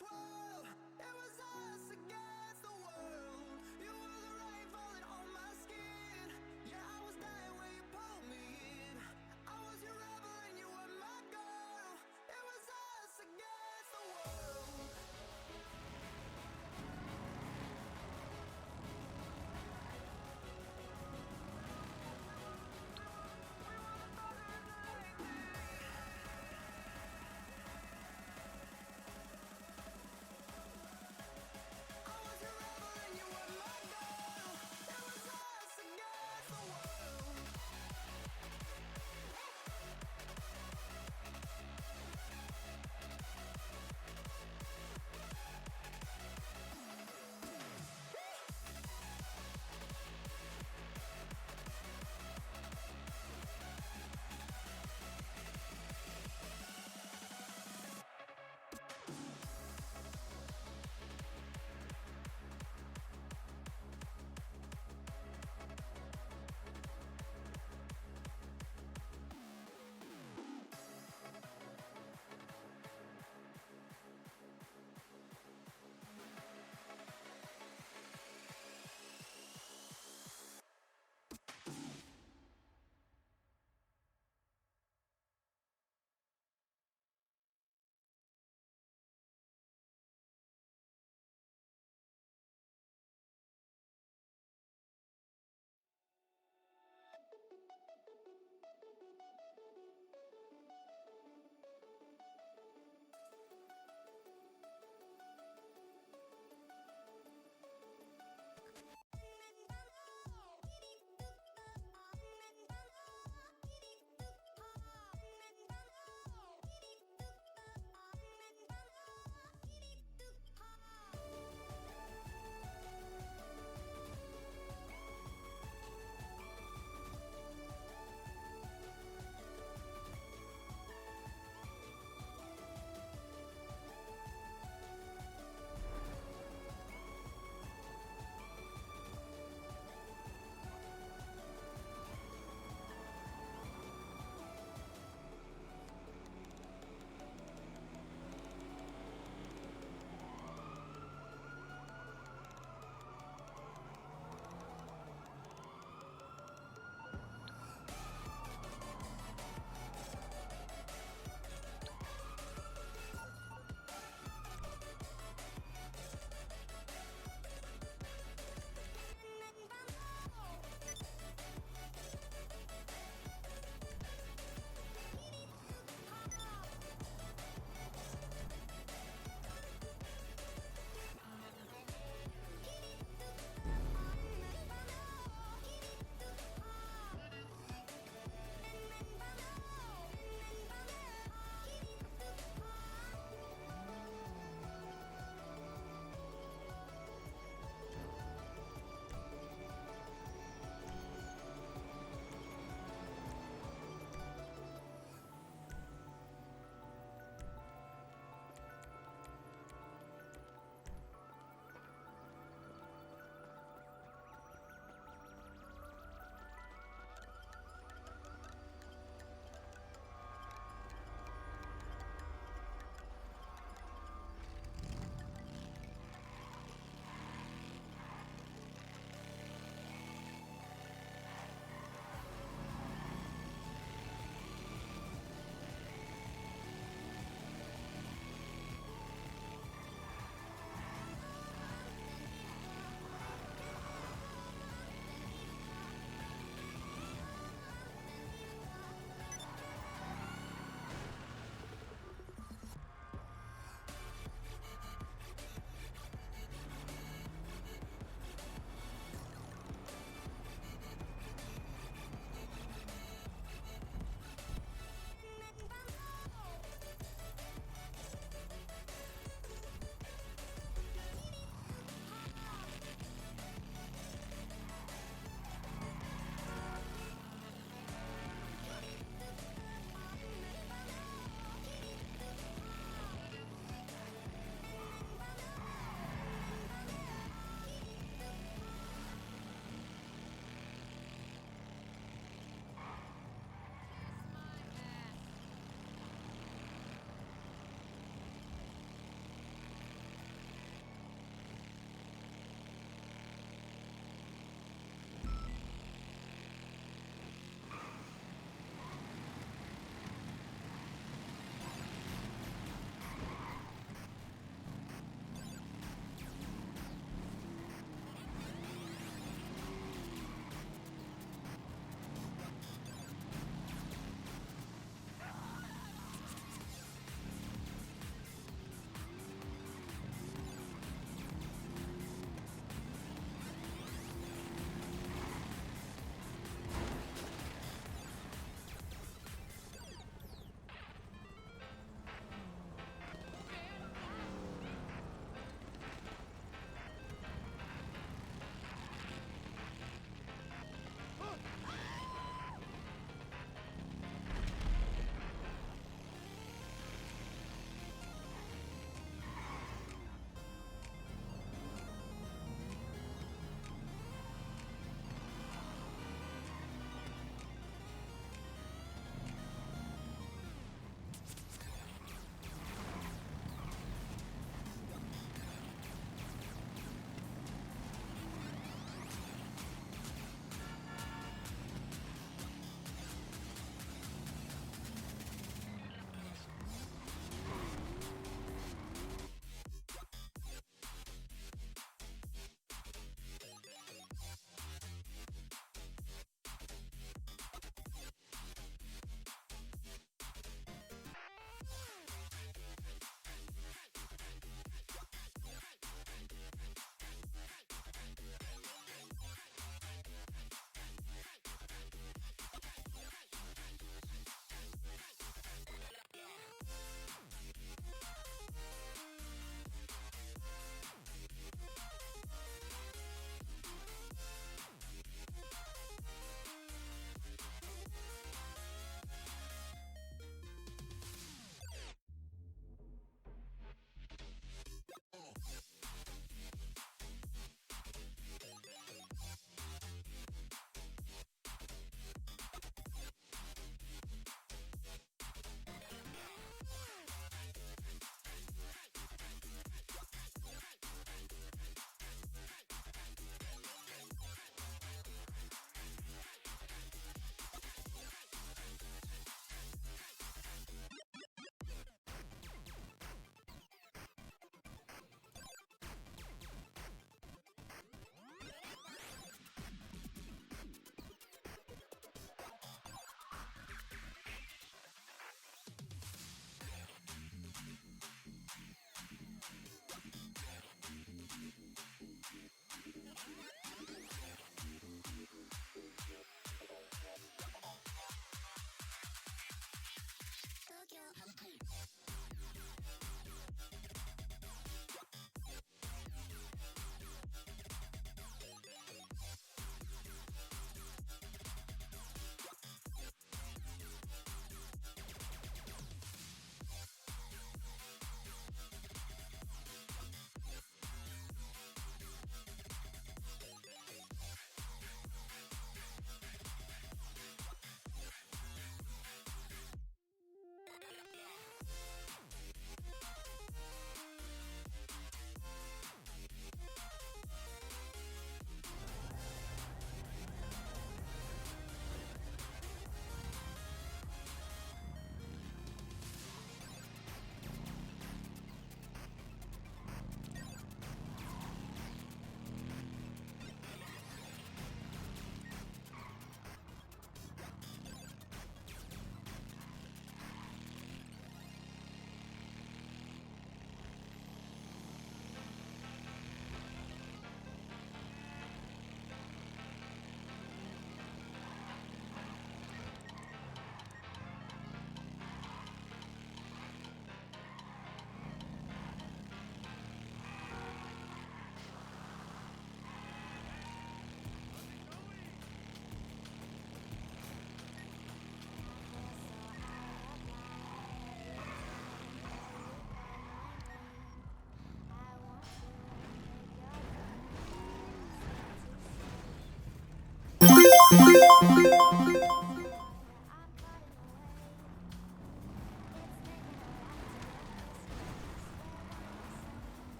12. It was us against the world. You were the rain falling on my skin. Yeah, I was dying when you pulled me in. I was your rebel and you were my girl. It was us against the world.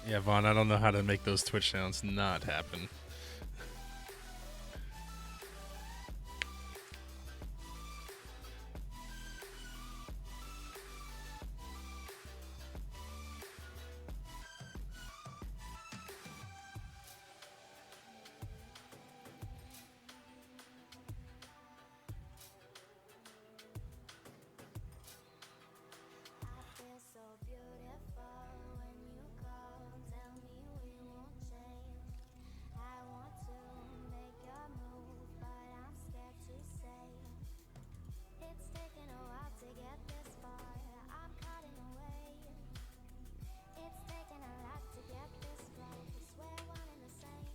Yeah, Vaughn, I don't know how to make those Twitch sounds not happen. I feel so beautiful when you call. Tell me we won't change. I want to make your move, but I'm scared to say. It's taken a while to get this far. I'm caught in the wave. It's taken a lot to get this close. We're one and the same.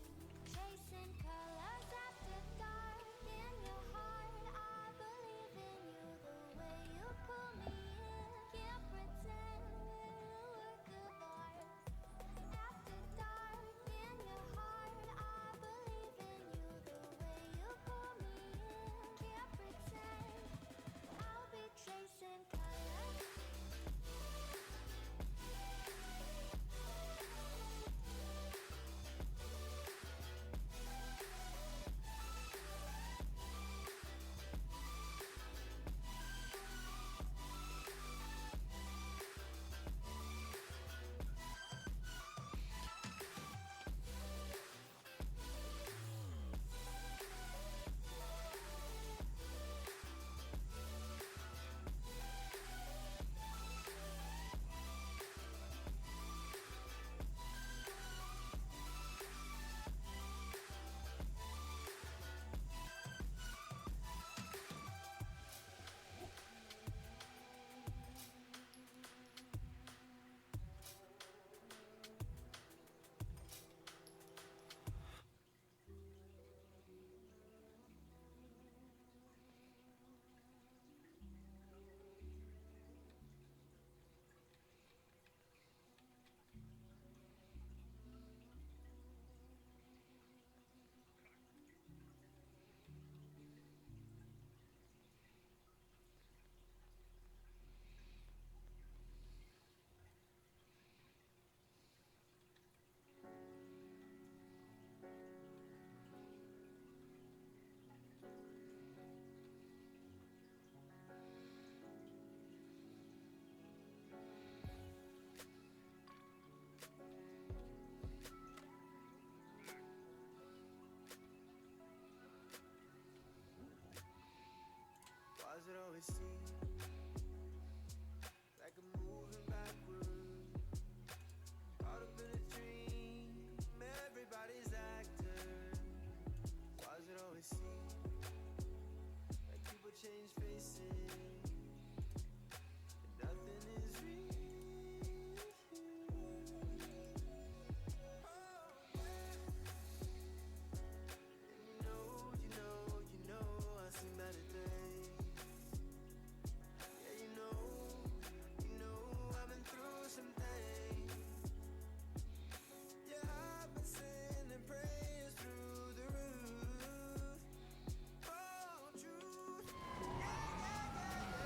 Chasing colors after dark in your heart. I believe in you the way you pull me in. Can't pretend we're a work of art. After dark in your heart. I believe in you the way you pull me in. Can't pretend I'll be chasing colors. Why does it always seem like I'm moving backwards? Caught up in a dream, everybody's actor. Why does it always seem like people change faces and nothing is real? Oh, and you know, I've seen better days. Yeah, you know, I've been through some things. Yeah, I've been sending prayers through the roof. Oh, truth. Yeah, yeah, yeah,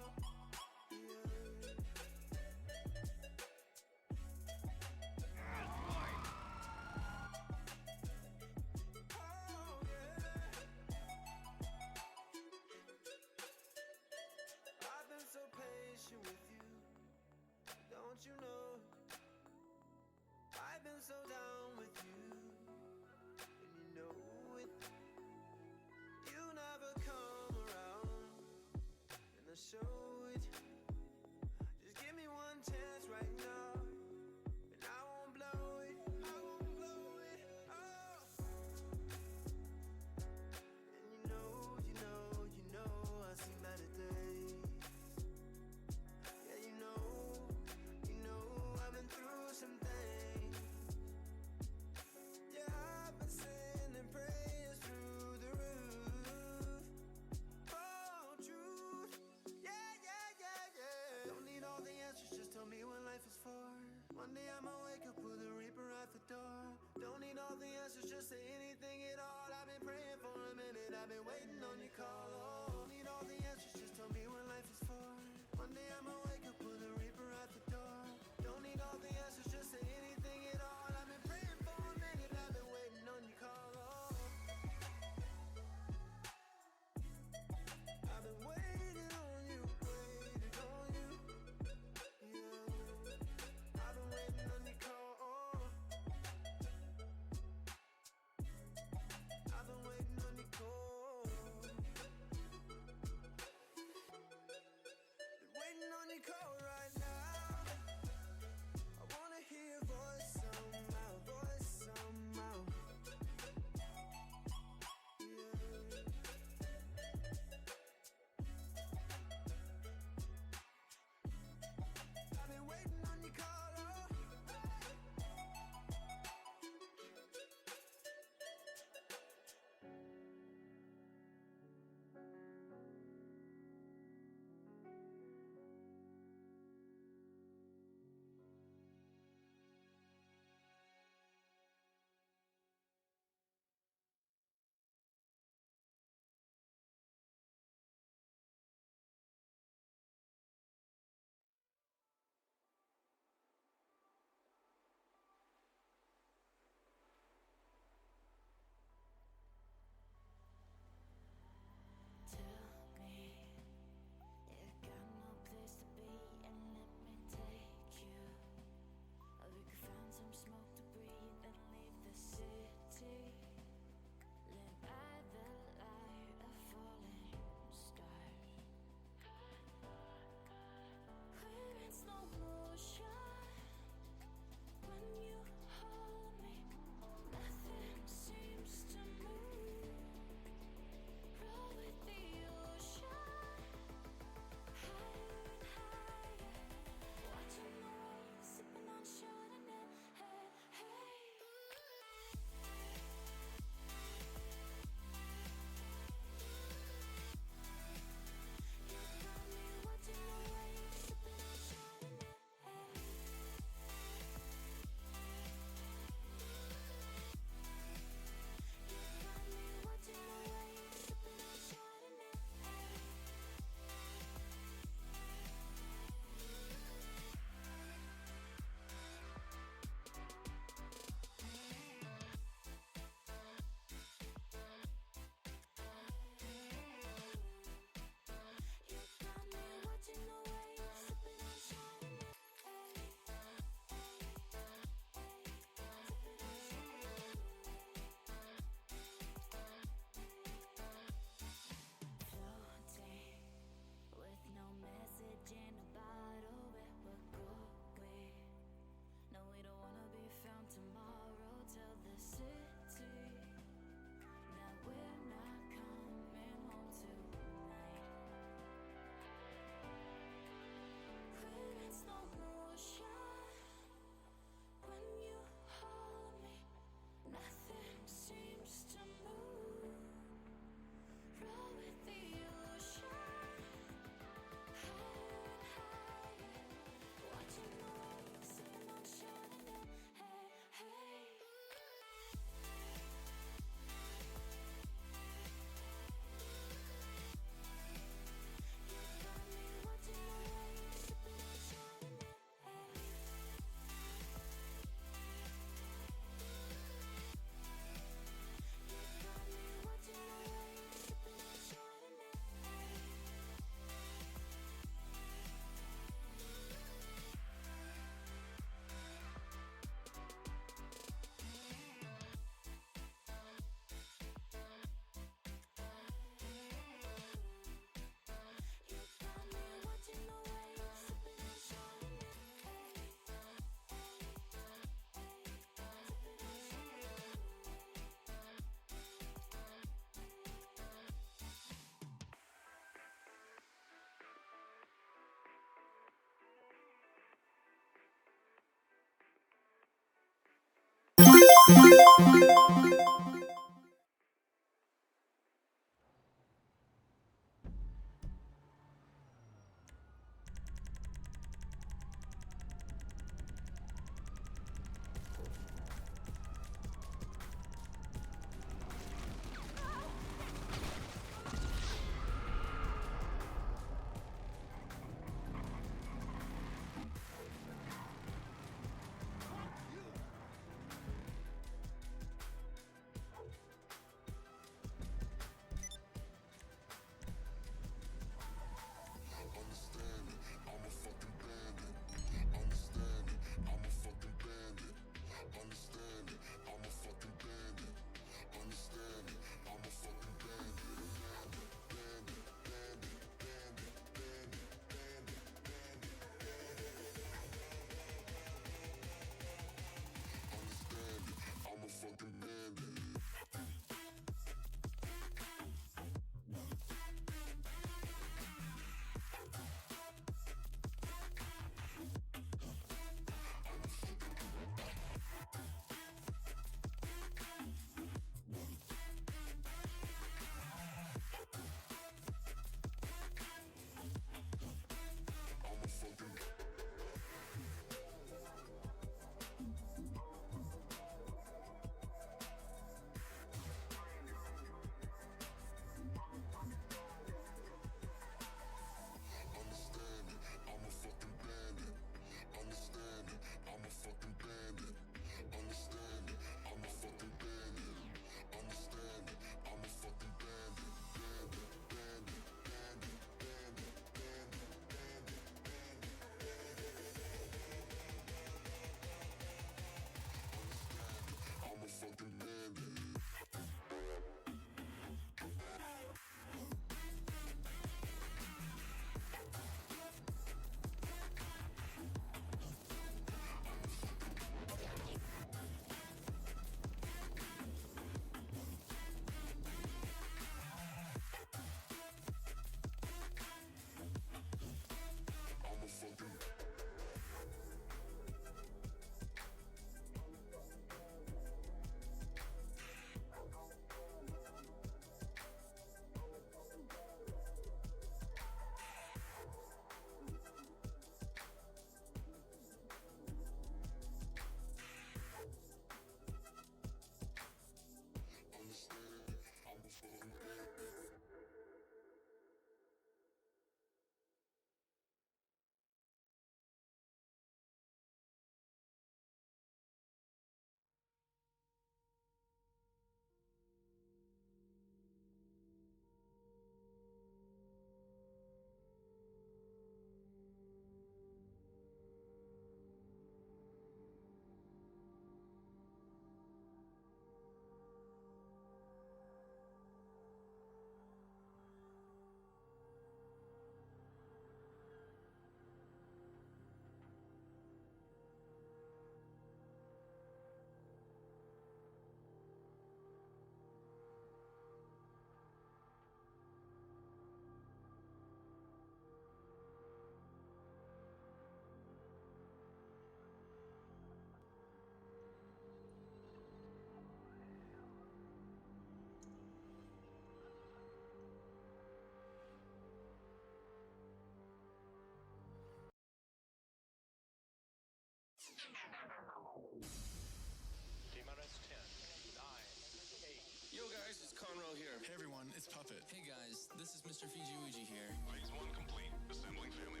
puppet. Hey guys, this is Mr. Fijiuji here. Phase 1 complete. Assembling family.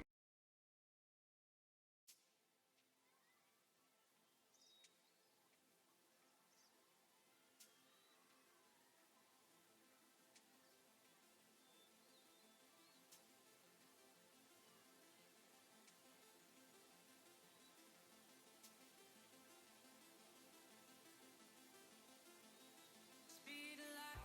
Speed of light.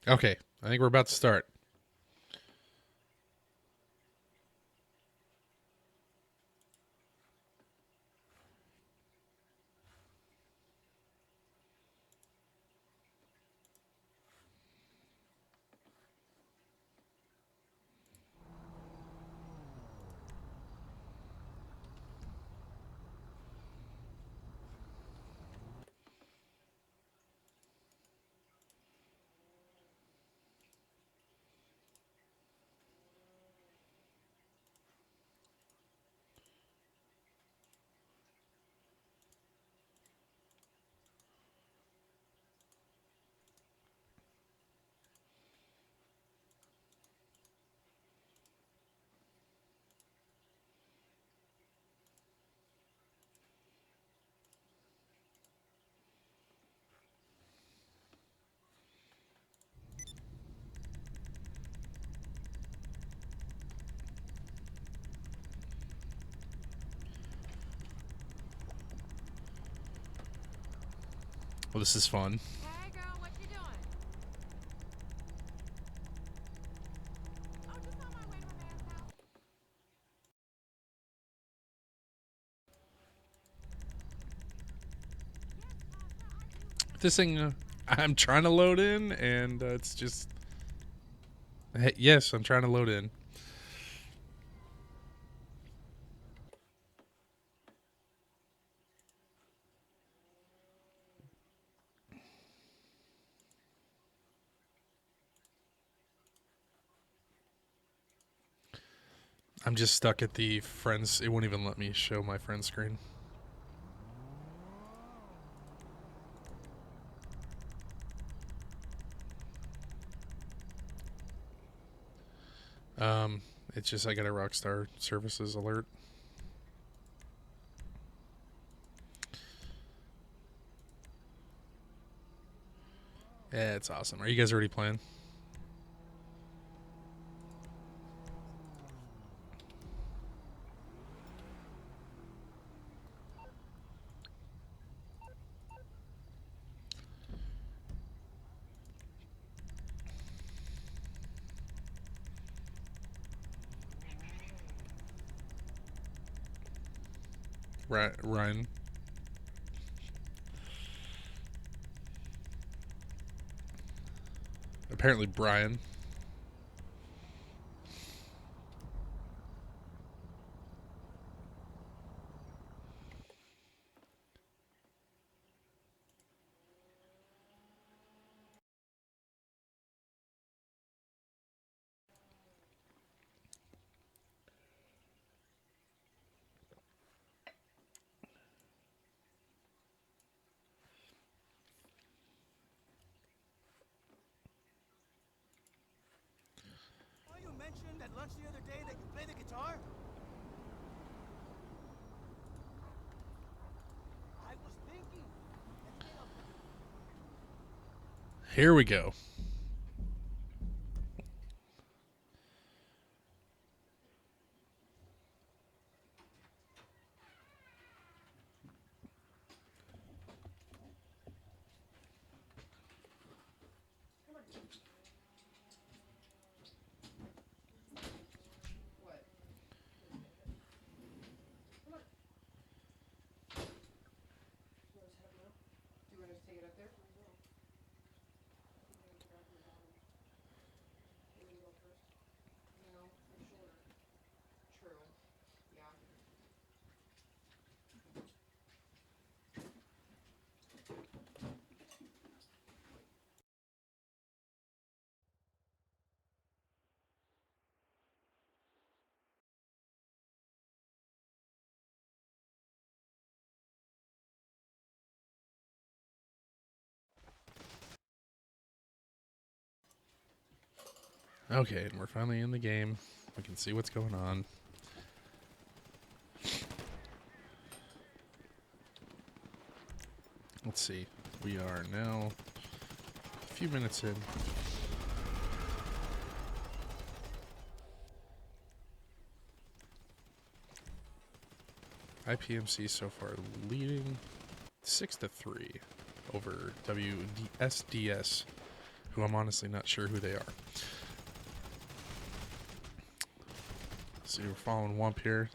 Okay, I think we're about to start. Well, this is fun. Hey girl, what you doing? Oh, just on my way to my man's house. This thing, I'm trying to load in, and it's just. Hey, yes, I'm trying to load in. I'm just stuck at the friends. It won't even let me show my friend screen. It's just I got a Rockstar Services alert. Yeah, it's awesome. Are you guys already playing? Ryan. Apparently, Brian. Well, you mentioned at lunch the other day that you play the guitar? I was thinking. Here we go. Okay, and we're finally in the game. We can see what's going on. Let's see. We are now a few minutes in. IPMC so far leading 6-3 over WSDS who I'm honestly not sure who they are. See, we're following Wump here.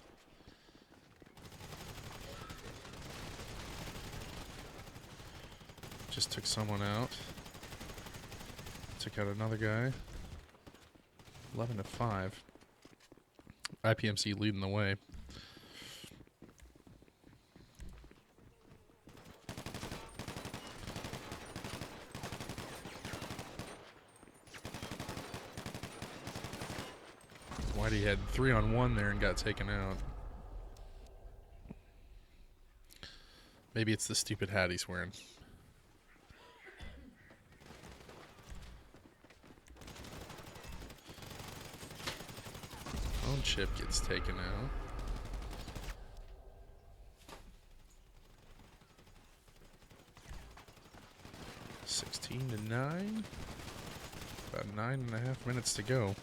Just took someone out. Took out another guy. 11-5. IPMC leading the way. Whitey had 3-on-1 there and got taken out. Maybe it's the stupid hat he's wearing. Own chip gets taken out. (16-9). About 9.5 minutes to go.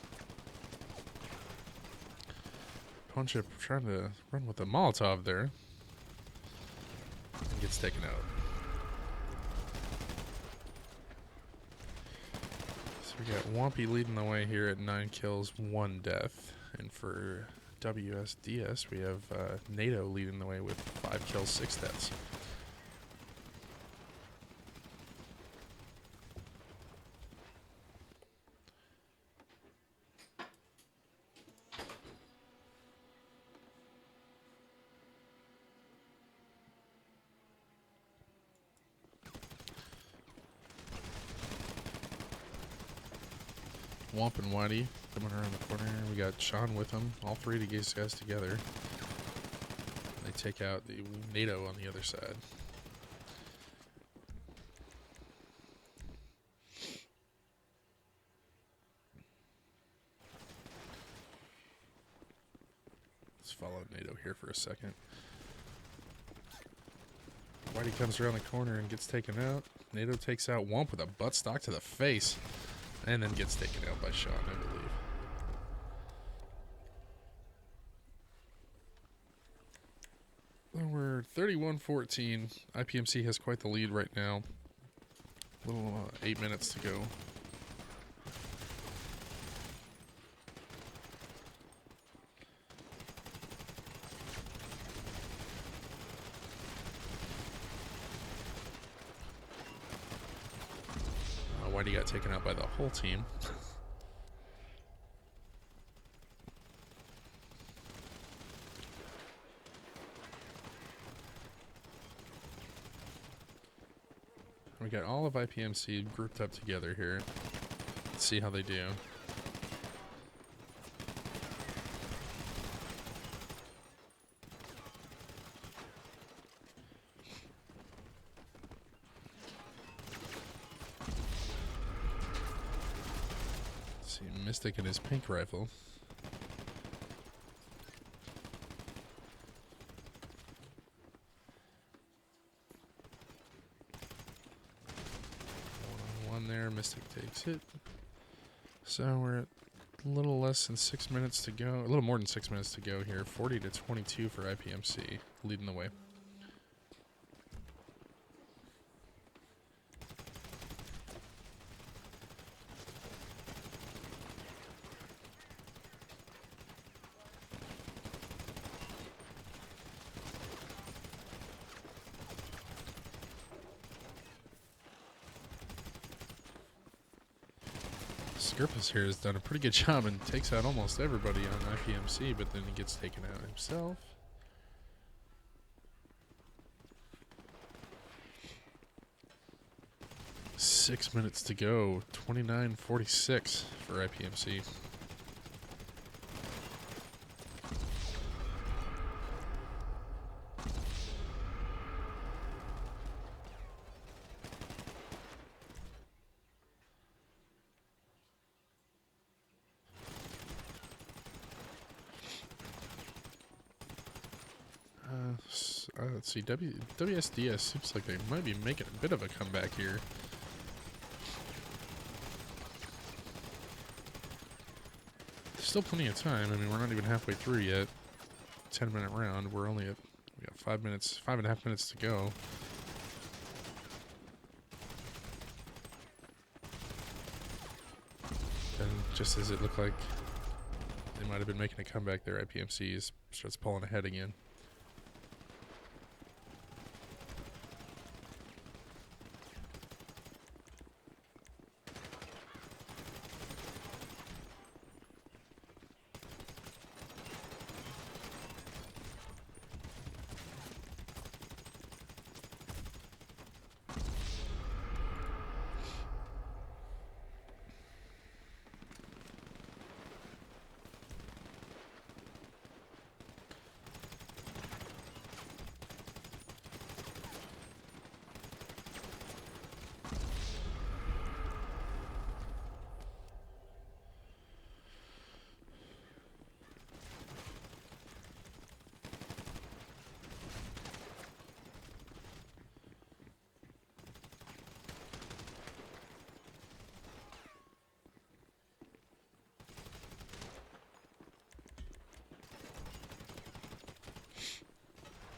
Own chip trying to run with a Molotov there. And gets taken out. So we got Wampy leading the way here at 9 kills, 1 death. And for WSDS, we have NATO leading the way with 5 kills, 6 deaths. Womp and Whitey coming around the corner. We got Sean with them. All three of these guys together. They take out the NATO on the other side. Let's follow NATO here for a second. Whitey comes around the corner and gets taken out. NATO takes out Womp with a buttstock to the face. And then gets taken out by Sean, I believe. Well, we're 31-14. IPMC has quite the lead right now. Little 8 minutes to go. Whitey got taken out by the whole team. We got all of IPMC grouped up together here. Let's see how they do. Mystic and his pink rifle. One there, Mystic takes it. So we're at a little less than 6 minutes to go. A little more than 6 minutes to go here. 40-22 for IPMC, leading the way. Skirpus here has done a pretty good job and takes out almost everybody on IPMC, but then he gets taken out himself. Six minutes to go. 29-46 for IPMC. Let's see, WSDS seems like they might be making a bit of a comeback here. There's still plenty of time. I mean, we're not even halfway through yet. 10-minute round. We're only at, we got 5 minutes, 5.5 minutes to go. just as it looked like they might have been making a comeback there, IPMC starts pulling ahead again.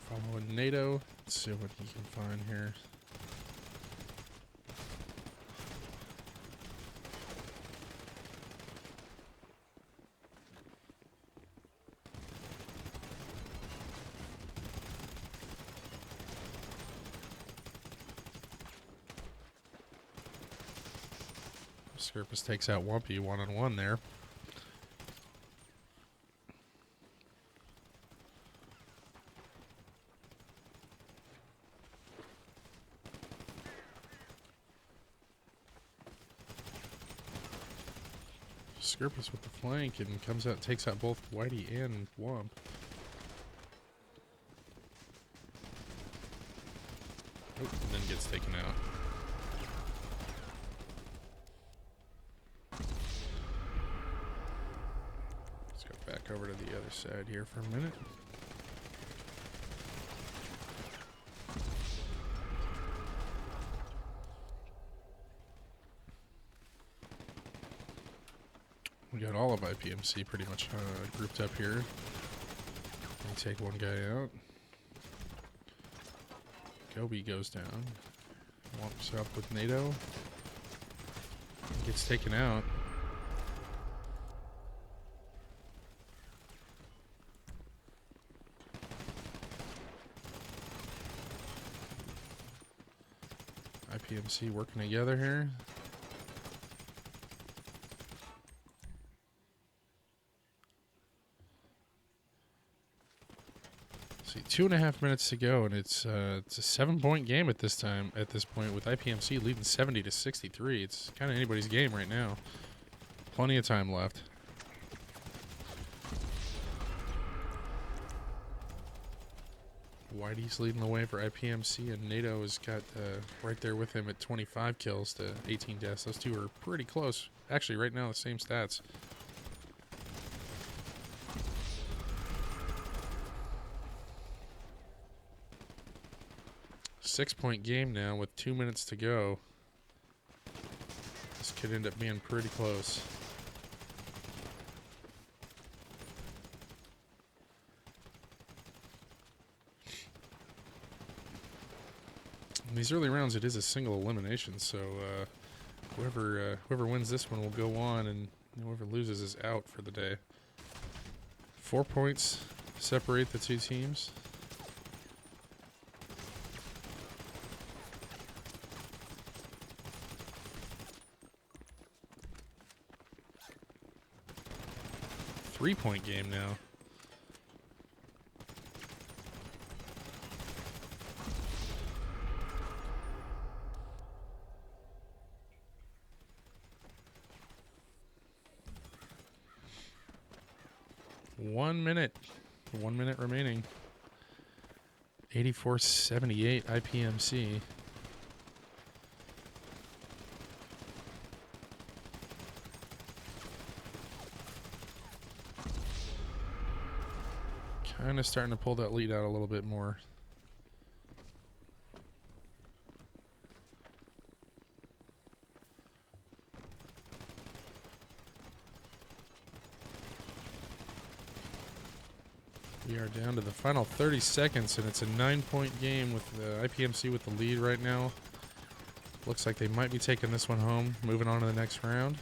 Following NATO. Let's see what he can find here. Scarpus takes out Wumpy one-on-one there. Scarpus with the flank and comes out, takes out both Whitey and Wump. Oh, and then gets taken out. Let's go back over to the other side here for a minute. We got all of IPMC pretty much grouped up here. We take one guy out. Gobi goes down. Walks up with NATO. Gets taken out. IPMC working together here. See, 2.5 minutes to go, and it's a 7-point game at this time. At this point, with IPMC leading 70-63, it's kind of anybody's game right now. Plenty of time left. Whitey's leading the way for IPMC, and NATO has got right there with him at 25 kills to 18 deaths. Those two are pretty close. Actually, right now, the same stats. Six-point game now with 2 minutes to go. This could end up being pretty close. In these early rounds, it is a single elimination, so whoever wins this one will go on, and whoever loses is out for the day. 4 points separate the two teams. Three-point game now. One minute remaining. 84-78 IPMC. Kind of starting to pull that lead out a little bit more. We are down to the final 30 seconds, and it's a 9-point game with IPMC with the lead right now. Looks like they might be taking this one home, moving on to the next round.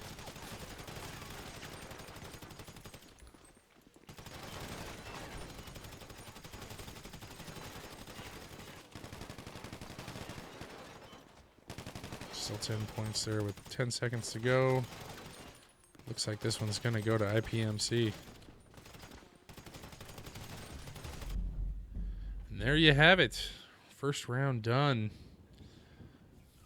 Still 10 points there with 10 seconds to go. Looks like this one's going to go to IPMC. And there you have it. First round done.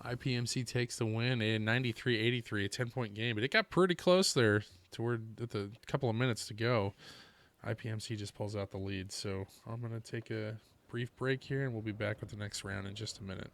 IPMC takes the win in 93-83, a 10-point game. But it got pretty close there toward at the couple of minutes to go. IPMC just pulls out the lead. So I'm going to take a brief break here, and we'll be back with the next round in just a minute.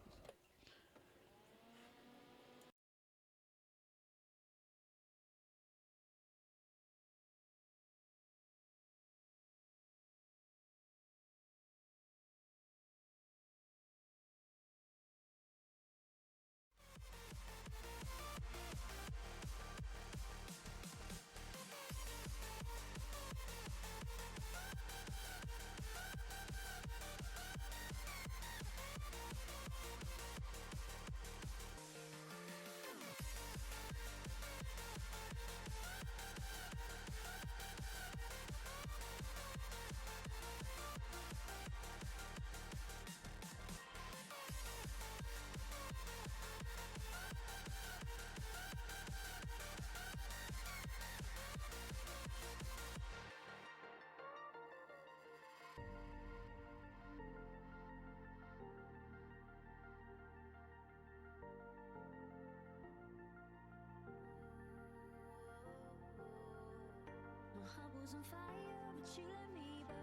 My heart was on fire, but you let me burn.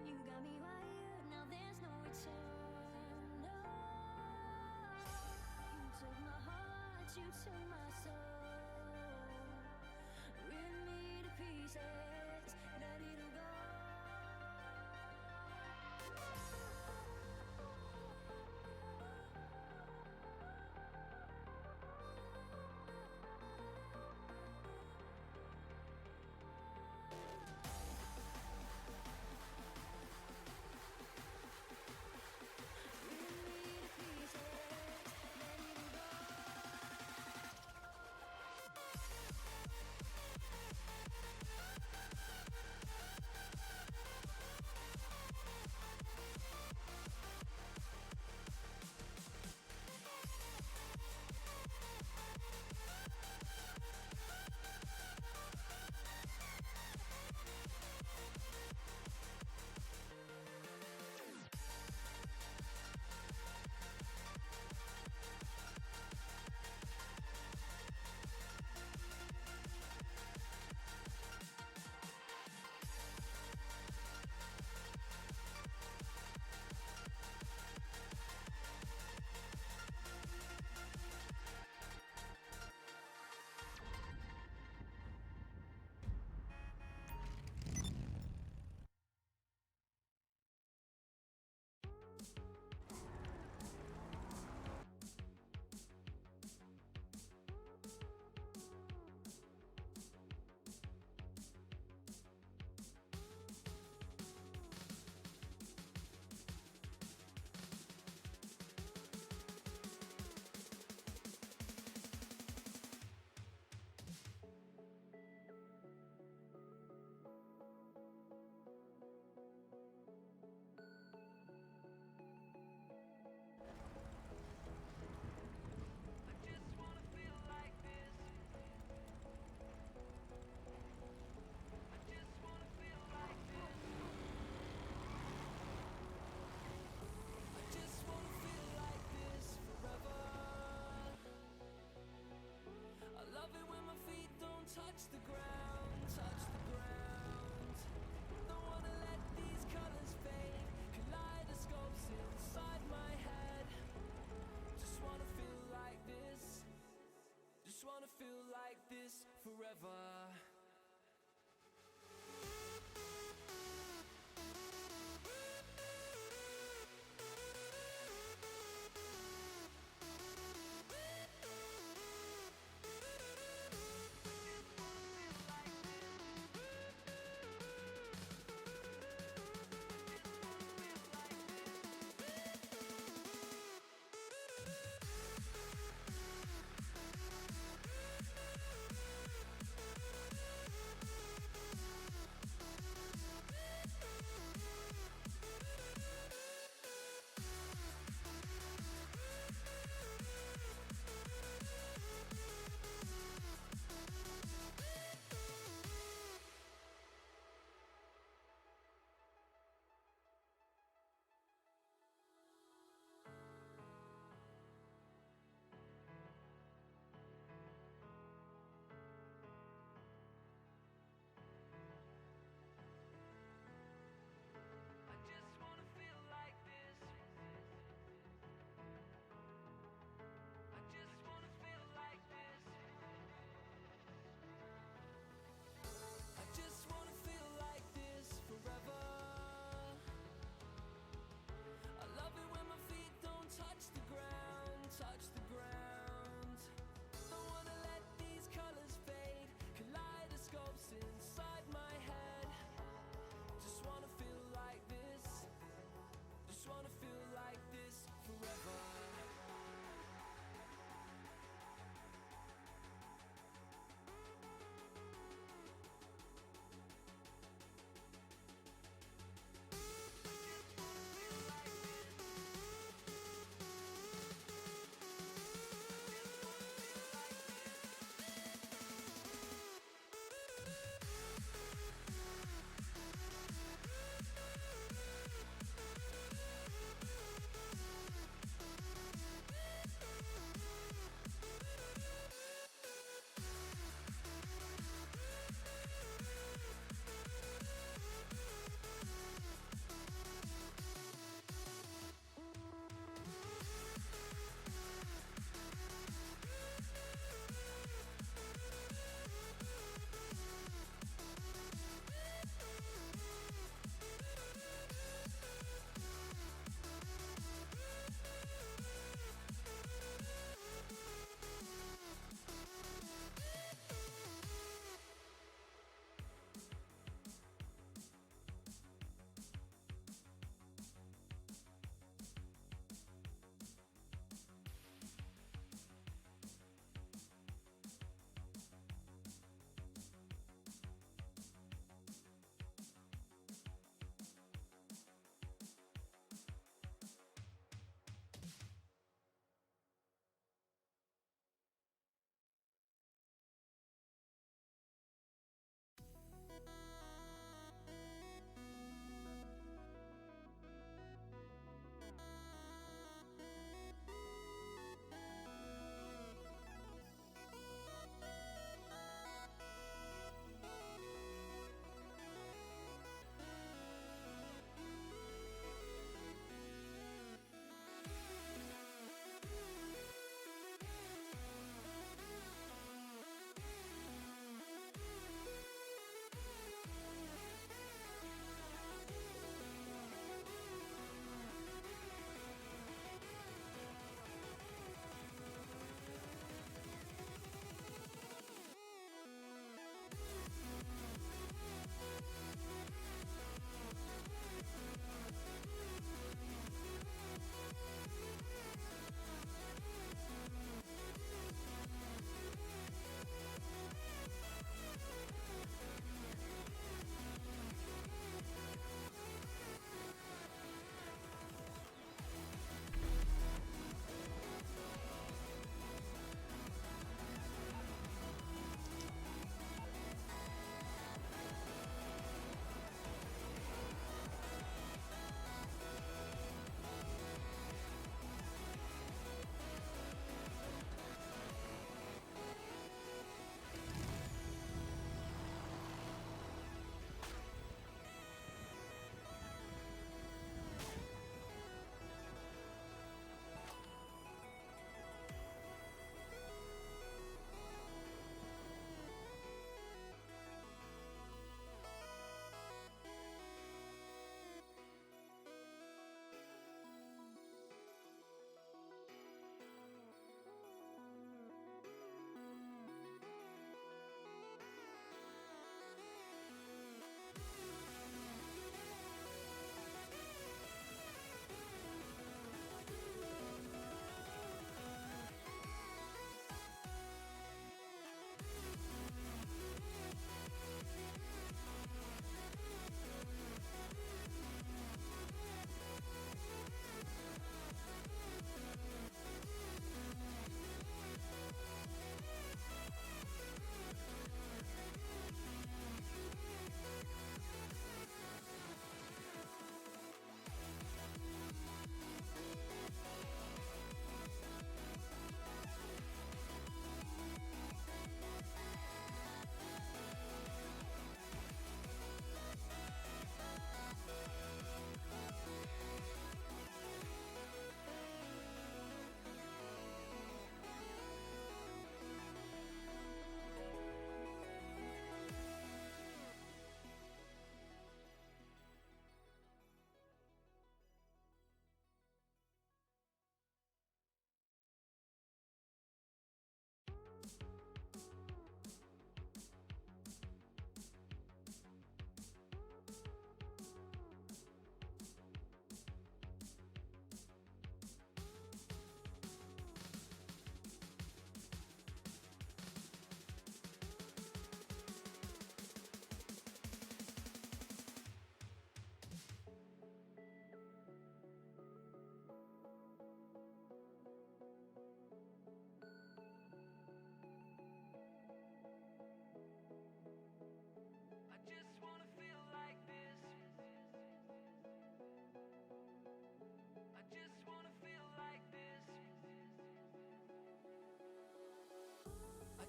You got me wired, now there's no return. No, you took my heart, you took my soul. Rip me to pieces, ready to go.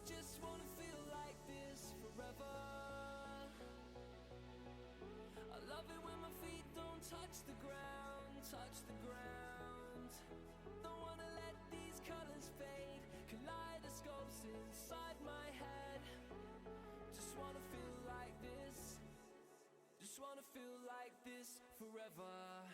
Just wanna feel like this forever. I love it when my feet don't touch the ground, touch the ground. Don't wanna let these colors fade, kaleidoscopes inside my head. Just wanna feel like this, just wanna feel like this forever.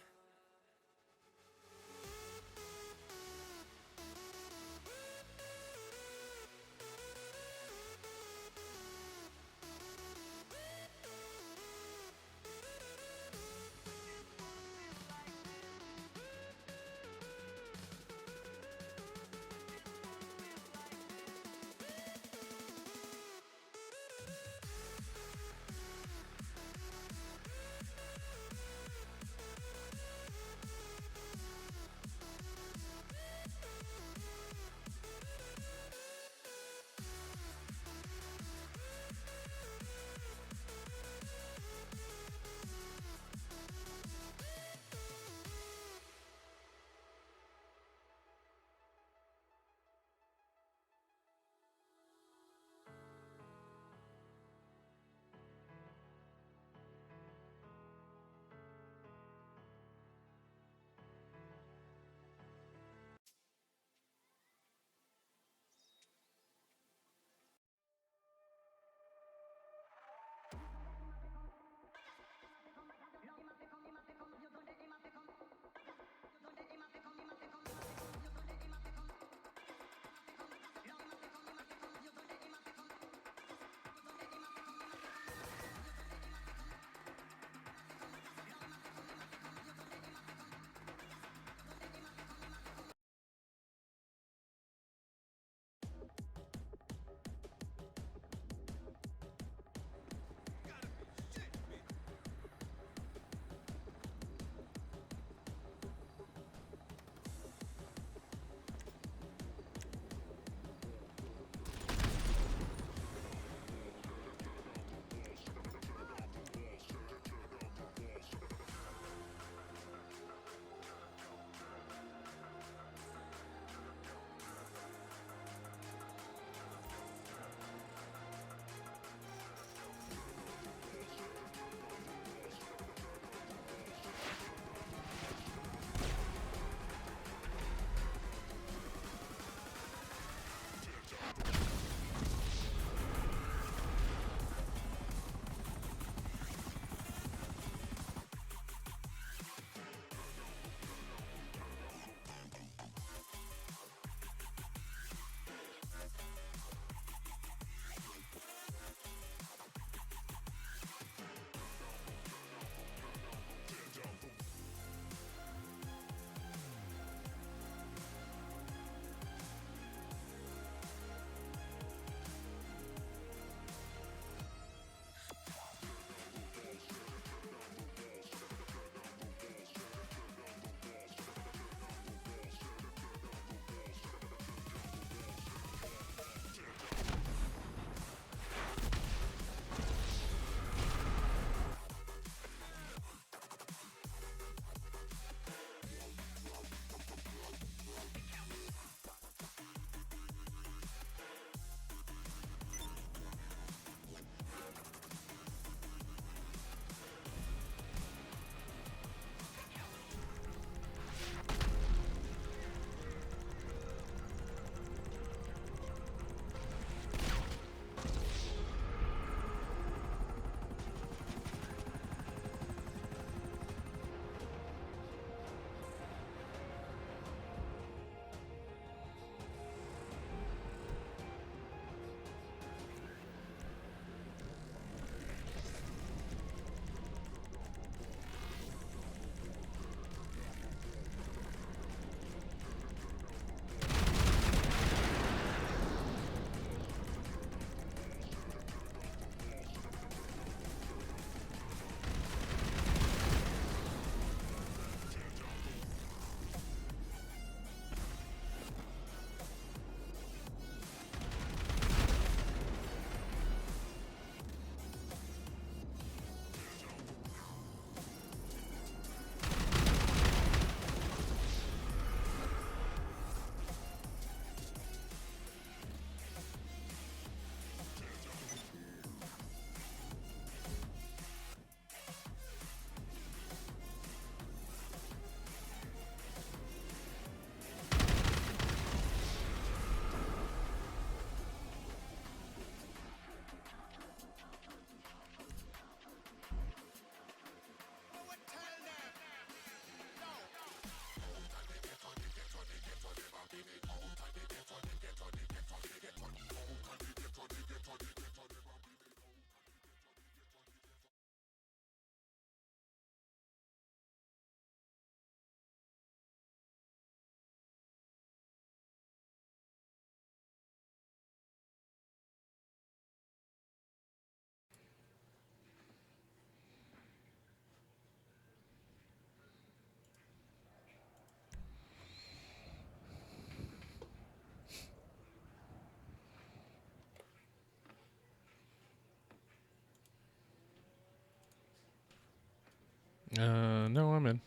No, I'm in.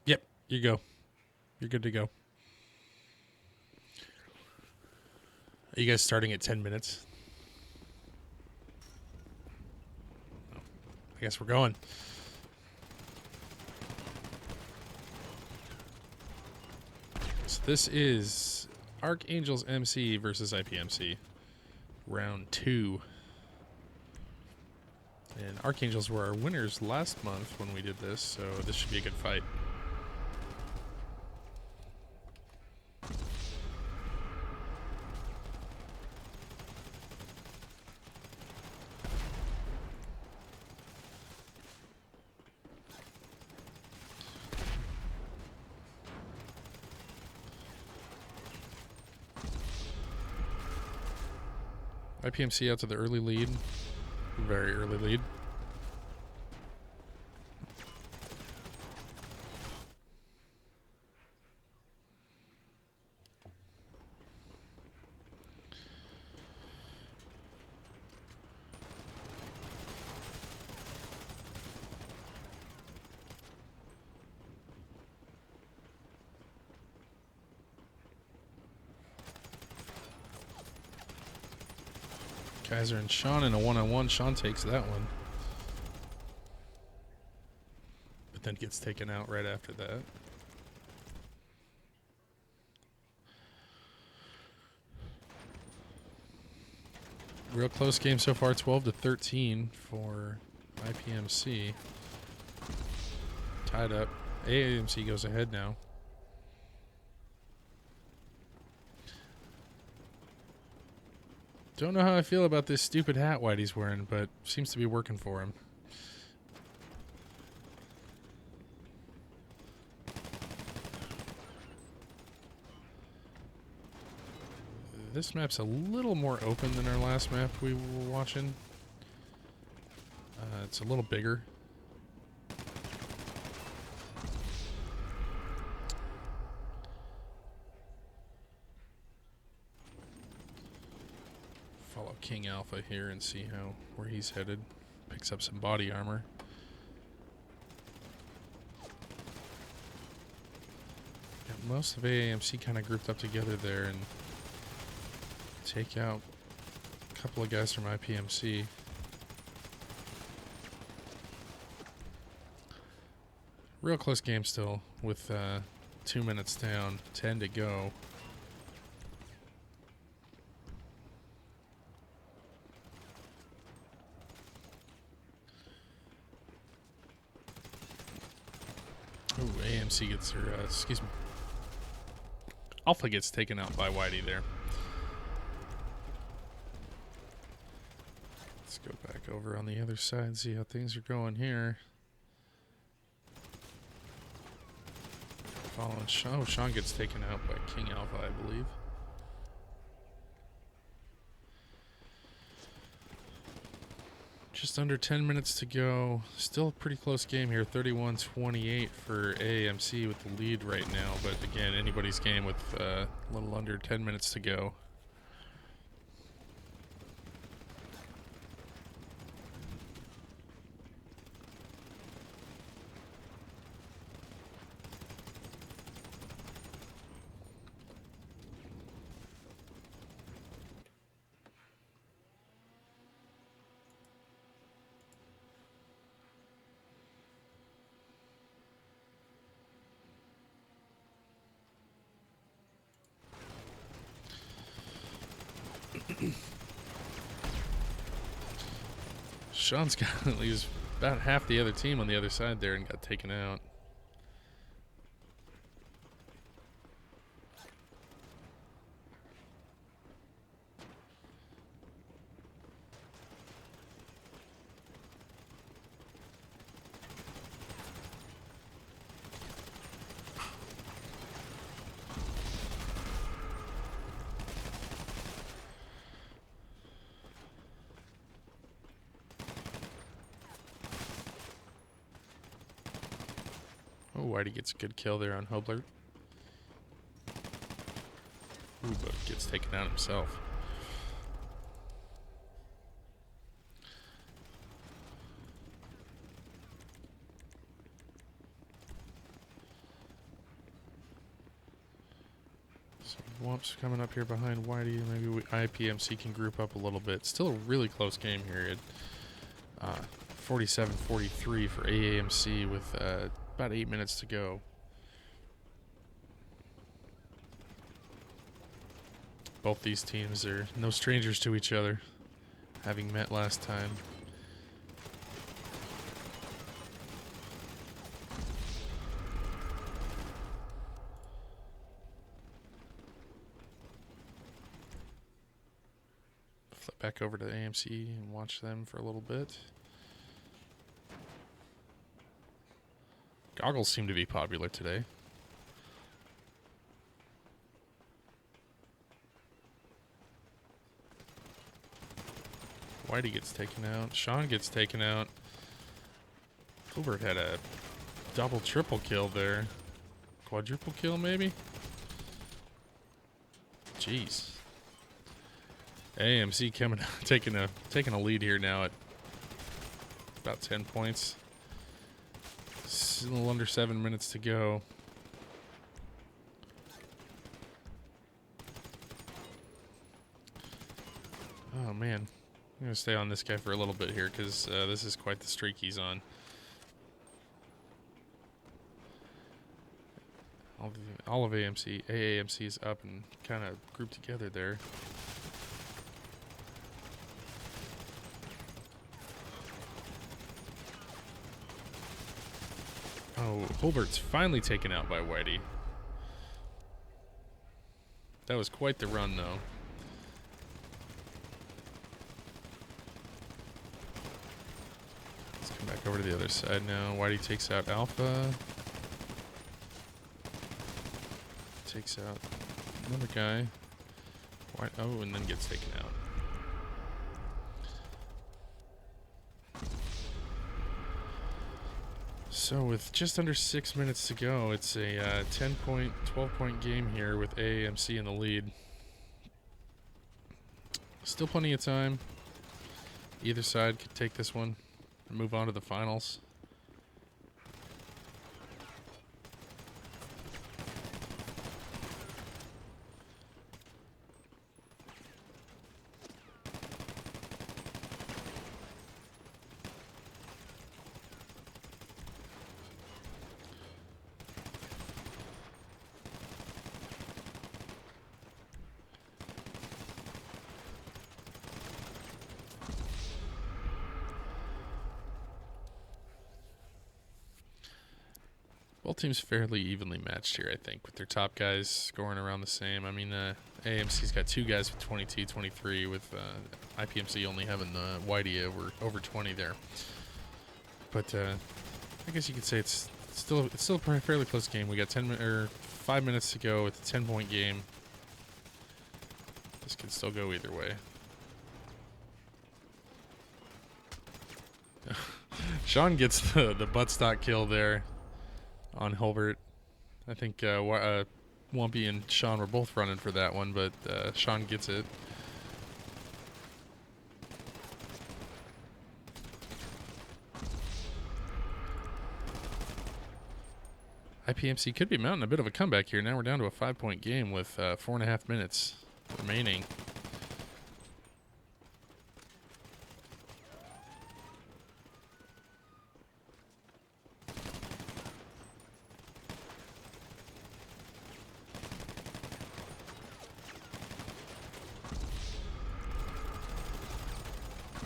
Yep, you go. You're good to go. Are you guys starting at 10 minutes? Oh, I guess we're going. So this is Archangels MC versus IPMC. Round 2. And Archangels were our winners last month when we did this, so this should be a good fight. IPMC out to the early lead. Very early lead. Kaiser and Sean in a one-on-one. Sean takes that one. But then gets taken out right after that. Real close game so far, 12-13 for IPMC. Tied up. AAMC goes ahead now. Don't know how I feel about this stupid hat Whitey's wearing, but seems to be working for him. This map's a little more open than our last map we were watching. It's a little bigger. Follow King Alpha here and see where he's headed. Picks up some body armor. Got most of AAMC kind of grouped up together there and take out a couple of guys from IPMC. Real close game still with 2 minutes down, 10 to go. Oh, AMC gets her, excuse me. Alpha gets taken out by Whitey there. Let's go back over on the other side, see how things are going here. Following Sean. Oh, Sean gets taken out by King Alpha, I believe. Just under 10 minutes to go. Still a pretty close game here. 31-28 for AAMC with the lead right now. But again, anybody's game with a little under 10 minutes to go. Sean's got he was about half the other team on the other side there and got taken out. Oh, Whitey gets a good kill there on Hobler. Ooh, but gets taken out himself. Whoops coming up here behind Whitey. Maybe IPMC can group up a little bit. Still a really close game here. 47-43 for AAMC with about 8 minutes to go. Both these teams are no strangers to each other, having met last time. Flip back over to AMC and watch them for a little bit. Goggles seem to be popular today. Whitey gets taken out. Sean gets taken out. Hilbert had a double, triple kill there. Quadruple kill, maybe? Jeez. AMC coming taking a lead here now at about 10 points. A little under 7 minutes to go. Oh man, I'm gonna stay on this guy for a little bit here because this is quite the streak he's on. All of AAMC is up and kind of grouped together there. Oh, Holbert's finally taken out by Whitey. That was quite the run, though. Let's come back over to the other side now. Whitey takes out Alpha. Takes out another guy. Oh, and then gets taken out. So with just under 6 minutes to go, it's a 10-point, 12-point game here with AAMC in the lead. Still plenty of time. Either side could take this one and move on to the finals. Both teams fairly evenly matched here, I think, with their top guys scoring around the same. I mean, AMC's got two guys with 22, 23, with IPMC only having the Whitey over 20 there. But I guess you could say it's still a fairly close game. We got 5 minutes to go. It's a 10-point game. This could still go either way. Sean gets the buttstock kill there on Hilbert. I think Wumpy and Sean were both running for that one, but Sean gets it. IPMC could be mounting a bit of a comeback here. Now we're down to a 5-point game with 4.5 minutes remaining.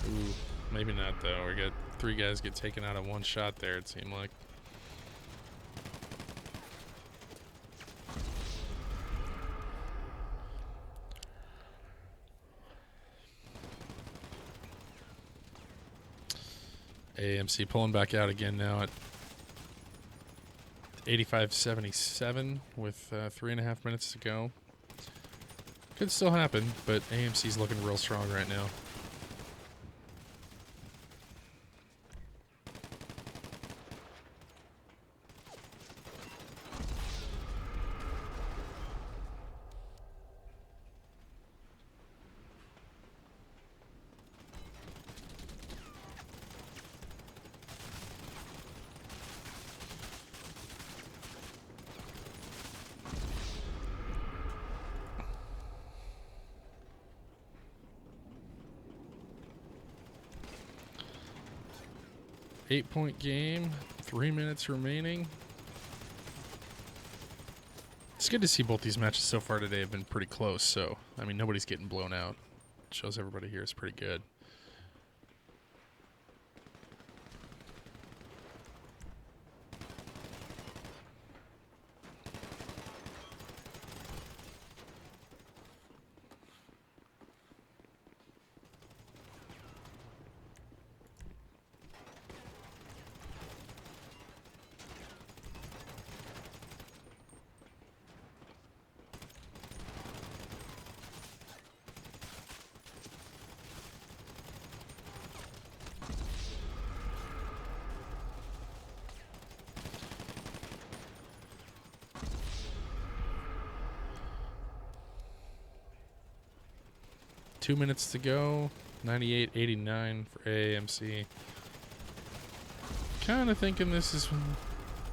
Ooh, maybe not though. We got 3 guys get taken out of one shot there, it seemed like. AMC pulling back out again now at 85-77 with 3.5 minutes to go. Could still happen, but AMC's looking real strong right now. 8-point game. 3 minutes remaining. It's good to see both these matches so far today have been pretty close. So, I mean, nobody's getting blown out. Shows everybody here is pretty good. Two minutes to go. 98-89 for AAMC. Kind of thinking this is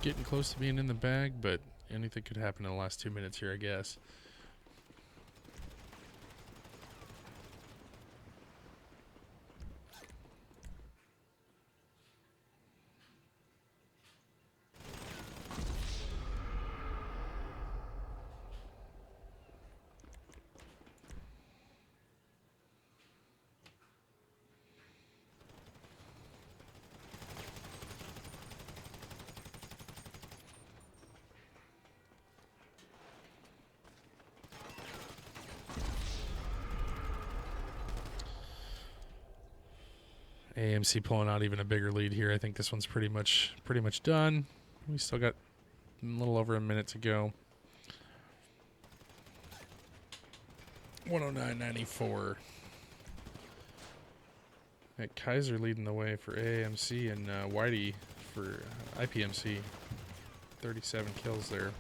getting close to being in the bag, but anything could happen in the last 2 minutes here, I guess. AMC pulling out even a bigger lead here. I think this one's pretty much done. We still got a little over a minute to go. 109.94. Kaiser leading the way for AMC and Whitey for IPMC. 37 kills there.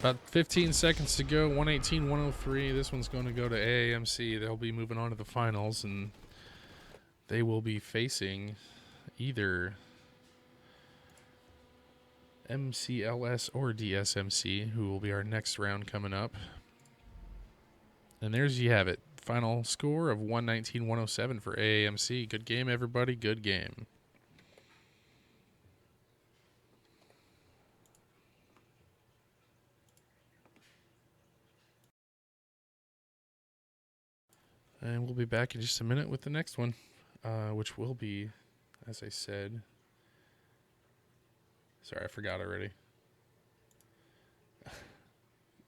About 15 seconds to go. 118-103. This one's going to go to AAMC. They'll be moving on to the finals, and they will be facing either MCLS or DSMC, who will be our next round coming up. And there's you have it. Final score of 119-107 for AAMC. Good game, everybody. Good game. And we'll be back in just a minute with the next one, which will be, as I said... Sorry, I forgot already.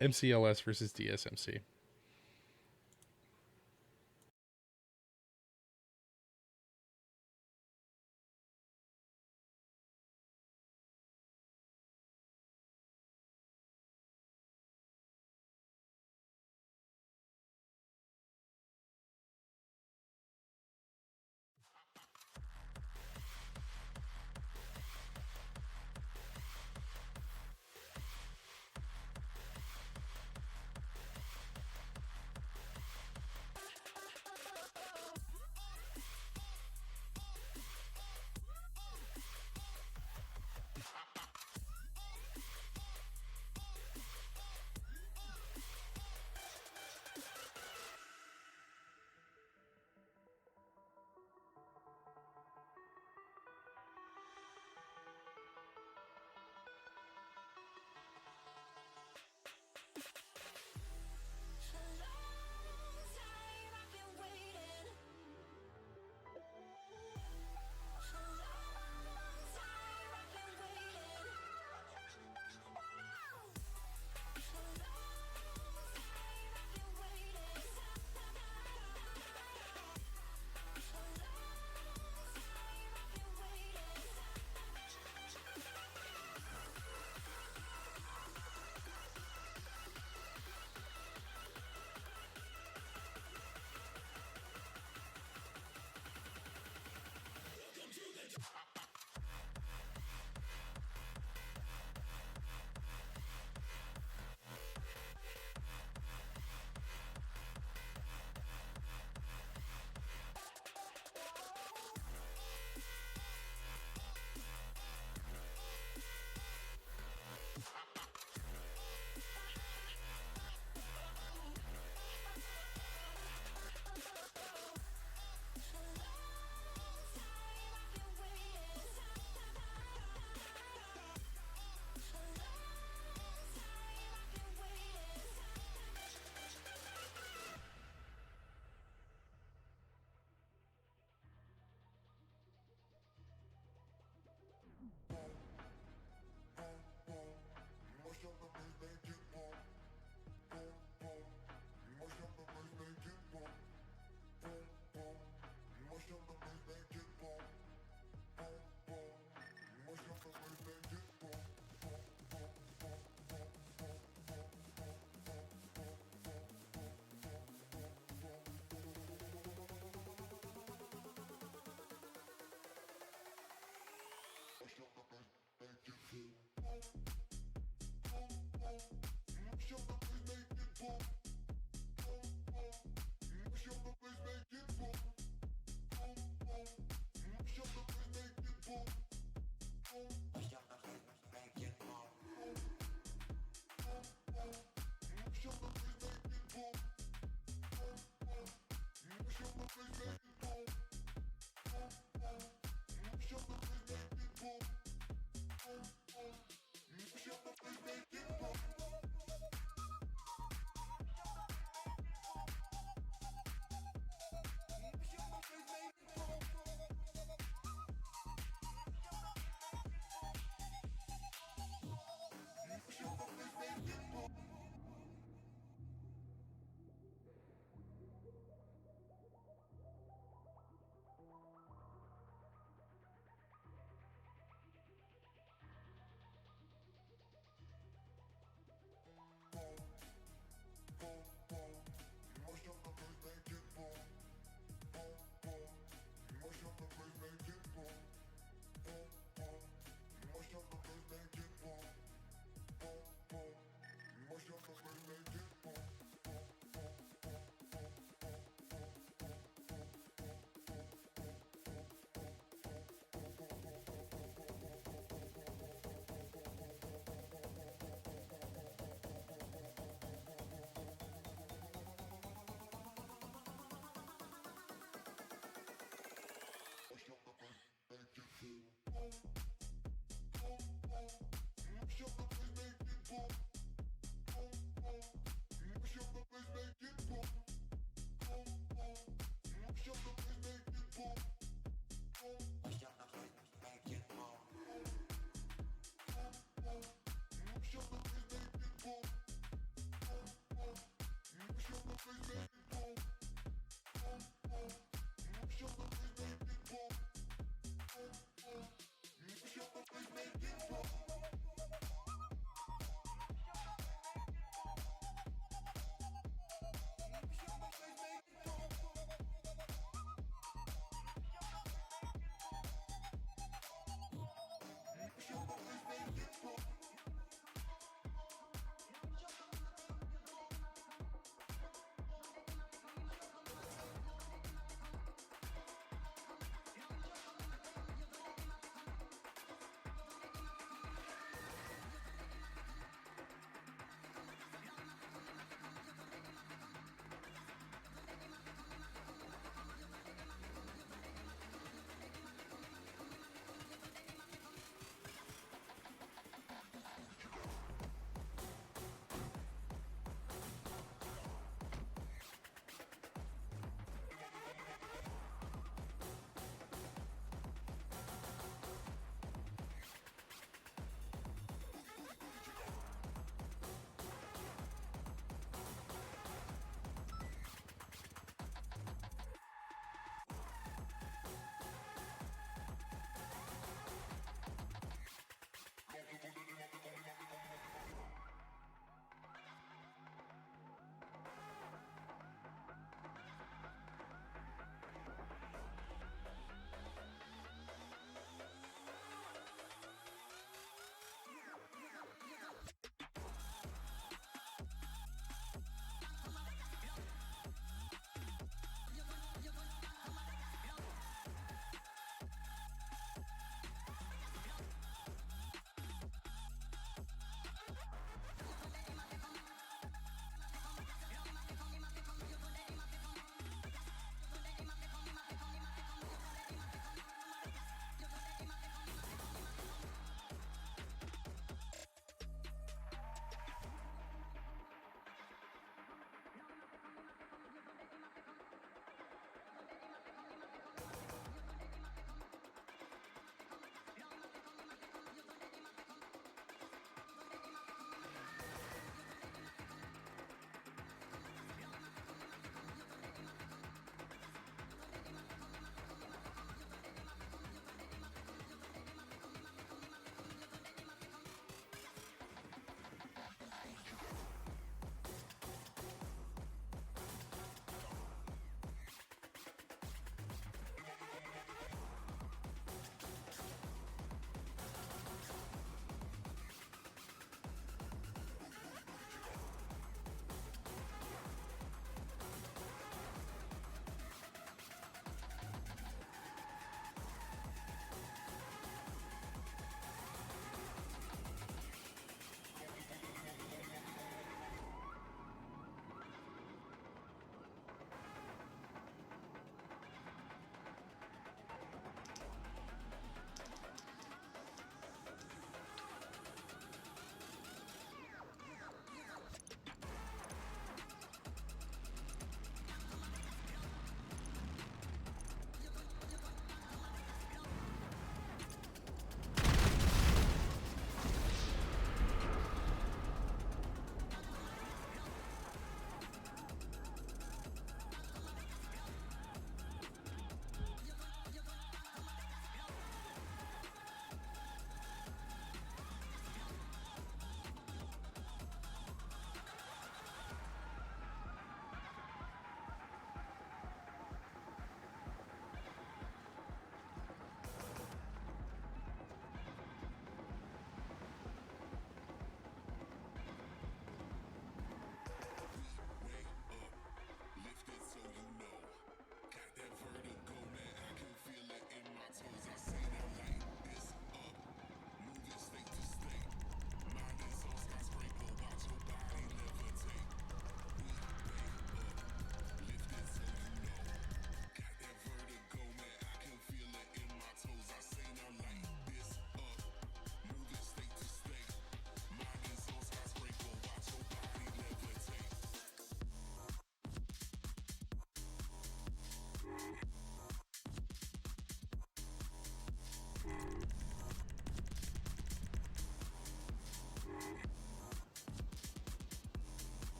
MCLS versus DSMC.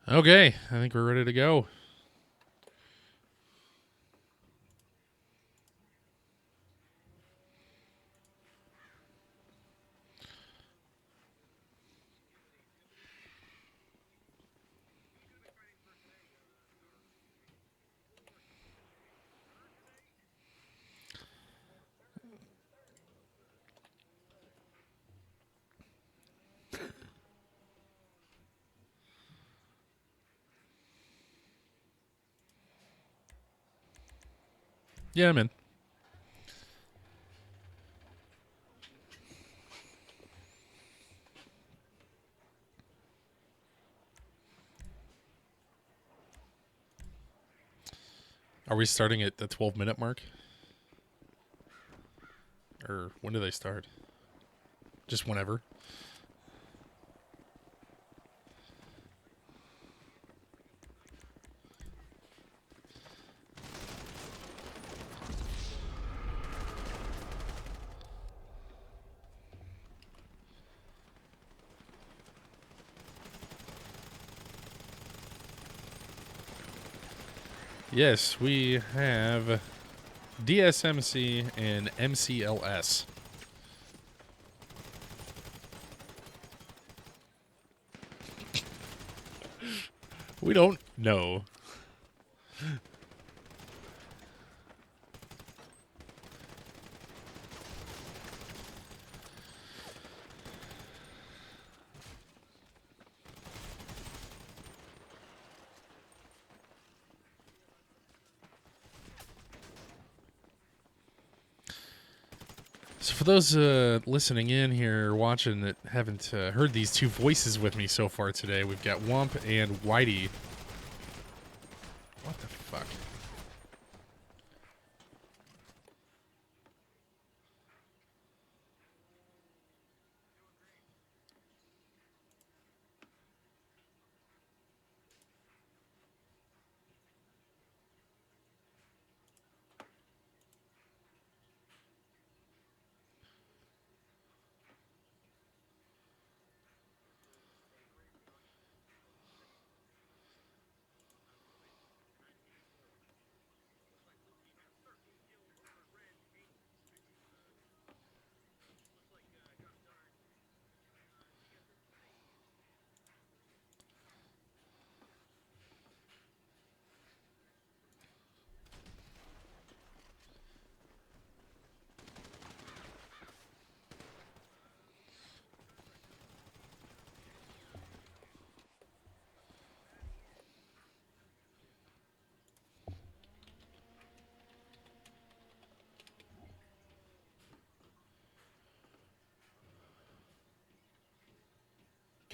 Okay, I think we're ready to go. Yeah, I'm in. Are we starting at the 12-minute mark? Or when do they start? Just whenever? Yes, we have DSMC and MCLS. We don't know. So for those listening in here, watching that haven't heard these two voices with me so far today, we've got Womp and Whitey. What the fuck?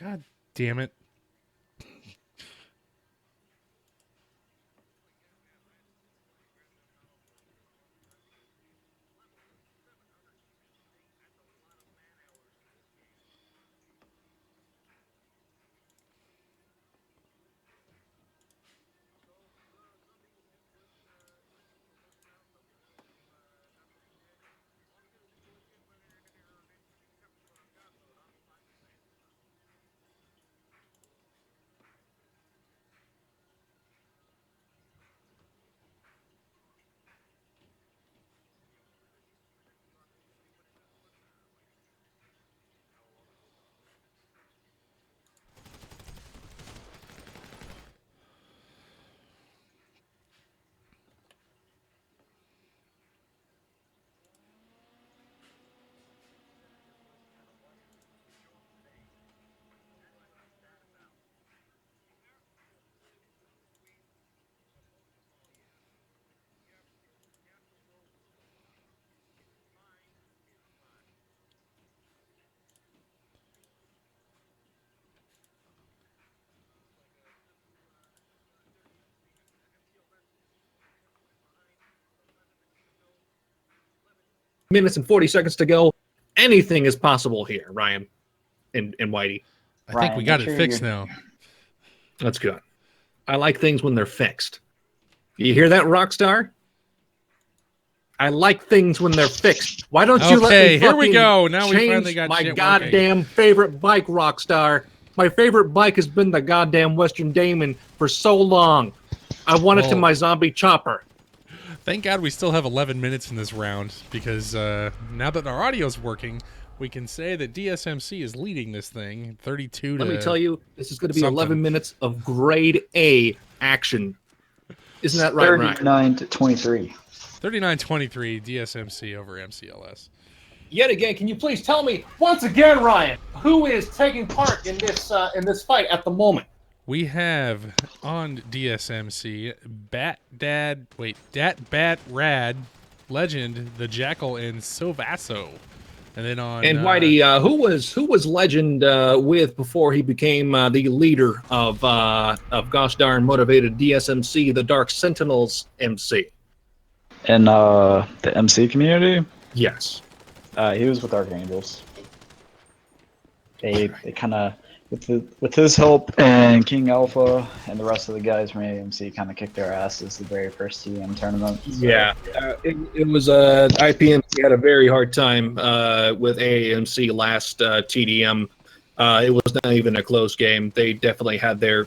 God damn it. Minutes and 40 seconds to go. Anything is possible here, Ryan and Whitey. I think we got it fixed now. That's good. I like things when they're fixed. You hear that, Rockstar? I like things when they're fixed. Why don't you let me here we go. Now we change finally got my shit goddamn working. favorite bike, Rockstar? My favorite bike has been the goddamn Western Damon for so long. I want it to my zombie chopper. Thank God we still have 11 minutes in this round because now that our audio's working, we can say that DSMC is leading this thing 32 to. Let me tell you, this is going to be something. 11 minutes of grade A action. Isn't that right, Ryan? 39 to 23. 39-23 DSMC over MCLS. Yet again, can you please tell me once again, Ryan, who is taking part in this fight at the moment? We have on DSMC Dat Bat Rad, Legend, the Jackal, and Silvaso. And then on Whitey, who was Legend with before he became the leader of gosh darn motivated DSMC, the Dark Sentinels MC? In the MC community, Yes. he was with Archangels. They kind of, with his help and King Alpha and the rest of the guys from AMC, kind of kicked their asses the very first TDM tournament. So. Yeah, it was IPMC had a very hard time with AMC last TDM. It was not even a close game. They definitely had their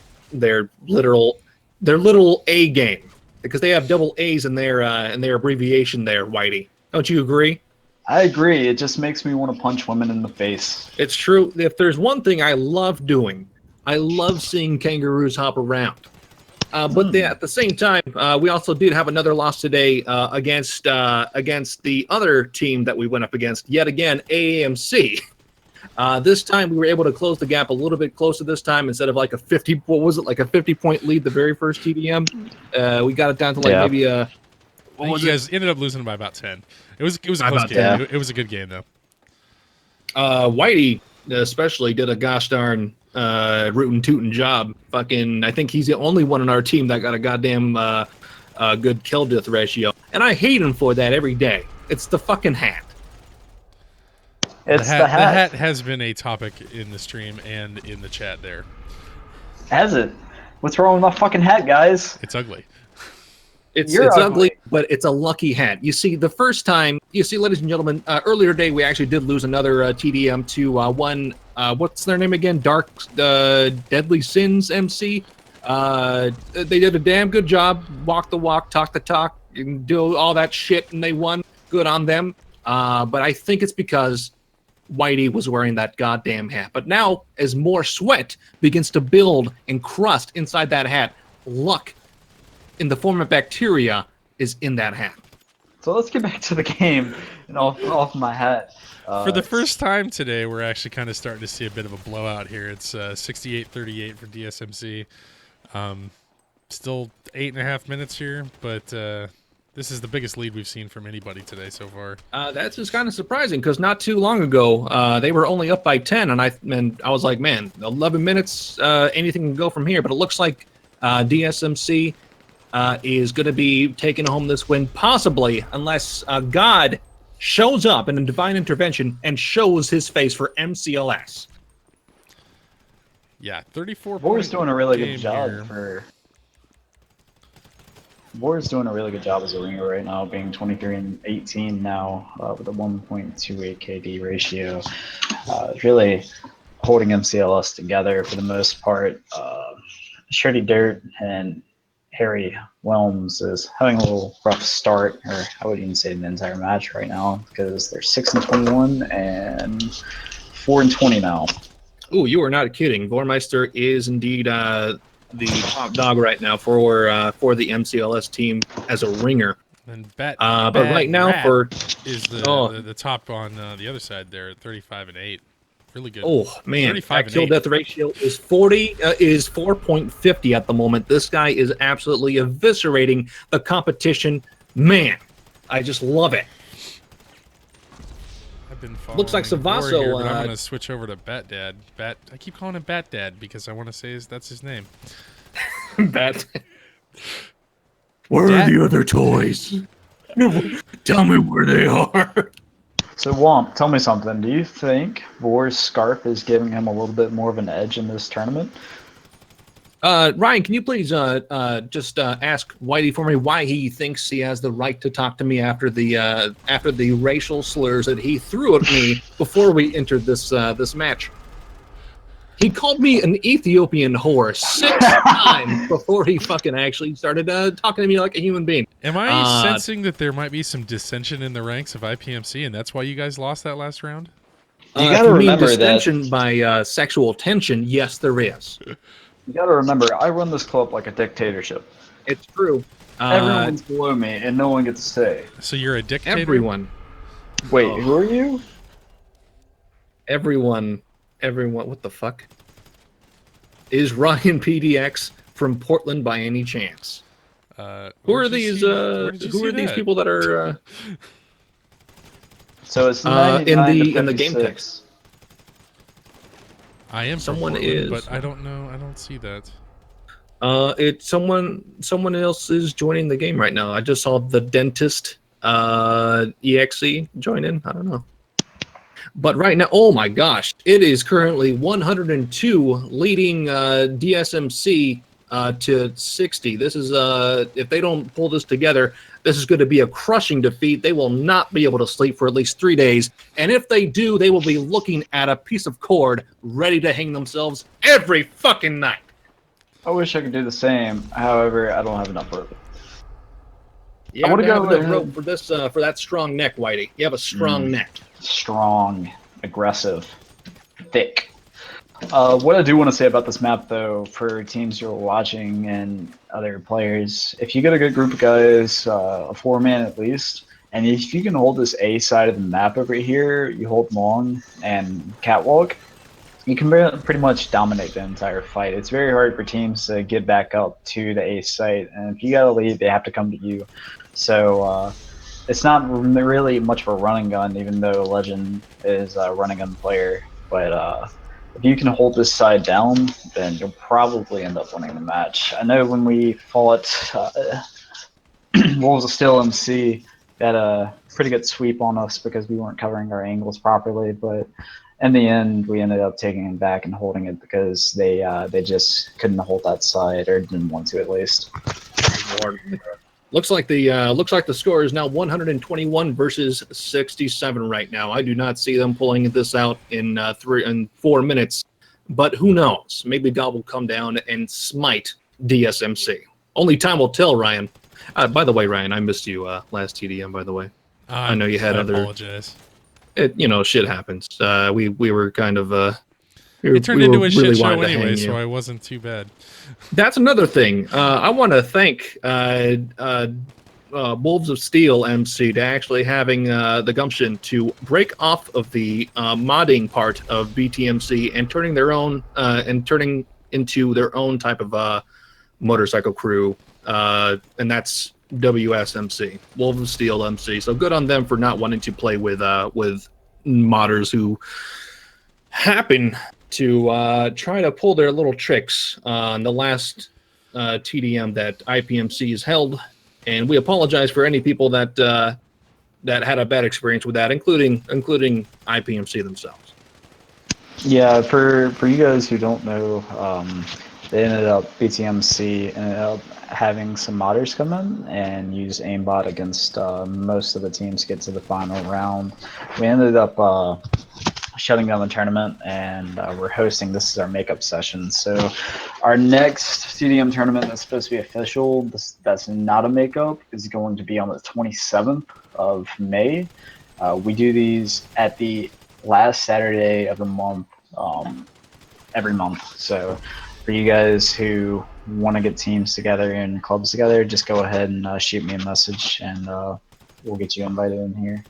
literal A game because they have double A's in their abbreviation there. Whitey, don't you agree? I agree. It just makes me want to punch women in the face. It's true. If there's one thing I love doing, I love seeing kangaroos hop around. But at the same time, we also did have another loss today against the other team that we went up against. Yet again, AAMC. This time we were able to close the gap a little bit closer this time instead of like a 50-point lead the very first TDM. We got it down to maybe a. You guys ended up losing by about 10. It was a close game. It was a good game though. Whitey especially did a gosh darn rootin' tootin' job. Fucking, I think he's the only one in our team that got a goddamn good kill death ratio, and I hate him for that every day. It's the fucking hat. It's The the hat. hat has been a topic in the stream and in the chat there. Has it? What's wrong with my fucking hat, guys? It's ugly. It's You're ugly, ugly. but it's a lucky hat. You see, the first time, ladies and gentlemen, earlier today we actually did lose another TDM to one. What's their name again? Dark Deadly Sins MC. They did a damn good job. Walk the walk, talk the talk, and do all that shit, and they won. Good on them. But I think it's because Whitey was wearing that goddamn hat. But now, as more sweat begins to build and crust inside that hat, luck in the form of bacteria is in that hat. So let's get back to the game and off my hat. For the first time today, we're actually kind of starting to see a bit of a blowout here. It's 68-38 for DSMC. Still 8.5 minutes here, but this is the biggest lead we've seen from anybody today so far. That's just kind of surprising because not too long ago they were only up by 10, and I was like, man, 11 minutes, anything can go from here. But it looks like DSMC is going to be taking home this win, possibly, unless God shows up in a divine intervention and shows his face for MCLS. Yeah, 34. Boar's doing a really good game job here. Boar's doing a really good job as a ringer right now, being 23-18 now with a 1.28 KD ratio. Really holding MCLS together for the most part. Shreddy Dirt and Harry Wilms is having a little rough start, or I wouldn't even say the entire match right now, because they're 6-21 and 4-20 now. Ooh, you are not kidding. Vormeister is indeed the top dog right now for the MCLS team as a ringer. And but right now is the top on the other side there at 35-8. Really good. Oh man, that kill 35-8. death ratio is 4.50 at the moment. This guy is absolutely eviscerating the competition. Man, I just love it. I've been following Looks like Savasso, Gore here, but I'm going to switch over to Bat Dad. I keep calling him Bat Dad because I want to say that's his name. Bat. Where are the other toys? Tell me where they are. So Womp, tell me something. Do you think Vor's scarf is giving him a little bit more of an edge in this tournament? Ryan, can you please just ask Whitey for me why he thinks he has the right to talk to me after the racial slurs that he threw at me before we entered this match? He called me an Ethiopian whore 6 times before he fucking actually started talking to me like a human being. Am I sensing that there might be some dissension in the ranks of IPMC, and that's why you guys lost that last round? You If gotta you mean remember that- distension by sexual tension, yes, there is. You got to remember, I run this club like a dictatorship. It's true. Everyone's below me, and no one gets to say. So you're a dictator? Everyone. Wait, Oh. who are you? Everyone. What the fuck? Is Ryan PDX from Portland by any chance? Who are these? Who are these people that are? So it's in 99 to the game 56. text? I am from Someone Portland, is. but I don't know. I don't see that. It's someone else is joining the game right now. I just saw the dentist EXE join in. I don't know. But right now, oh my gosh, it is currently 102 leading DSMC to 60. This is if they don't pull this together, this is going to be a crushing defeat. They will not be able to sleep for at least 3 days. And if they do, they will be looking at a piece of cord ready to hang themselves every fucking night. I wish I could do the same. However, I don't have enough rope. You I have wanna to have go enough ahead- rope for this for that strong neck, Whitey. You have a strong neck. Strong, aggressive, thick. What I do want to say about this map, though, for teams who are watching and other players, if you get a good group of guys, a 4-man at least, and if you can hold this A side of the map over here, you hold long and catwalk, you can pretty much dominate the entire fight. It's very hard for teams to get back up to the A site, and if you got a lead, they have to come to you. So it's not really much of a running gun, even though Legend is a running gun player. But if you can hold this side down, then you'll probably end up winning the match. I know when we fought Wolves of Steel MC, they had a pretty good sweep on us because we weren't covering our angles properly, but in the end, we ended up taking it back and holding it because they just couldn't hold that side, or didn't want to at least. Looks like the score is now 121 versus 67 right now. I do not see them pulling this out in 4 minutes, but who knows? Maybe God will come down and smite DSMC. Only time will tell, Ryan. By the way, Ryan, I missed you last TDM. By the way, I know you had I other. apologize. Shit happens. We were kind of. It turned into a shit show anyway, so I wasn't too bad. That's another thing. I want to thank Wolves of Steel MC to actually having the gumption to break off of the modding part of BTMC and turning into their own type of motorcycle crew, and that's WSMC, Wolves of Steel MC. So good on them for not wanting to play with modders who happen to try to pull their little tricks on the last TDM that IPMC has held, and we apologize for any people that had a bad experience with that, including IPMC themselves. Yeah, for you guys who don't know, BTMC ended up having some modders come in and use aimbot against most of the teams to get to the final round. We ended up shutting down the tournament, and we're hosting. This is our makeup session. So our next CDM tournament that's supposed to be official, that's not a makeup, is going to be on the 27th of May. We do these at the last Saturday of the month, every month. So for you guys who want to get teams together and clubs together, just go ahead and shoot me a message, and we'll get you invited in here.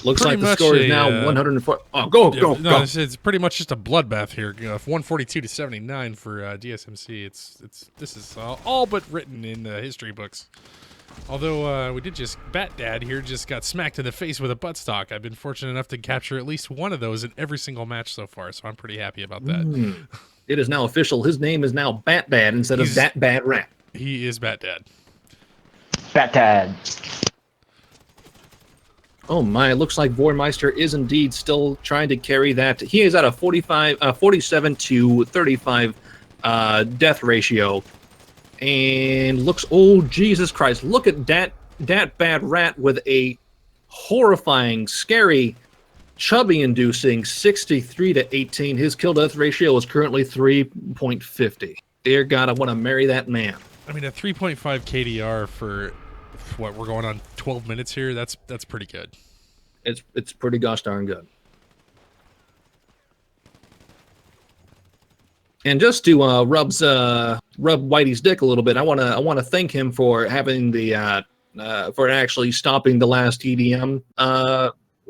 Looks Pretty like the much score is now 104. Oh, go. It's pretty much just a bloodbath here. 142 to 79 for DSMC. This is all but written in the history books. Although we did just Bat Dad here just got smacked in the face with a buttstock. I've been fortunate enough to capture at least one of those in every single match so far, so I'm pretty happy about that. It is now official. His name is now Bat Dad instead of That Bad Rat. He is Bat Dad. Bat Dad. Oh my, it looks like Vormeister is indeed still trying to carry that. He is at a 47 to 35 death ratio. And looks, oh Jesus Christ, look at that bad rat with a horrifying, scary Chubby-inducing 63-18. His kill-death ratio is currently 3.50. Dear God, I want to marry that man. I mean, a 3.5 KDR for what we're going on 12 minutes here. That's pretty good. It's pretty gosh darn good. And just to rub Whitey's dick a little bit, I want to thank him for having the for actually stopping the last TDM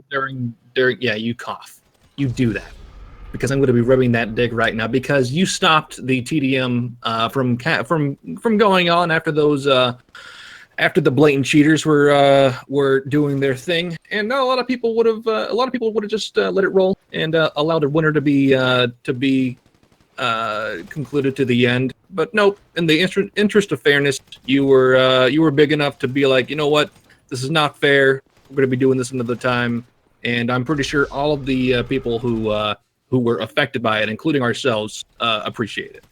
during yeah, you cough. You do that. Because I'm going to be rubbing that dick right now because you stopped the TDM from going on after those after the blatant cheaters were doing their thing, and a lot of people would have just let it roll and allowed the winner to be concluded to the end. But nope, in the interest of fairness, you were big enough to be like, you know what, this is not fair. We're going to be doing this another time, and I'm pretty sure all of the people who were affected by it, including ourselves, appreciate it.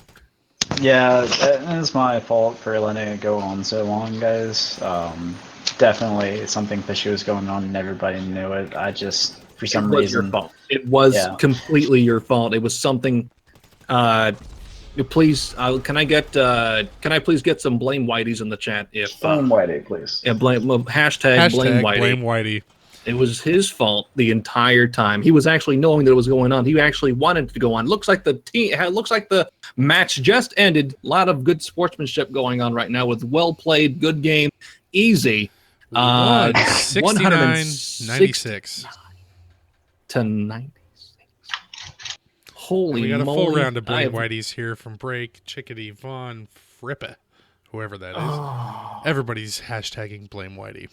Yeah, it's my fault for letting it go on so long, guys. Definitely something fishy was going on and everybody knew it. I just, for some reason... Your fault. It was completely your fault. It was something... please, can I please get some blame Whiteys in the chat? If blame Whitey, please. Yeah, hashtag blame Whitey. Blame Whitey. It was his fault the entire time. He was actually knowing that it was going on. He actually wanted it to go on. Looks like the match just ended. A lot of good sportsmanship going on right now with well played, good game, easy. 169-96 to 96. Holy moly! We got a moly. full round of blame Whiteys here from Break, Chickadee, Vaughn, Frippa, whoever that is. Everybody's hashtagging blame Whitey.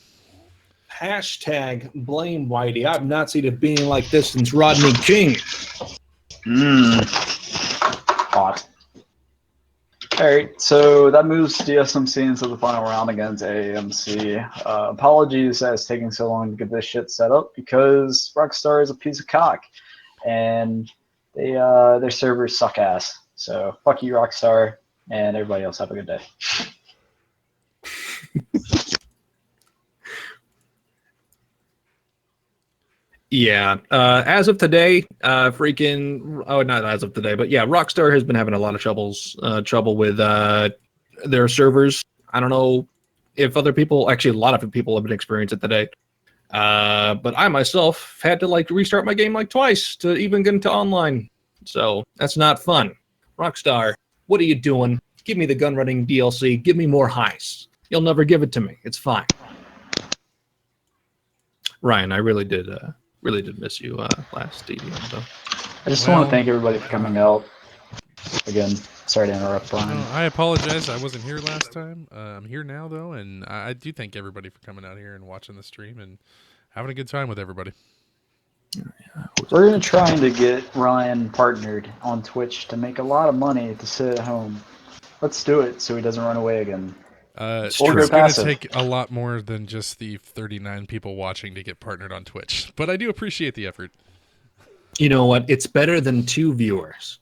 Hashtag blame Whitey. I've not seen it being like this since Rodney King. Hot. Alright, so that moves DSMC into the final round against AAMC. Apologies that it's taking so long to get this shit set up because Rockstar is a piece of cock. And their servers suck ass. So fuck you, Rockstar, and everybody else have a good day. Yeah, as of today, not as of today, but yeah, Rockstar has been having a lot of trouble with their servers. I don't know if other people, actually a lot of people have been experiencing it today. But I myself had to restart my game twice to even get into online. So that's not fun. Rockstar, what are you doing? Give me the gun running DLC. Give me more highs. You'll never give it to me. It's fine. Ryan, I really did miss you last TDM though. I just want to thank everybody for coming out. Again, sorry to interrupt, Brian. No, I apologize. I wasn't here last time. I'm here now though, and I do thank everybody for coming out here and watching the stream and having a good time with everybody. We're going to try to get Ryan partnered on Twitch to make a lot of money to sit at home. Let's do it so he doesn't run away again. It's going to take a lot more than just the 39 people watching to get partnered on Twitch, but I do appreciate the effort. You know what? It's better than 2 viewers.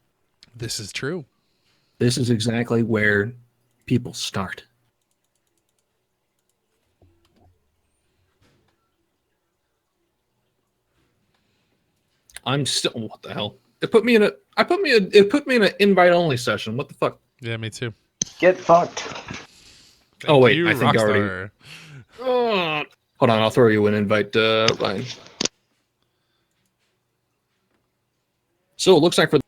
This is true. This is exactly where people start. I'm still. What the hell? It put me in an invite only session. What the fuck? Yeah, me too. Get fucked. Oh wait, you, I think Rockstar. I already. Hold on, I'll throw you an invite, Ryan. So it looks like for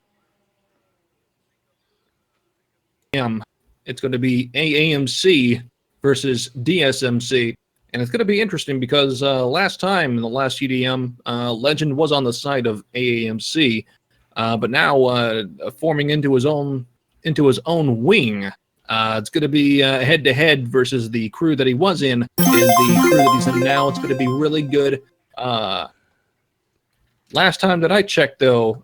it's going to be AAMC versus DSMC. And it's going to be interesting because last time in the last EDM, Legend was on the side of AAMC, but now forming into his own wing. It's going to be head-to-head versus the crew that he was in and the crew that he's in now. It's going to be really good. Last time that I checked, though,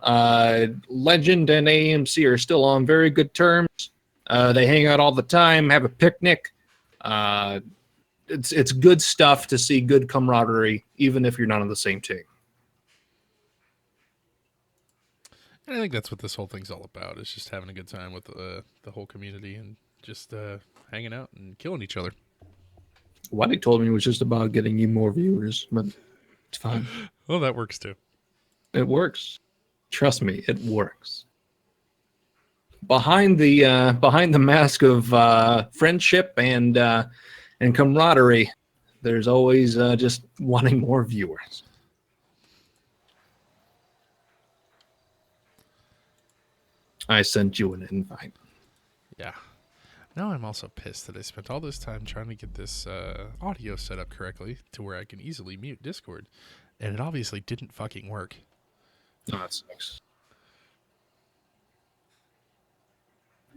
Legend and AAMC are still on very good terms. They hang out all the time, have a picnic. It's good stuff to see good camaraderie, even if you're not on the same team. I think that's what this whole thing's all about. It's just having a good time with the whole community and just hanging out and killing each other. Whitey told me it was just about getting you more viewers, but it's fine. Well, that works too. It works. Trust me, it works. Behind the mask of friendship and camaraderie, there's always just wanting more viewers. I sent you an invite. Yeah. Now I'm also pissed that I spent all this time trying to get this audio set up correctly to where I can easily mute Discord, and it obviously didn't fucking work. Oh, that sucks.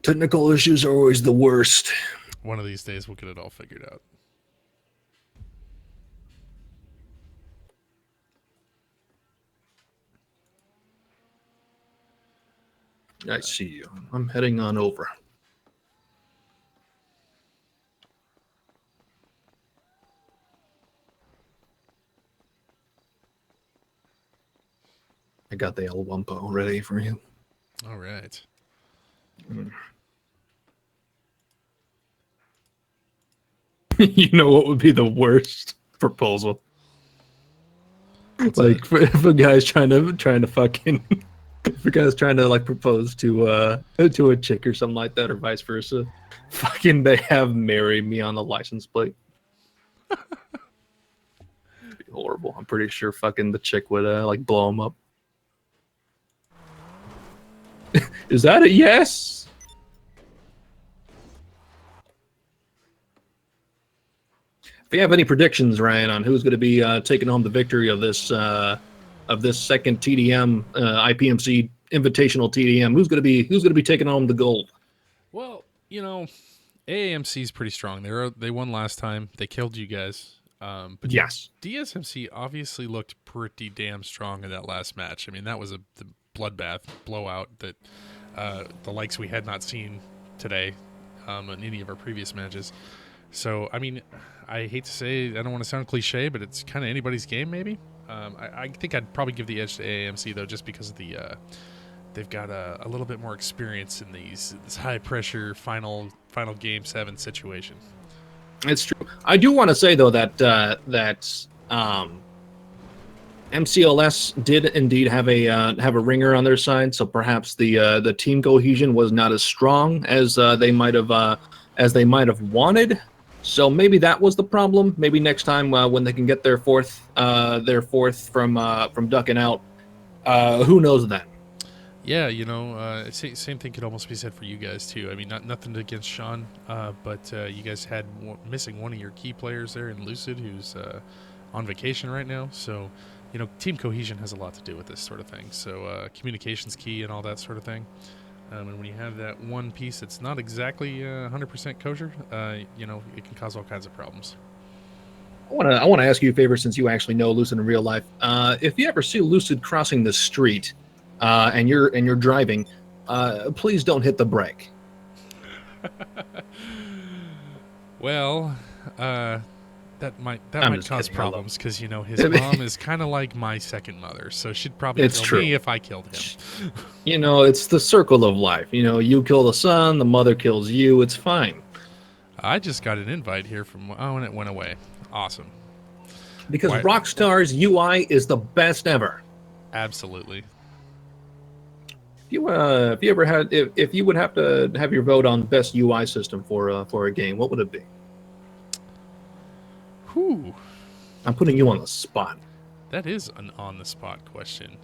Technical issues are always the worst. One of these days we'll get it all figured out. I see you. I'm heading on over. I got the El Wumpo ready for you. All right. You know what would be the worst proposal? What's Like if a guy's trying to fucking if a guy's trying to like propose to a chick or something like that, or vice versa, fucking they have "marry me" on the license plate. It'd be horrible. I'm pretty sure fucking the chick would like blow him up. Is that a yes? If you have any predictions, Ryan, on who's going to be taking home the victory of this second TDM IPMC Invitational TDM, who's going to be taking home the gold? Well, you know, AAMC is pretty strong. They won last time. They killed you guys. But Yes. DSMC obviously looked pretty damn strong in that last match. I mean, that was the bloodbath blowout that the likes we had not seen today in any of our previous matches. So, I mean, I hate to say, I don't want to sound cliche, but it's kind of anybody's game, maybe. I think I'd probably give the edge to AAMC, though, just because of they've got a little bit more experience in this high-pressure final Game 7 situation. It's true. I do want to say, though, that MCLS did indeed have a ringer on their side, so perhaps the team cohesion was not as strong as they might have wanted. So maybe that was the problem. Maybe next time when they can get their fourth from ducking out, who knows then? Yeah, you know, same thing could almost be said for you guys too. I mean, nothing against Sean, but you guys had missing one of your key players there in Lucid, who's on vacation right now. So, you know, team cohesion has a lot to do with this sort of thing. So communication's key and all that sort of thing. And when you have that one piece that's not exactly 100% kosher, you know, it can cause all kinds of problems. I want to ask you a favor, since you actually know Lucid in real life. If you ever see Lucid crossing the street, and you're driving, please don't hit the brake. Well, that might cause problems, because, you know, his mom is kind of like my second mother, so she'd probably kill me if I killed him. You know, it's the circle of life. You know, you kill the son, the mother kills you. It's fine. I just got an invite here and it went away. Awesome. Because Rockstar's UI is the best ever. Absolutely. If you would have to have your vote on best UI system for a game, what would it be? Whew. I'm putting you on the spot. That is an on-the-spot question.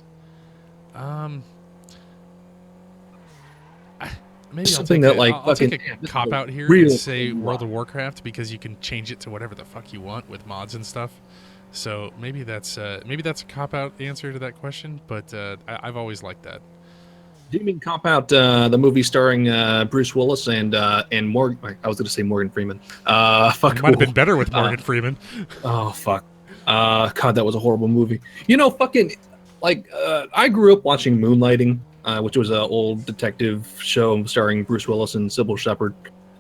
Maybe Something I'll take a cop-out here and say World of Warcraft, because you can change it to whatever the fuck you want with mods and stuff. So maybe that's a cop-out answer to that question, but I've always liked that. Do you mean cop out the movie starring Bruce Willis and Morgan? I was going to say Morgan Freeman. Fuck. It might have been better with Morgan Freeman. Oh fuck. God, that was a horrible movie. You know, fucking like I grew up watching Moonlighting, which was an old detective show starring Bruce Willis and Sybil Shepherd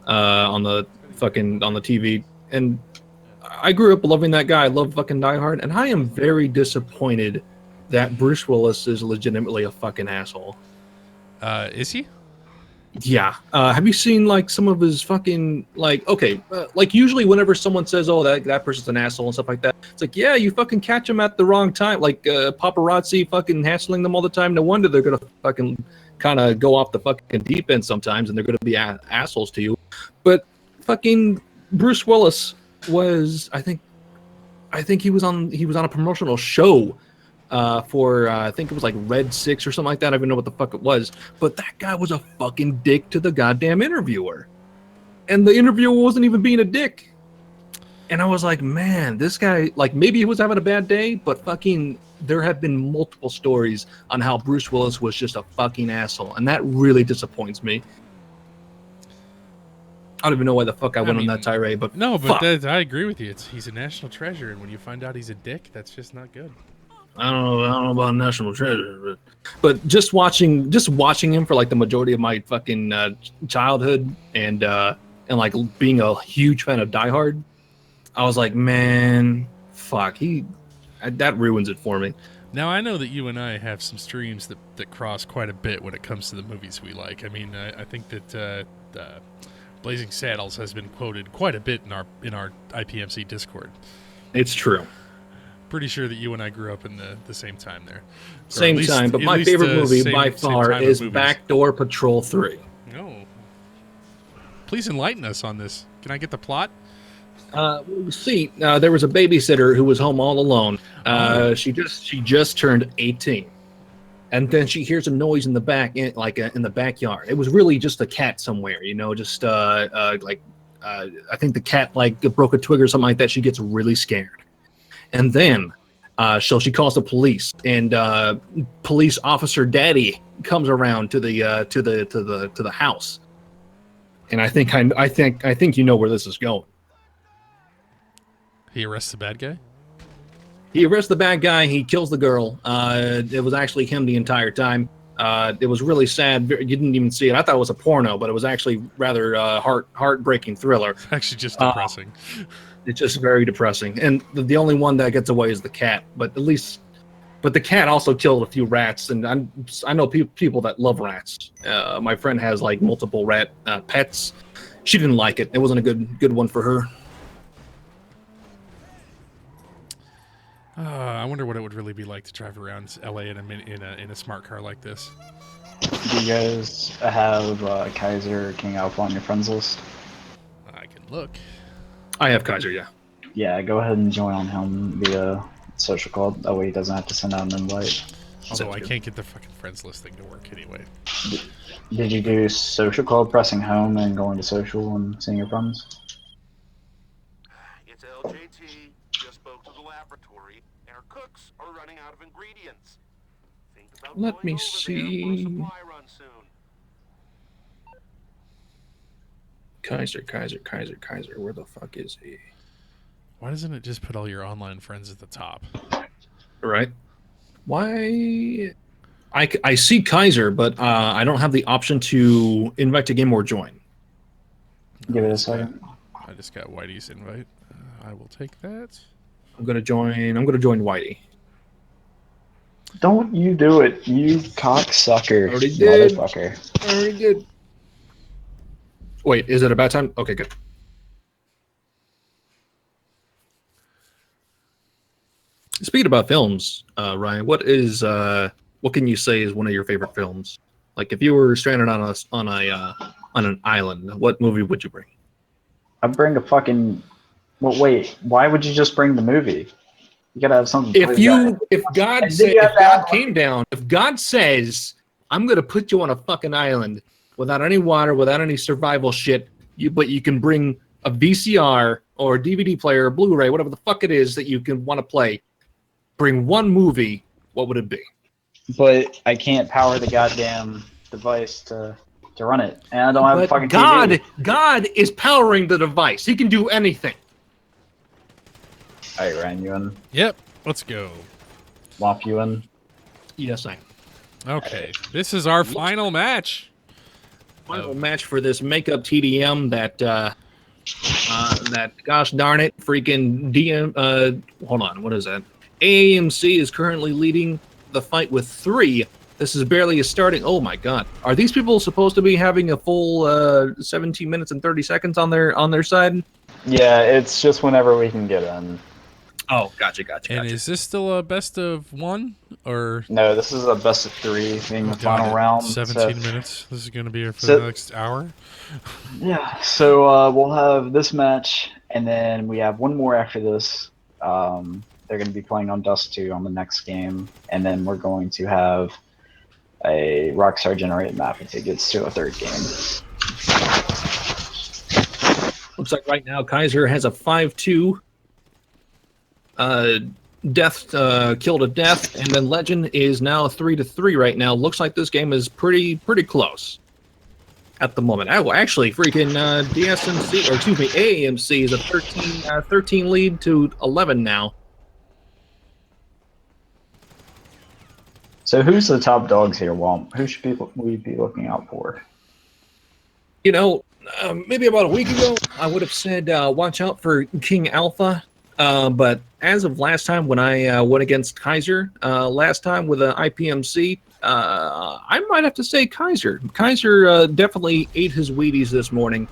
on the TV, and I grew up loving that guy. I love fucking Die Hard, and I am very disappointed that Bruce Willis is legitimately a fucking asshole. Is he? Yeah. Have you seen like some of his fucking like? Okay, like usually whenever someone says, "Oh, that person's an asshole" and stuff like that, it's like, yeah, you fucking catch them at the wrong time. Like paparazzi fucking hassling them all the time. No wonder they're gonna fucking kind of go off the fucking deep end sometimes, and they're gonna be assholes to you. But fucking Bruce Willis was, I think he was on a promotional show for I think it was like Red 6 or something like that. I don't even know what the fuck it was. But that guy was a fucking dick to the goddamn interviewer. And the interviewer wasn't even being a dick. And I was like, man, this guy, like maybe he was having a bad day, but fucking there have been multiple stories on how Bruce Willis was just a fucking asshole. And that really disappoints me. I don't even know why the fuck I went on that tirade, but no, fuck. but I agree with you. He's a national treasure, and when you find out he's a dick, that's just not good. I don't know about national treasure, but just watching him for like the majority of my fucking childhood and like being a huge fan of Die Hard, I was like, man, fuck, that ruins it for me. Now, I know that you and I have some streams that cross quite a bit when it comes to the movies we like. I mean, I think that Blazing Saddles has been quoted quite a bit in our IPMC Discord. It's true. Pretty sure that you and I grew up in the same time there. Same time, but my favorite movie by far is Backdoor Patrol 3. No. Please enlighten us on this. Can I get the plot? There was a babysitter who was home all alone. She just turned 18. And then she hears a noise in the back, in the backyard. It was really just a cat somewhere, just I think the cat like broke a twig or something like that. She gets really scared. And then, so she calls the police, and police officer Daddy comes around to the house. And I think you know where this is going. He arrests the bad guy? He arrests the bad guy. He kills the girl. It was actually him the entire time. It was really sad. You didn't even see it. I thought it was a porno, but it was actually rather heartbreaking thriller. It's actually just depressing. It's just very depressing. And the only one that gets away is the cat. But the cat also killed a few rats. And I know people that love rats. My friend has like multiple rat pets. She didn't like it. It wasn't a good one for her. I wonder what it would really be like to drive around LA in a smart car like this. Do you guys have Kaiser or King Alpha on your friends list? I can look. I have Kaiser, yeah. Yeah, go ahead and join on him via social call. That way he doesn't have to send out an invite. Although I can't get the fucking friends list thing to work anyway. Did you do social call, pressing home and going to social and seeing your friends? It's LJT. Just spoke to the laboratory, and our cooks are running out of ingredients. Think about Let going me over there for a see. supply run soon. Kaiser. Where the fuck is he? Why doesn't it just put all your online friends at the top? Right. Why? I see Kaiser, but I don't have the option to invite to game or join. Give it a second. I just got Whitey's invite. I will take that. I'm gonna join Whitey. Don't you do it, you cocksucker, Already did. motherfucker. Already did. Wait, is it about time? Okay, good. Speaking about films, Ryan, what can you say is one of your favorite films? Like, if you were stranded on an island, what movie would you bring? I'd bring a fucking. Well, wait. Why would you just bring the movie? You gotta have something. If God came down, if God says, "I'm gonna put you on a fucking island without any water, without any survival shit," but you can bring a VCR or a DVD player, or Blu-ray, whatever the fuck it is that you can want to play. Bring one movie. What would it be? But I can't power the goddamn device to run it, and I don't have a fucking TV. God is powering the device. He can do anything. All right, Ryan, you in? Yep, let's go. Lop, you in? Yes, I am. Okay, this is our final match. Final match for this makeup TDM that gosh darn it, freaking DM. Hold on, what is that? AAMC is currently leading the fight with 3. This is barely a starting. Oh my God, are these people supposed to be having a full 17 minutes and 30 seconds on their side? Yeah, it's just whenever we can get in. Oh, gotcha. And is this still a best of one or? No, this is a best of 3 being the final round. 17 minutes. This is going to be here for So- the next hour. Yeah, so we'll have this match, and then we have one more after this. They're going to be playing on Dust 2 on the next game, and then we're going to have a Rockstar generated map if it gets to a third game. Looks like right now Kaiser has a 5-2 death kill to death, and then Legend is now 3-3 right now. Looks like this game is pretty close at the moment. Actually, freaking DSMC, or excuse me, AAMC is a 13 lead to 11 now. So who's the top dogs here, Womp? Who should we be looking out for? You know, maybe about a week ago, I would have said watch out for King Alpha. But as of last time when I went against Kaiser, last time with an IPMC, I might have to say Kaiser. Kaiser definitely ate his Wheaties this morning,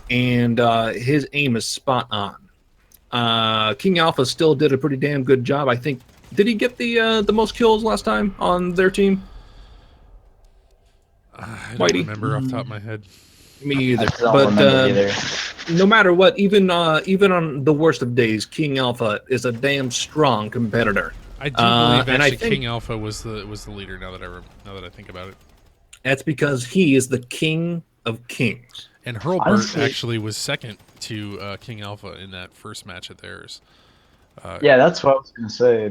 and his aim is spot on. King Alpha still did a pretty damn good job. I think, did he get the most kills last time on their team? I don't Whitey? remember off the top of my head. Me either. I don't remember either. No matter what, even on the worst of days, King Alpha is a damn strong competitor. I do believe and I actually think King Alpha was the leader. Now that I think about it, that's because he is the king of kings. and Hurlburt Honestly- actually was second to King Alpha in that first match of theirs. Yeah, that's what I was gonna say.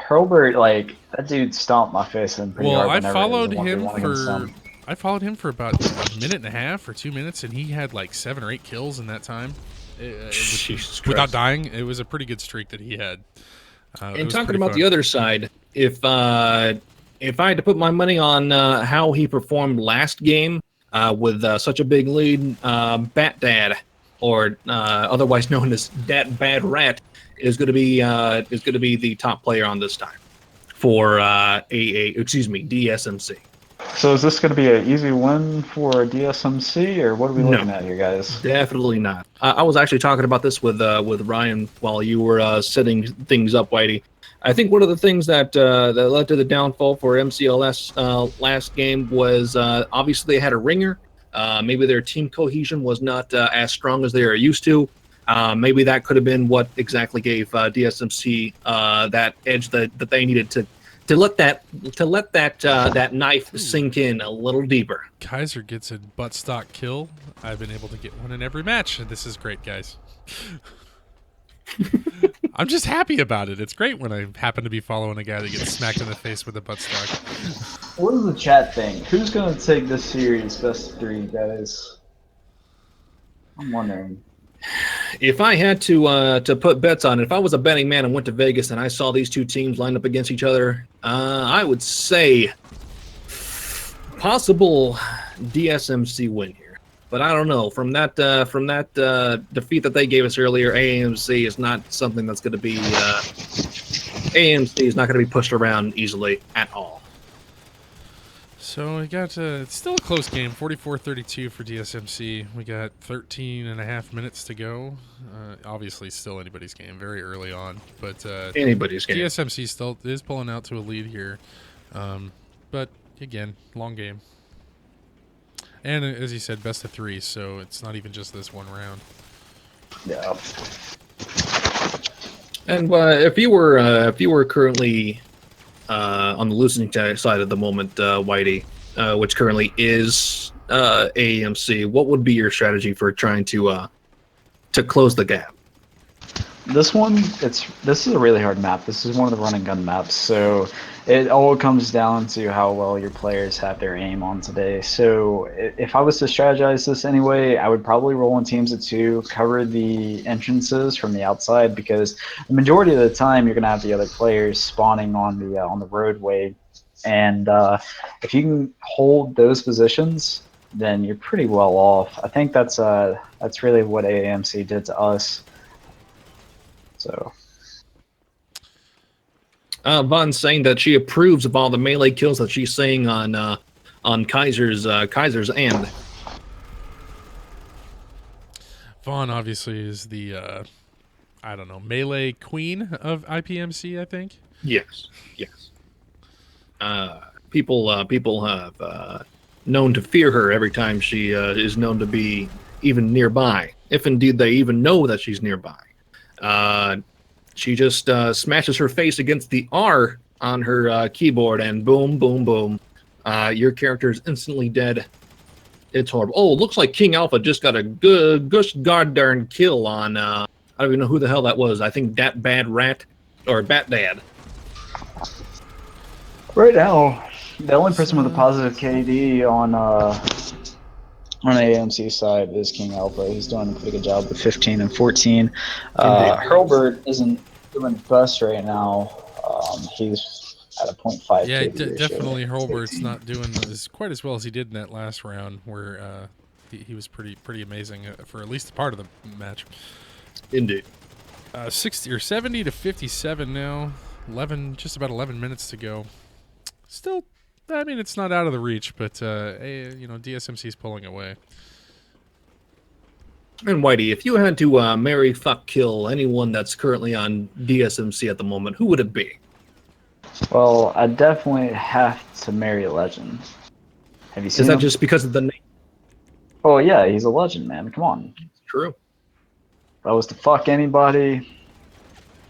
Hurlbert, like, that dude stomped my face in pretty Well, hard I whenever followed it was a him 1v1 against for him. I followed him for about a minute and a half or 2 minutes, and he had like 7 or 8 kills in that time. Jesus Without Christ. dying, it was a pretty good streak that he had. And talking about the other side, if I had to put my money on how he performed last game with such a big lead, Bat Dad, or otherwise known as Dat Bad Rat, is going to be the top player on this time for DSMC. So is this going to be an easy win for DSMC, or what are we No. looking at here, guys? Definitely not. I was actually talking about this with Ryan while you were setting things up, Whitey. I think one of the things that led to the downfall for MCLS last game was obviously they had a ringer. Maybe their team cohesion was not as strong as they are used to. Maybe that could have been what exactly gave DSMC that edge that they needed to let that knife sink in a little deeper. Kaiser gets a buttstock kill. I've been able to get one in every match. This is great, guys. I'm just happy about it. It's great when I happen to be following a guy that gets smacked in the face with a buttstock. What does the chat think? Who's going to take this series best of 3, guys? I'm wondering. If I had to put bets on it, if I was a betting man and went to Vegas and I saw these two teams lined up against each other, I would say possible DSMC win here. But I don't know. From that defeat that they gave us earlier, AMC is not something that's going to be AMC is not going to be pushed around easily at all. So we got it's still a close game, 44-32 for DSMC. We got 13 and a half minutes to go. Obviously, still anybody's game, very early on. But Anybody's game. DSMC still is pulling out to a lead here. But again, long game. And as you said, best of 3, so it's not even just this one round. Yeah. And if you were currently on the losing side at the moment, Whitey, which currently is AMC, what would be your strategy for trying to close the gap? This is a really hard map. This is one of the run and gun maps, so it all comes down to how well your players have their aim on today. So if I was to strategize this anyway, I would probably roll in teams of 2, cover the entrances from the outside, because the majority of the time you're gonna have the other players spawning on the roadway, and if you can hold those positions, then you're pretty well off. I think that's really what AAMC did to us. So Von's saying that she approves of all the melee kills that she's seeing on Kaiser's end. Vaughn obviously is the I don't know, melee queen of IPMC, I think. Yes. People have known to fear her every time she is known to be even nearby, if indeed they even know that she's nearby. She just smashes her face against the R on her keyboard, and boom, boom, boom. Your character is instantly dead. It's horrible. Oh, looks like King Alpha just got a good, god darn kill on, I don't even know who the hell that was. I think Dat Bad Rat, or Bat Dad. Right now, the only person with a positive KD on AMC side is King Alpha. He's doing a pretty good job with 15 and 14. Hurlbert isn't doing the best right now. He's at a 0.5. Yeah, KD ratio. definitely Hurlbert's not doing quite as well as he did in that last round, where he was pretty amazing for at least a part of the match. Indeed. 60 or 70 to 57 now. Just about 11 minutes to go. Still, I mean, it's not out of the reach, but DSMC's pulling away. And Whitey, if you had to marry, fuck, kill anyone that's currently on DSMC at the moment, who would it be? Well, I definitely have to marry a legend. Have you seen Is that him? just because of the name? Oh yeah, he's a legend, man. Come on. True. If I was to fuck anybody,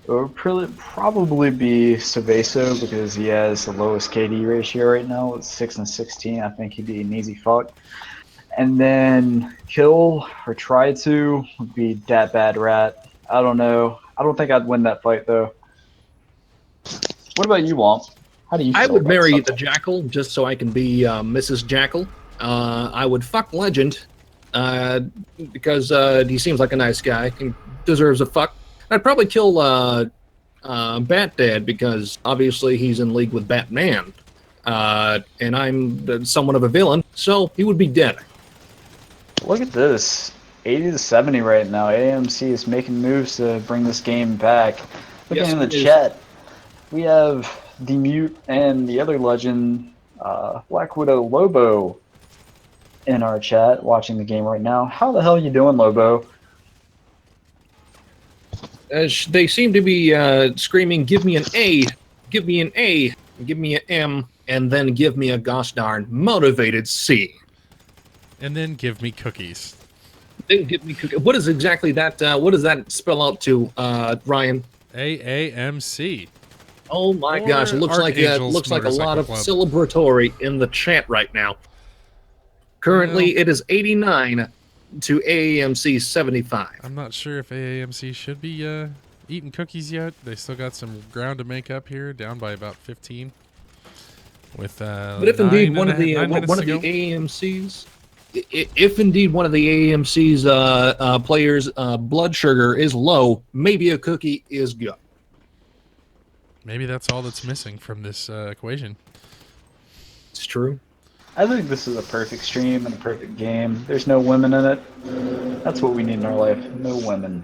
it would probably be Cerveso because he has the lowest KD ratio right now with 6 and 16. I think he'd be an easy fuck. And then kill or try to would be Dat Bad Rat. I don't know. I don't think I'd win that fight though. What about you, Womp? How do you feel I would about marry stuff the like Jackal just so I can be Mrs. Jackal. I would fuck Legend because he seems like a nice guy and deserves a fuck. I'd probably kill Bat Dad because obviously he's in league with Batman. And I'm somewhat of a villain, so he would be dead. Look at this. 80 to 70 right now. AMC is making moves to bring this game back. Looking Yes, in the it is. chat, we have the Mute and the other legend, Black Widow Lobo, in our chat watching the game right now. How the hell are you doing, Lobo? They seem to be screaming, "Give me an A, give me an A, give me an M, and then give me a gosh darn motivated C." And then give me cookies. Then give me cookie. What is exactly that? What does that spell out to, Ryan? AAMC. Oh my Or gosh! It looks like Archangel's a lot Motorcycle of Club. celebratory in the chat right now. Currently, it is 89 to AAMC 75. I'm not sure if AAMC should be eating cookies yet. They still got some ground to make up here, down by about 15. With But if indeed one of the AAMC's, if indeed one of the AAMC's players' blood sugar is low, maybe a cookie is good. Maybe that's all that's missing from this equation. It's true. I think this is a perfect stream and a perfect game. There's no women in it. That's what we need in our life. No women.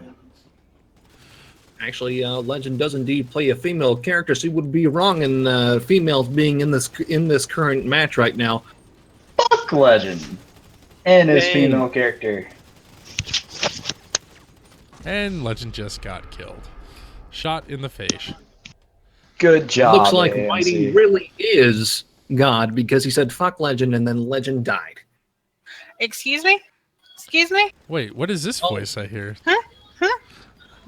Actually, Legend does indeed play a female character, so he would be wrong in females being in this current match right now. Fuck Legend and his Dang. female character. And Legend just got killed. Shot in the face. Good job. Looks like AMC. Whitey really is God because he said fuck Legend and then Legend died. Excuse me? Excuse me? Wait, what is this voice I hear?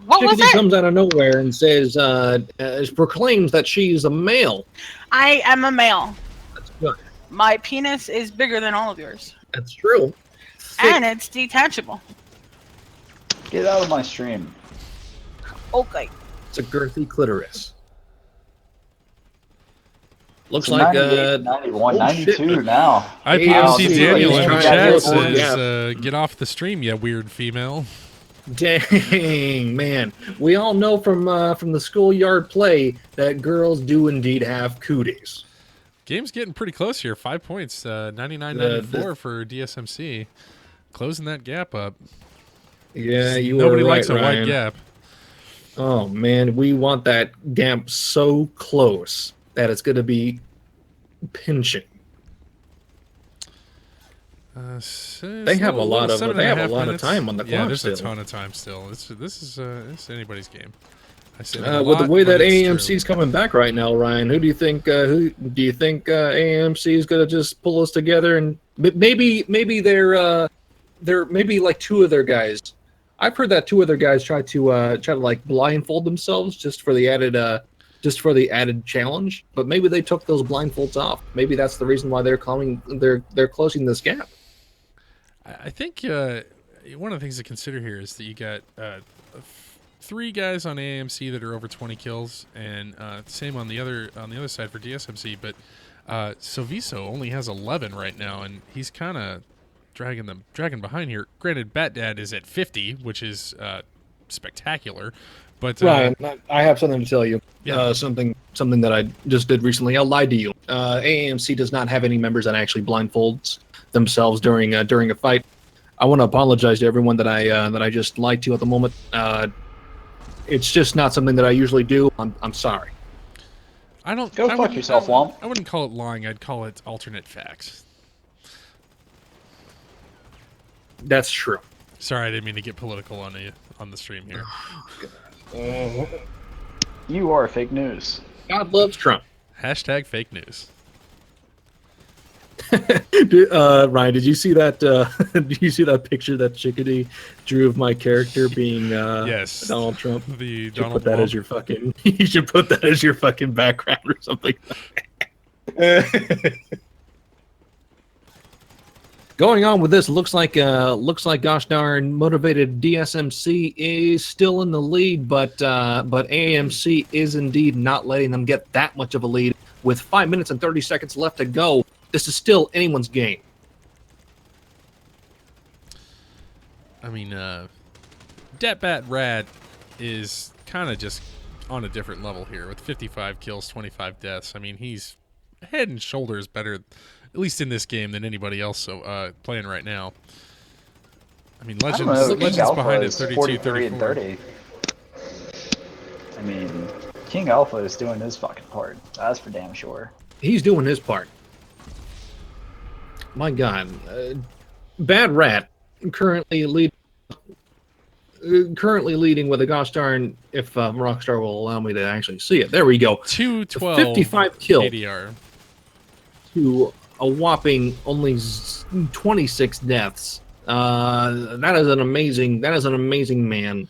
What was Chickadee that? comes out of nowhere and says, proclaims that she's a male. I am a male. That's good. My penis is bigger than all of yours. That's true. And it's detachable. Get out of my stream. Okay. It's a girthy clitoris. Looks It's like 98, 91, oh, 92 shit. now. IPMC Hey, Daniel he's in the trying chat to says, get off the stream, you weird female. dang, man. We all know from the schoolyard play that girls do indeed have cooties. Game's getting pretty close here. 5 points. 99-94 for DSMC. Closing that gap up. Yeah, you Nobody were right, likes a Ryan. white gap. Oh man, we want that Gamp so close that it's going to be pinching. They have a lot of time on the Yeah, clock there's still. a ton of time still. This is anybody's game. I say With the way that AMC is coming back right now, Ryan, who do you think AMC is going to just pull us together and maybe they're maybe like two of their guys. I've heard that two of their guys try to like blindfold themselves just for the added challenge, but maybe they took those blindfolds off. Maybe that's the reason why they're closing this gap. I think one of the things to consider here is that you got 3 guys on AMC that are over 20 kills, and same on the other side for DSMC. But Soviso only has 11 right now, and he's kind of dragging behind here. Granted, Bat Dad is at 50, which is spectacular. But Ryan, I have something to tell you. Yeah. Something that I just did recently. I'll lie to you. AMC does not have any members that actually blindfolds themselves during a fight. I want to apologize to everyone that I just lied to at the moment. It's just not something that I usually do. I'm sorry. Go fuck yourself, Womp. I wouldn't call it lying. I'd call it alternate facts. That's true. Sorry, I didn't mean to get political on the stream here. You are fake news. God loves Trump. Hashtag fake news. Ryan, did you see that? Did you see that picture that Chickadee drew of my character being yes, Donald Trump? The Donald Donald put that Womp. as your fucking. You should put that as your fucking background or something. Going on with this, looks like gosh darn motivated DSMC is still in the lead, but AMC is indeed not letting them get that much of a lead. With 5 minutes and 30 seconds left to go, this is still anyone's game. I mean, Dat Bat Rad is kind of just on a different level here with 55 kills, 25 deaths. I mean, he's head and shoulders better, at least in this game, than anybody else playing right now. I mean, Legends behind it, 32, 34. And 30. I mean, King Alpha is doing his fucking part. That's for damn sure. He's doing his part. My God, Bad Rat currently leading with a gosh darn, if Rockstar will allow me to actually see it. There we go. 212 55 kills ADR to a whopping only 26 deaths. That is an amazing man.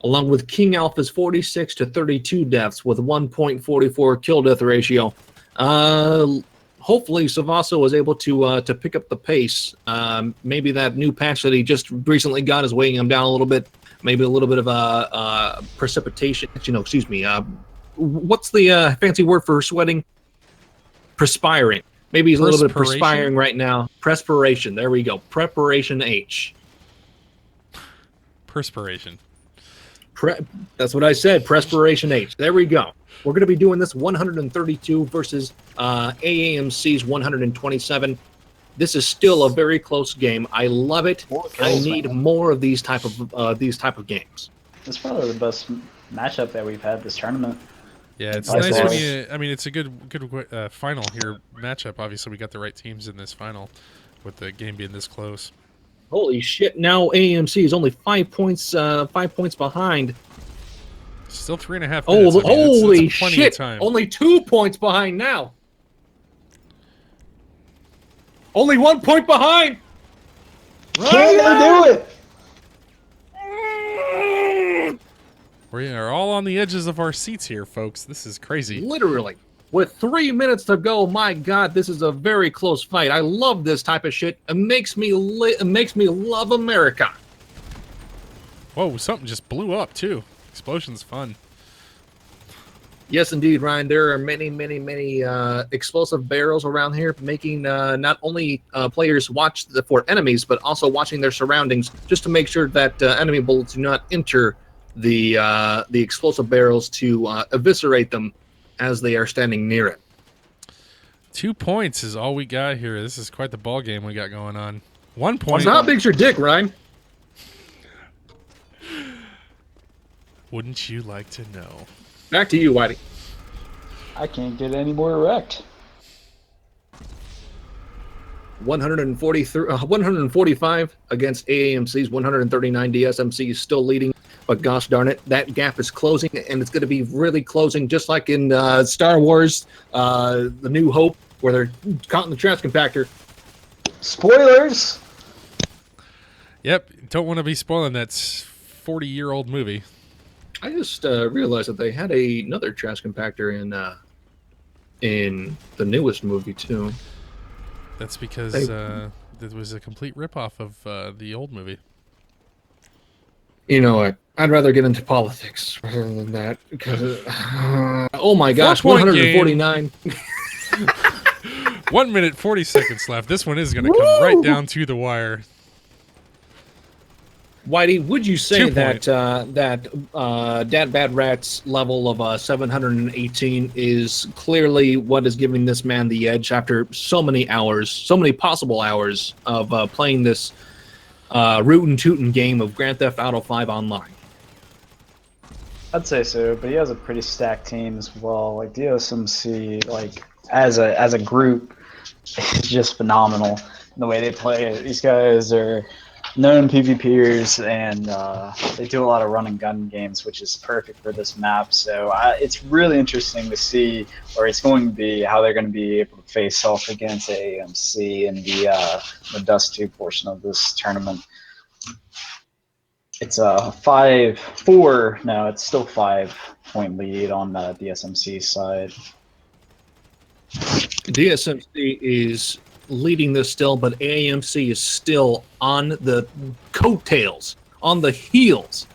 Along with King Alpha's 46 to 32 deaths with 1.44 kill death ratio. Hopefully Savasso was able to pick up the pace. Maybe that new patch that he just recently got is weighing him down a little bit. Maybe a little bit of precipitation. Excuse me. What's the fancy word for sweating? Perspiring. Maybe he's a little bit perspiring right now. Perspiration. There we go. Preparation H. Perspiration. That's what I said. Perspiration H. There we go. We're going to be doing this 132 versus AAMC's 127. This is still a very close game. I love it. I need more of these type of games. It's probably the best matchup that we've had this tournament. Yeah, it's nice when you. I mean, it's a good final here matchup. Obviously, we got the right teams in this final, with the game being this close. Holy shit! Now AMC is only 5 points behind. Still 3.5 minutes. Holy it's plenty shit! of time. Only 2 points behind now. Only 1 point behind. Can you do it? We are all on the edges of our seats here, folks. This is crazy. Literally. With 3 minutes to go, my God, this is a very close fight. I love this type of shit. It makes me love America. Whoa, something just blew up, too. Explosion's fun. Yes, indeed, Ryan. There are many explosive barrels around here, making not only players watch for enemies, but also watching their surroundings, just to make sure that enemy bullets do not enter the explosive barrels to eviscerate them as they are standing near it. 2 points is all we got here. This is quite the ball game we got going on. 1 point. How big's your dick, Ryan? Wouldn't you like to know? Back to you, Whitey. I can't get any more erect. 145 against AAMC's 139. DSMC is still leading, but gosh darn it, that gap is closing, and it's going to be really closing, just like in Star Wars, The New Hope, where they're caught in the trash compactor. Spoilers! Yep, don't want to be spoiling that 40-year-old movie. I just realized that they had another trash compactor in the newest movie too. That's because it was a complete ripoff of the old movie. You know what? I'd rather get into politics rather than that because oh my gosh, 149. 1 minute 40 seconds left. This one is going to come right down to the wire. Whitey, would you say 2 that point. Dat Bad Rat's level of 718 is clearly what is giving this man the edge after so many hours, so many possible hours of playing this rootin' tootin' game of Grand Theft Auto 5 online? I'd say so, but he has a pretty stacked team as well. Like DSMC, like as a group, is just phenomenal in the way they play it. These guys are known PvPers, and they do a lot of run and gun games, which is perfect for this map. So it's really interesting to see, or it's going to be, how they're going to be able to face off against AMC in the Dust 2 portion of this tournament. It's a 5-4. No, it's still 5-point lead on the DSMC side. DSMC is leading this still, but AMC is still on the coattails, on the heels.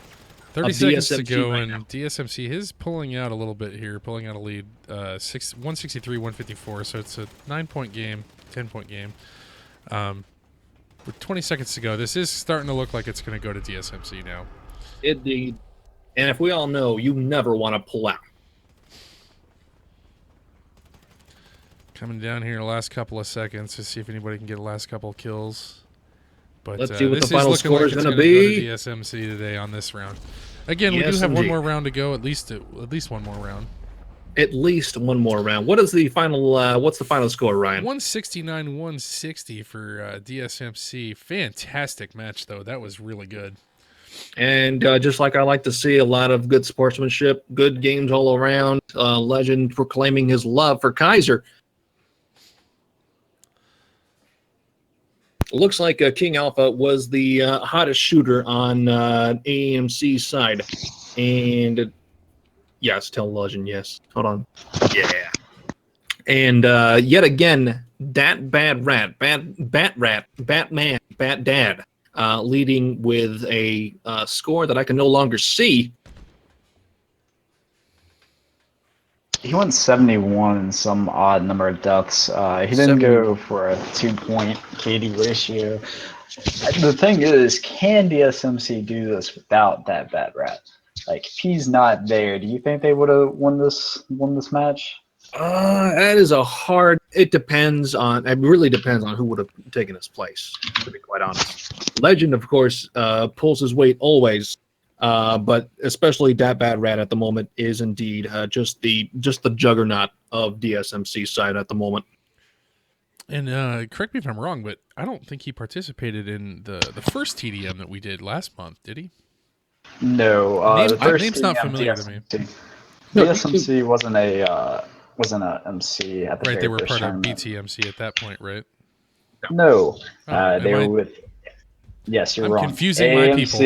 30 of seconds to DSMC go, right and now. DSMC is pulling out a little bit here, pulling out a lead, 163, 154, so it's a 9-point game, 10-point game. With 20 seconds to go, this is starting to look like it's going to go to DSMC now. Indeed. And if we all know, you never want to pull out. Coming down here the last couple of seconds to see if anybody can get the last couple of kills. But Let's see what this the final is looking score like is it's going going to to be. go to DSMC today on this round. Again, we Yes, do have one indeed. more round to go, at least one more round. At least one more round. What is the final? What's the final score, Ryan? 169-160 for DSMC. Fantastic match, though. That was really good. And just like I like to see, a lot of good sportsmanship, good games all around. Legend proclaiming his love for Kaiser. Looks like King Alpha was the hottest shooter on AMC's side. And yes, tell Legend, yes. Hold on. Yeah. And yet again, that Bad Rat, Batman, Bat Dad, leading with a score that I can no longer see. He went 71 in some odd number of deaths. He didn't go for a 2-point KD ratio. The thing is, can DSMC do this without that Bad Rat? Like, if he's not there, do you think they would have won this match? That is a hard. It depends on. It really depends on who would have taken his place. To be quite honest, Legend, of course, pulls his weight always, but especially that Bad Rat at the moment is indeed just the juggernaut of DSMC's side at the moment. And correct me if I'm wrong, but I don't think he participated in the first TDM that we did last month, did he? No, the first name's not TDM, familiar to me. DSMC wasn't a MC at the Right, very they were first part of tournament. BTMC at that point, right? No, Oh, they were with. Yes, you're I'm wrong. confusing my people.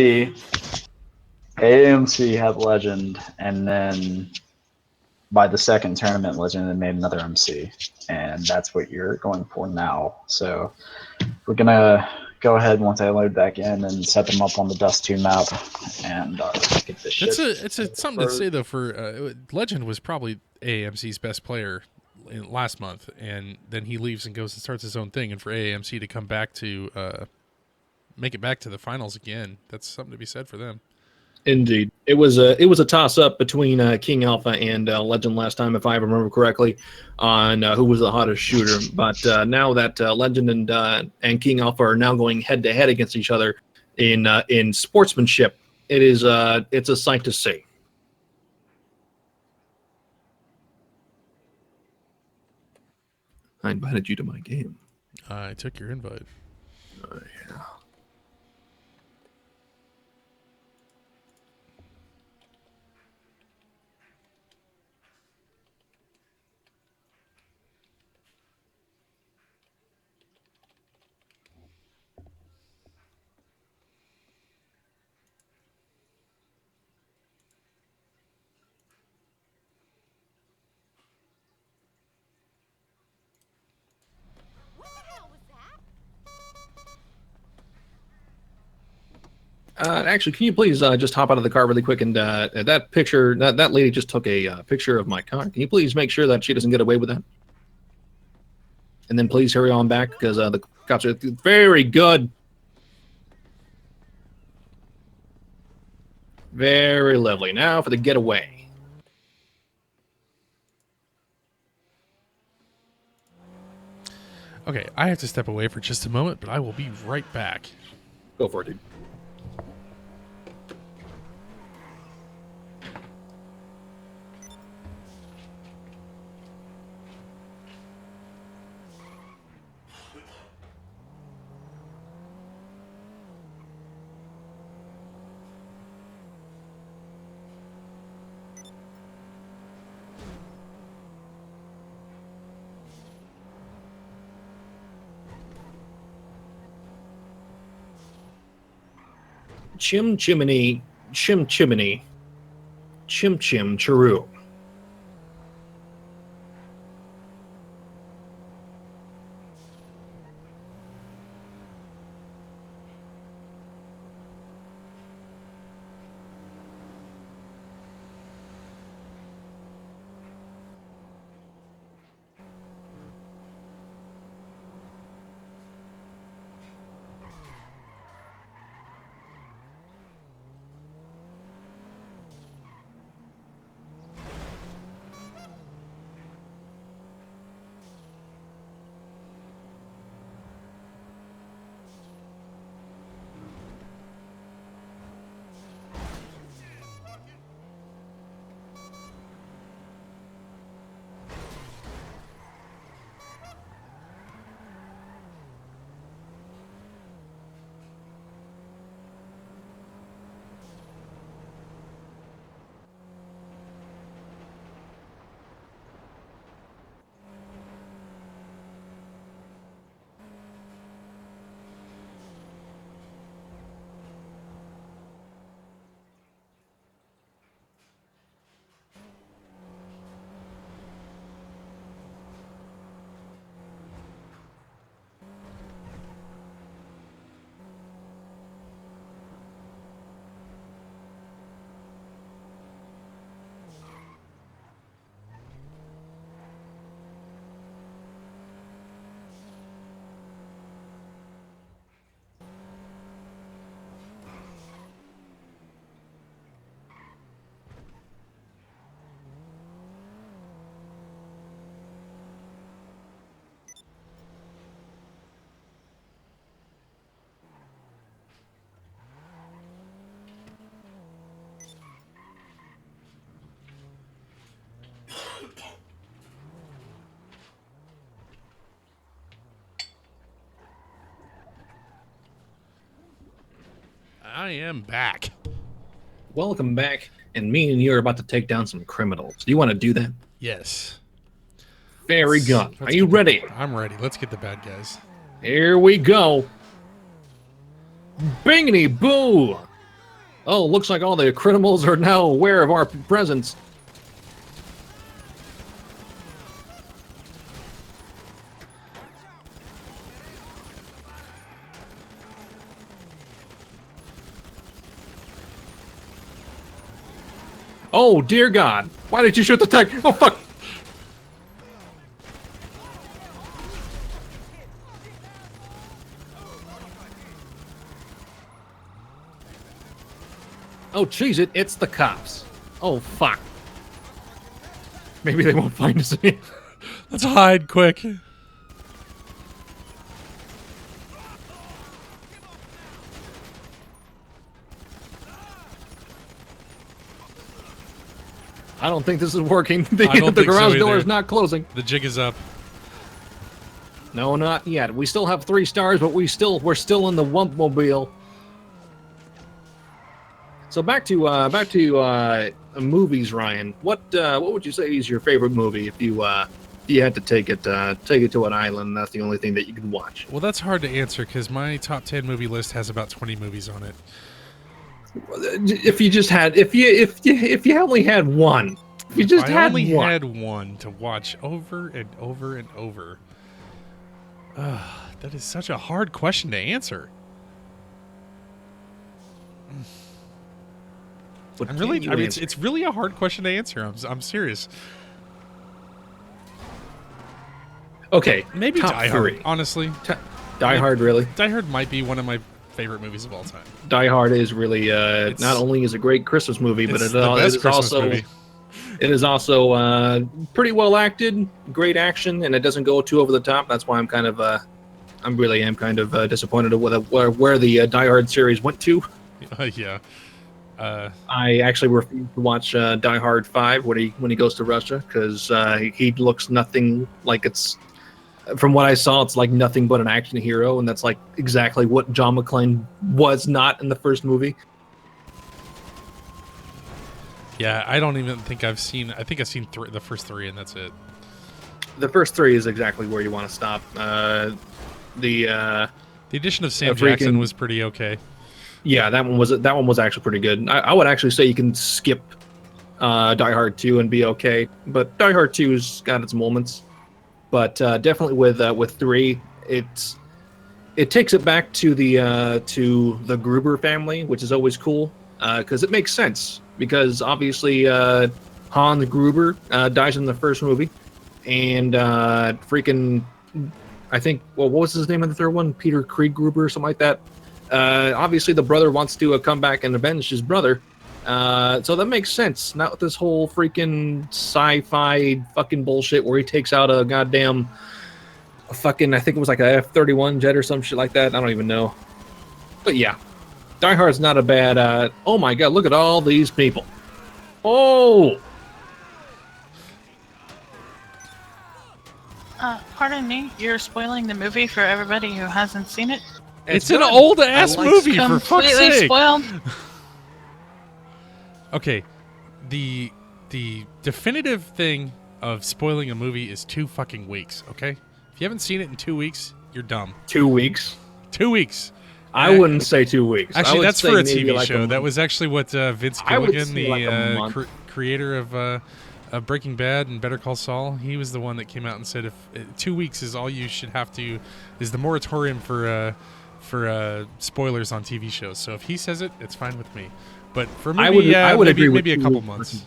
AMC had Legend, and then by the second tournament, Legend had made another MC, and that's what you're going for now. So we're gonna go ahead once I load back in and set them up on the Dust 2 map and get this shit. It's something to say though. For Legend was probably AMC's best player last month, and then he leaves and goes and starts his own thing. And for AMC to come back to make it back to the finals again, that's something to be said for them. Indeed, it was a toss up between King Alpha and Legend last time, if I remember correctly, on who was the hottest shooter. But now that Legend and King Alpha are now going head to head against each other in sportsmanship, it's a sight to see. I invited you to my game. I took your invite. Yeah. What the hell was that? Actually, can you please just hop out of the car really quick and that picture, that lady just took a picture of my car. Can you please make sure that she doesn't get away with that? And then please hurry on back because the cops are very good. Very lovely. Now for the getaway. Okay, I have to step away for just a moment, but I will be right back. Go for it, dude. Chim chimney, chim chimney, chim chim chiroo. I am back. Welcome back, and me and you are about to take down some criminals. Do you want to do that? Yes. Very good. Let's Are you get the- ready? I'm ready. Let's get the bad guys. Here we go. Bingity boo! Oh, looks like all the criminals are now aware of our presence. Oh, dear God. Why did you shoot the tank? Oh, fuck. Oh, jeez, it's the cops. Oh, fuck. Maybe they won't find us again. Let's hide quick. I don't think this is working. The I don't think so garage door either. is not closing. The jig is up. No, not yet. We still have 3 stars, but we're still in the Wumpmobile. So back to movies, Ryan. What would you say is your favorite movie if you had to take it to an island? And that's the only thing that you could watch. Well, that's hard to answer because my top 10 movie list has about 20 movies on it. If you only had one, If I only had one to watch over and over and over. That is such a hard question to answer. It's really a hard question to answer. I'm serious. Okay, Maybe top Die Hard. 3. Honestly, Die Hard, really? Die Hard might be one of my favorite movies of all time. Die Hard is really not only is a great Christmas movie, but it is also pretty well acted, great action, and it doesn't go too over the top. That's why I'm kind of disappointed with where the Die Hard series went to. Yeah. I actually refuse to watch Die Hard 5 when he goes to Russia because he looks nothing like it's. From what I saw, it's like nothing but an action hero, and that's like exactly what John McClane was not in the first movie. Yeah, I don't even think I've seen. I think I've seen the first 3, and that's it. The first 3 is exactly where you want to stop. The addition of Sam Jackson was pretty okay. Yeah, that one was actually pretty good. I would actually say you can skip Die Hard 2 and be okay, but Die Hard 2's got its moments. But definitely with 3, it takes it back to the Gruber family, which is always cool because it makes sense. Because obviously Hans Gruber dies in the first movie, and freaking I think what was his name in the third one? Peter Krieg Gruber or something like that. Obviously the brother wants to come back and avenge his brother. So that makes sense. Not with this whole freaking sci-fi fucking bullshit where he takes out a goddamn I think it was like a F-31 jet or some shit like that. I don't even know. But yeah, Die Hard's not a bad. Oh my god, look at all these people. Oh. Pardon me, you're spoiling the movie for everybody who hasn't seen it? It's an old ass movie, for fuck's Completely sake. spoiled. Okay, the definitive thing of spoiling a movie is 2 fucking weeks. Okay, if you haven't seen it in 2 weeks, you're dumb. 2 weeks. 2 weeks. I wouldn't say 2 weeks. Actually, that's for a TV show. That was actually what Vince Gilligan, the creator of Breaking Bad and Better Call Saul, he was the one that came out and said if 2 weeks is all you should have to, is the moratorium for spoilers on TV shows. So if he says it, it's fine with me. But for me, I would agree with maybe a couple months.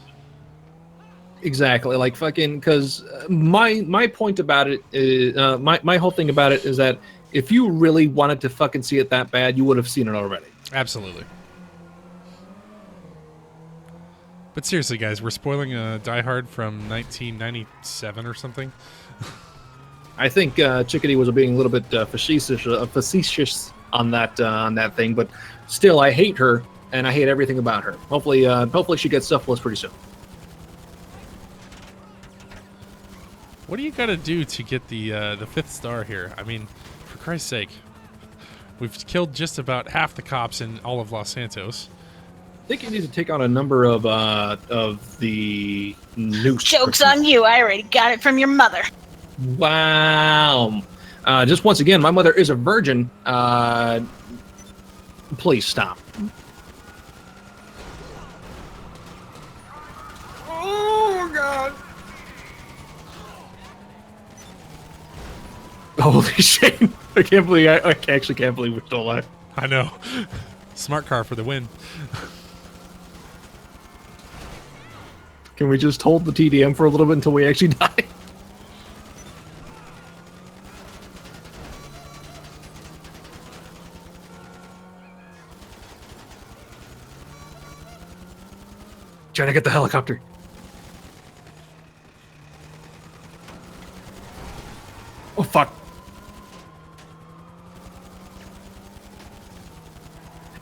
Exactly, like fucking. Because my point about it is my whole thing about it is that if you really wanted to fucking see it that bad, you would have seen it already. Absolutely. But seriously, guys, we're spoiling Die Hard from 1997 or something. I think Chickadee was being a little bit facetious on that thing, but still, I hate her and I hate everything about her. Hopefully, she gets syphilis pretty soon. What do you got to do to get the 5th star here? I mean, for Christ's sake, we've killed just about half the cops in all of Los Santos. I think you need to take on a number of the noose. Joke's on you. I already got it from your mother. Wow. Just once again, my mother is a virgin. Please stop. Oh, God. Holy shit. I can't believe I actually can't believe we're still alive. I know. Smart car for the win. Can we just hold the TDM for a little bit until we actually die? Trying to get the helicopter. Oh, fuck.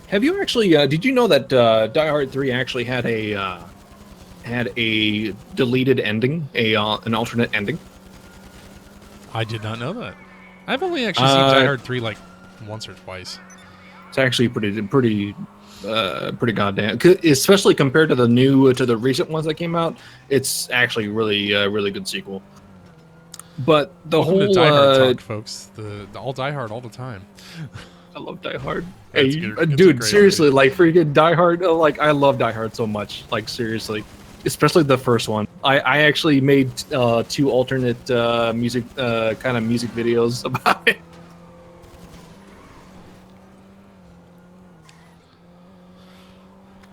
Have you actually, did you know that Die Hard 3 actually had a deleted ending, an alternate ending? I did not know that. I've only actually seen Die Hard 3 like once or twice. It's actually pretty goddamn. Especially compared to the recent ones that came out, it's actually really good sequel. But the Welcome whole to Die Hard talk, folks. The all Die Hard all the time. I love Die Hard. That's Hey, good. It's a dude, great seriously, movie. like freaking Die Hard. Like I love Die Hard so much. Like seriously, especially the first one. I actually made 2 alternate music kind of music videos about it.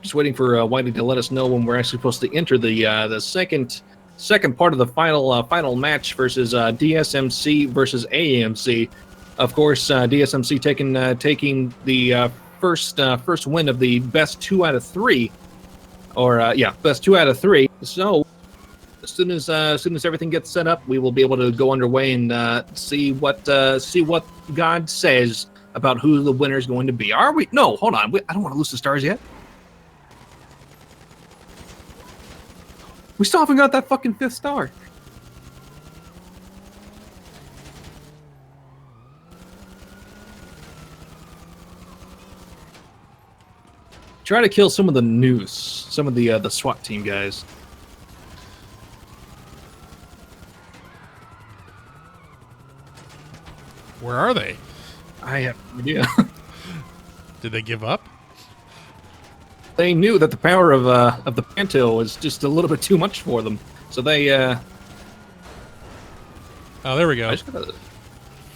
Just waiting for Whitey to let us know when we're actually supposed to enter the second part of the final match versus DSMC versus AMC. Of course, DSMC taking the first win of the best 2 out of 3, or best 2 out of 3. So as soon as everything gets set up, we will be able to go underway and see what God says about who the winner is going to be. Are we? No, hold on. I don't want to lose the stars yet. We still haven't got that fucking 5th star. Try to kill some of the noose, some of the SWAT team guys. Where are they? I have no idea. Did they give up? They knew that the power of the Panto was just a little bit too much for them, so they. Oh, there we go. I just gotta,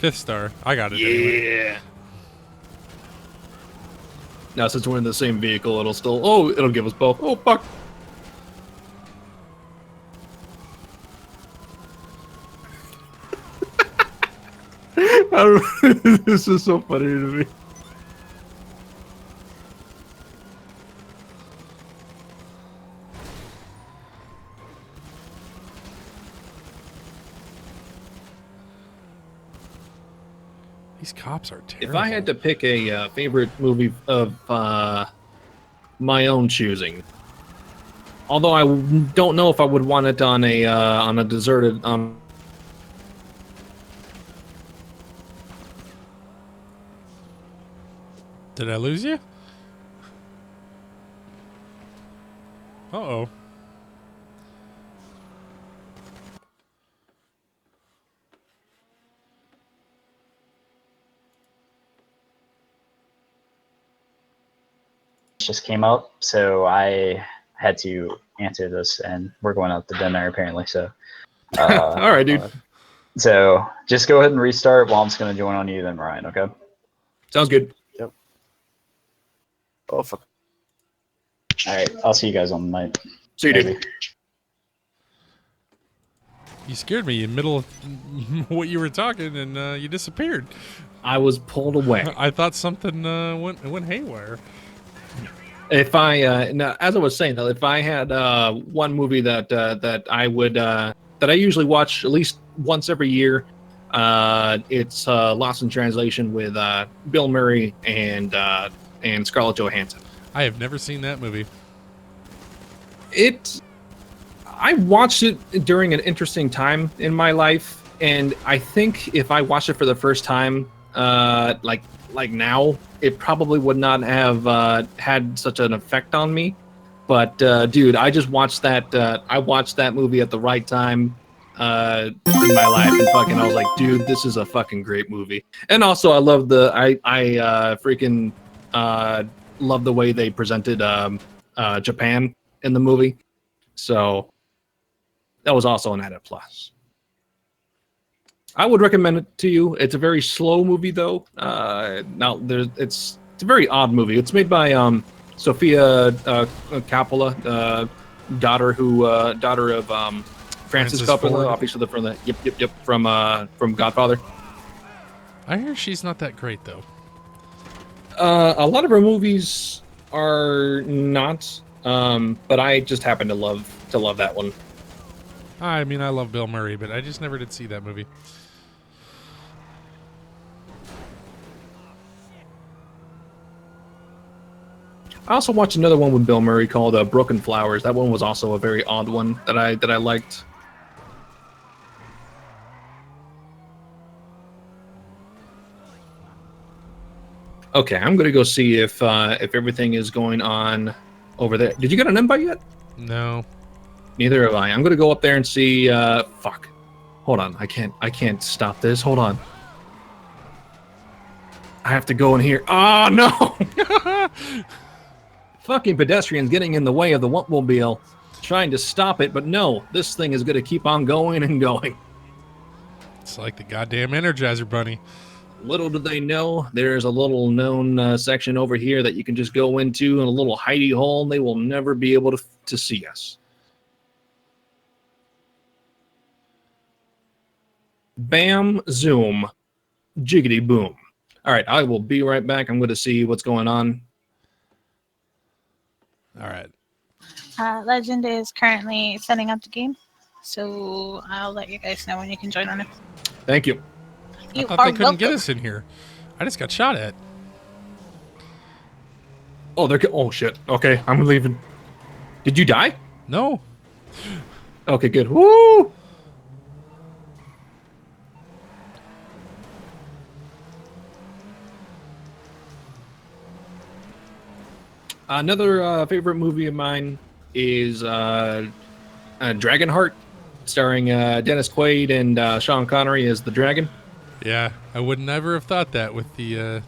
5th star. I got it. Anyway. yeah. Now since we're in the same vehicle, it'll give us both. Oh fuck. This is so funny to me. These cops are terrible. If I had to pick a favorite movie of my own choosing, although I don't know if I would want it on a deserted Did I lose you? Uh-oh. Just came up, so I had to answer this, and we're going out to dinner apparently. So, all right, dude. So just go ahead and restart. While I'm just going to join on you, then Ryan. Okay. Sounds good. Yep. Oh fuck. All right. I'll see you guys on the night. See you, dude. You scared me in the middle of what you were talking, and you disappeared. I was pulled away. I thought something went haywire. If I now, as I was saying, though, if I had one movie that I would that I usually watch at least once every year, it's Lost in Translation with Bill Murray and Scarlett Johansson. I have never seen that movie. I watched it during an interesting time in my life, and I think if I watched it for the first time, like now, it probably would not have had such an effect on me. But dude, I just watched that. I watched that movie at the right time in my life, and fucking, I was like, dude, this is a fucking great movie. And also, I love I freaking love the way they presented Japan in the movie. So that was also an added plus. I would recommend it to you. It's a very slow movie, though. It's a very odd movie. It's made by Sofia Coppola, daughter of Francis Coppola, Ford. obviously from Godfather. I hear she's not that great, though. A lot of her movies are not, but I just happen to love that one. I mean, I love Bill Murray, but I just never did see that movie. I also watched another one with Bill Murray called Broken Flowers. That one was also a very odd one that I liked. Okay, I'm gonna go see if everything is going on over there. Did you get an invite yet? No. Neither have I. I'm gonna go up there and see. Fuck. Hold on. I can't stop this. Hold on. I have to go in here. Oh no! Fucking pedestrians getting in the way of the Wumpmobile, trying to stop it, but no, this thing is gonna keep on going and going. It's like the goddamn Energizer Bunny. Little do they know, there's a little known section over here that you can just go into in a little hidey hole, and they will never be able to see us. Bam, zoom, jiggity boom. All right, I will be right back. I'm going to see what's going on. All right. Legend is currently setting up the game, so I'll let you guys know when you can join on it. Thank you. I thought they couldn't get us in here. I just got shot at. Oh, oh shit. Okay, I'm leaving. Did you die? No. Okay, good. Woo! Another favorite movie of mine is Dragonheart, starring Dennis Quaid and Sean Connery as the dragon. Yeah, I would never have thought that with the.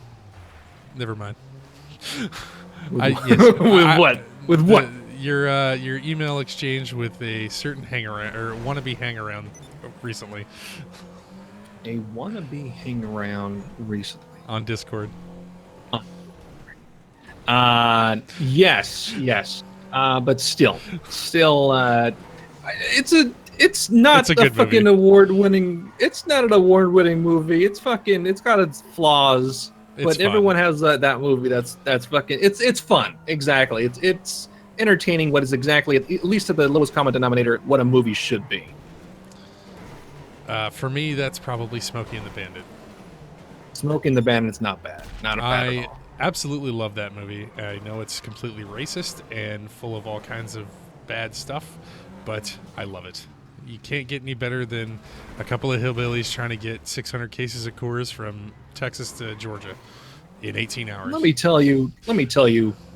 Never mind. With what? With what? Your email exchange with a certain hangaround or wannabe hangaround recently. A wannabe hangaround recently on Discord. Yes. But still, it's not a fucking movie. Award-winning. It's not an award-winning movie. It's got its flaws. But everyone has that movie. That's fucking. It's fun. Exactly. It's entertaining. What is exactly, at least at the lowest common denominator, what a movie should be. For me, that's probably Smokey and the Bandit. Smokey and the Bandit's not bad. Not bad at all. Absolutely love that movie. I know it's completely racist and full of all kinds of bad stuff, but I love it. You can't get any better than a couple of hillbillies trying to get 600 cases of Coors from Texas to Georgia in 18 hours. Let me tell you,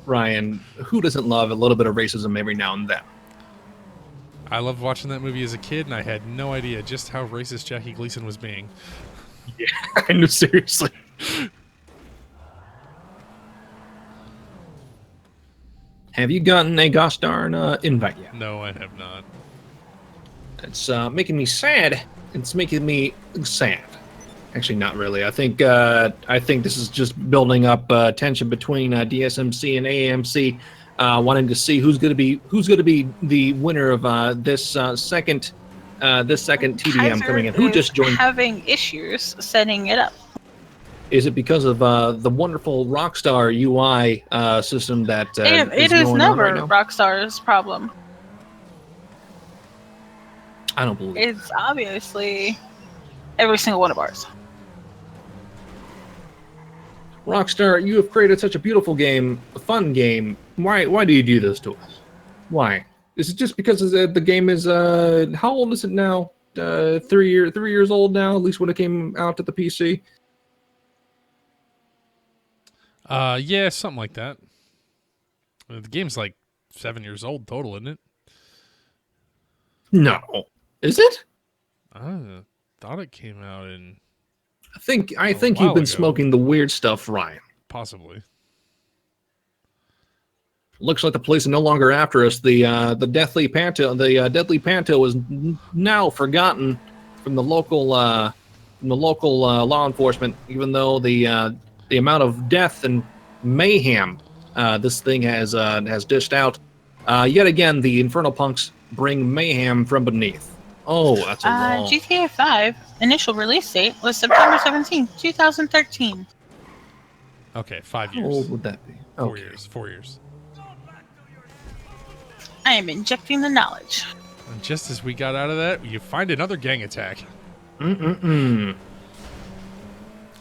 Ryan, who doesn't love a little bit of racism every now and then? I loved watching that movie as a kid, and I had no idea just how racist Jackie Gleason was being. Yeah, I know, seriously. Have you gotten a gosh darn invite yet? No, I have not. It's making me sad. It's making me sad. Actually, not really. I think this is just building up tension between DSMC and AMC, wanting to see who's going to be the winner of this second TDM coming in. Who just joined? Having issues setting it up. Is it because of the wonderful Rockstar UI system that it is never Rockstar's problem? I don't believe it's obviously every single one of ours. Rockstar, you have created such a beautiful game, a fun game. Why do you do this to us? Why? Is it just because the game is how old is it now? 3 years old now, at least when it came out to the PC. Yeah, something like that. The game's like 7 years old total, isn't it? No. Is it? I thought it came out in... I think you've been smoking the weird stuff, Ryan. Possibly. Looks like the police are no longer after us. The deadly panto is now forgotten from the local law enforcement, even though the amount of death and mayhem this thing has dished out. Yet again, the Infernal Punks bring mayhem from beneath. Oh, that's a long... GTA 5 initial release date was September 17, 2013. Okay, 5 years. How old would that be? 4 years. 4 years. I am injecting the knowledge. And just as we got out of that, you find another gang attack.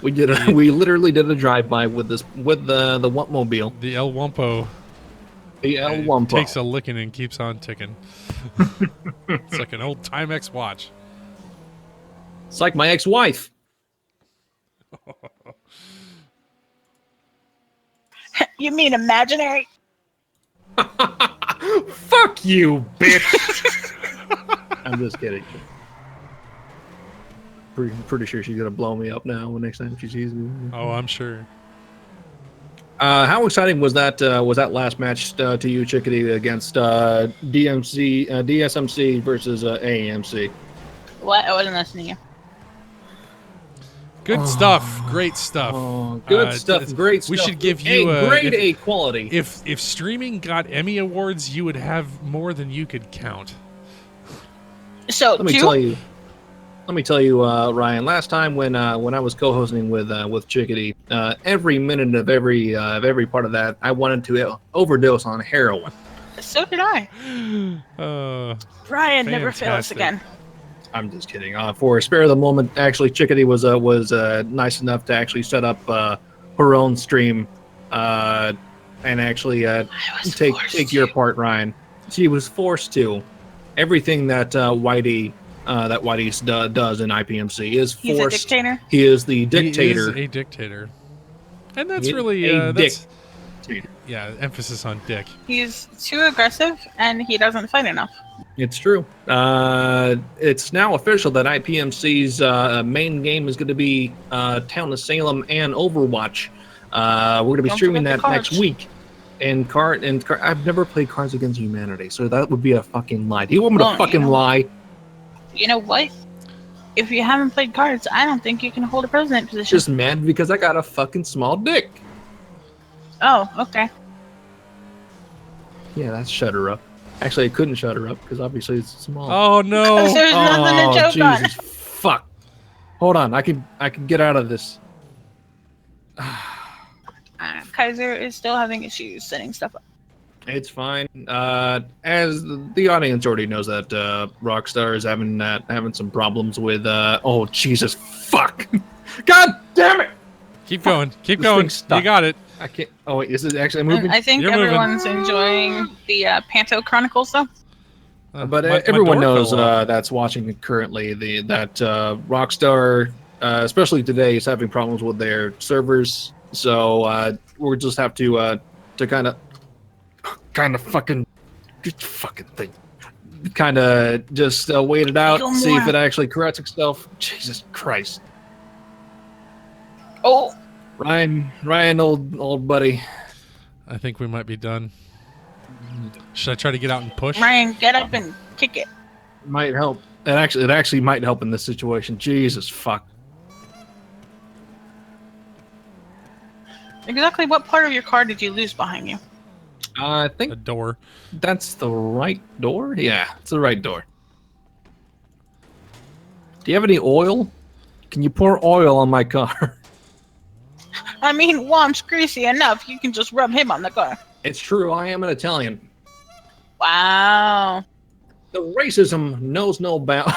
We literally did a drive-by with the Wumpmobile. The El Wumpo. The El Wumpo. Takes a licking and keeps on ticking. It's like an old Timex watch. It's like my ex-wife. You mean imaginary? Fuck you, bitch. I'm just kidding. Pretty sure she's gonna blow me up now next time she sees me. Oh, I'm sure. How exciting was that last match to you, Chickadee, against DSMC versus AAMC? What? I wasn't listening to you. Good stuff. Great stuff. Good stuff. Great stuff. We should give you grade A quality. If streaming got Emmy awards, you would have more than you could count. So let me tell you, Ryan. Last time when I was co-hosting with Chickadee, every minute of every part of that, I wanted to overdose on heroin. So did I. Brian, never fail us again. I'm just kidding. For a spare of the moment, actually, Chickadee was nice enough to actually set up her own stream, and actually take your part, Ryan. She was forced to. Everything that Whitey does in IPMC is forced. He's a dictator. He is the dictator. He is a dictator, and that's really yeah, emphasis on dick. He's too aggressive, and he doesn't fight enough. It's true. It's now official that IPMC's main game is going to be Town of Salem and Overwatch. We're going to be streaming that next week. And I've never played Cards Against Humanity, so that would be a fucking lie. Do you want me to fucking lie? You know what? If you haven't played cards, I don't think you can hold a president position. Just mad because I got a fucking small dick. Oh, okay. Yeah, that's shut her up. Actually, I couldn't shut her up because obviously it's small. Oh no! There's nothing to joke Jesus, fuck! Hold on, I can get out of this. Kaiser is still having issues setting stuff up. It's fine. As the audience already knows that Rockstar is having some problems with. Oh Jesus, fuck! God damn it! Keep going. Keep going. You got it. I can't. Oh wait, is it actually moving? I think everyone's enjoying the Panto Chronicles, though. But everyone knows that's watching currently that Rockstar, especially today, is having problems with their servers. So we'll just have to kind of fucking thing, kind of just wait it out, see if it actually corrects itself. Jesus Christ! Oh, Ryan, old buddy. I think we might be done. Should I try to get out and push? Ryan, get up and kick it. Might help. It actually might help in this situation. Jesus fuck. Exactly what part of your car did you lose behind you? I think the door. That's the right door? Yeah, it's the right door. Do you have any oil? Can you pour oil on my car? I mean, Wom's greasy enough. You can just rub him on the car. It's true. I am an Italian. Wow. The racism knows no bounds.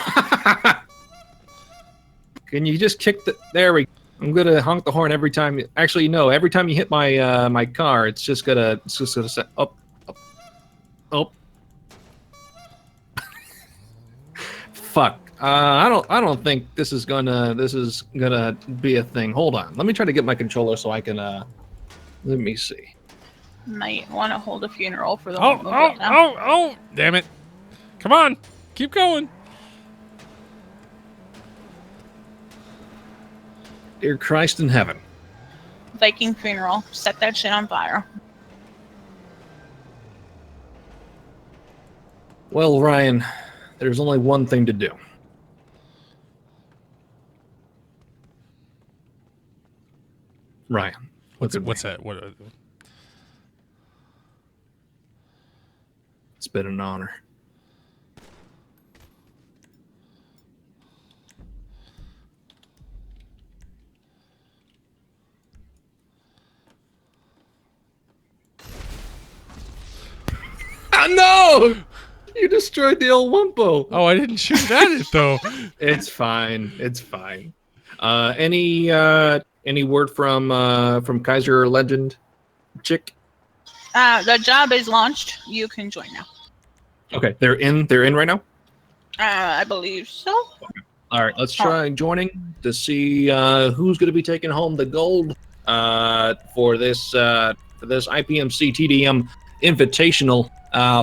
Can you just kick the... There we go. I'm gonna honk the horn every time. Actually, no. Every time you hit my my car, it's just gonna say up. Fuck. I don't think this is gonna be a thing. Hold on. Let me try to get my controller so I can let me see. Might want to hold a funeral for the Oh! Damn it! Come on, keep going. Dear Christ in heaven. Viking funeral. Set that shit on fire. Well, Ryan, there's only one thing to do. Ryan, what's that? It's been an honor. No! You destroyed the old Wumpo. Oh, I didn't shoot at it though. It's fine. It's fine. Any word from Kaiser Legend, Chick? The job is launched. You can join now. Okay, they're in right now. I believe so. Okay. All right, let's try joining to see who's going to be taking home the gold for this for this IPMC TDM Invitational.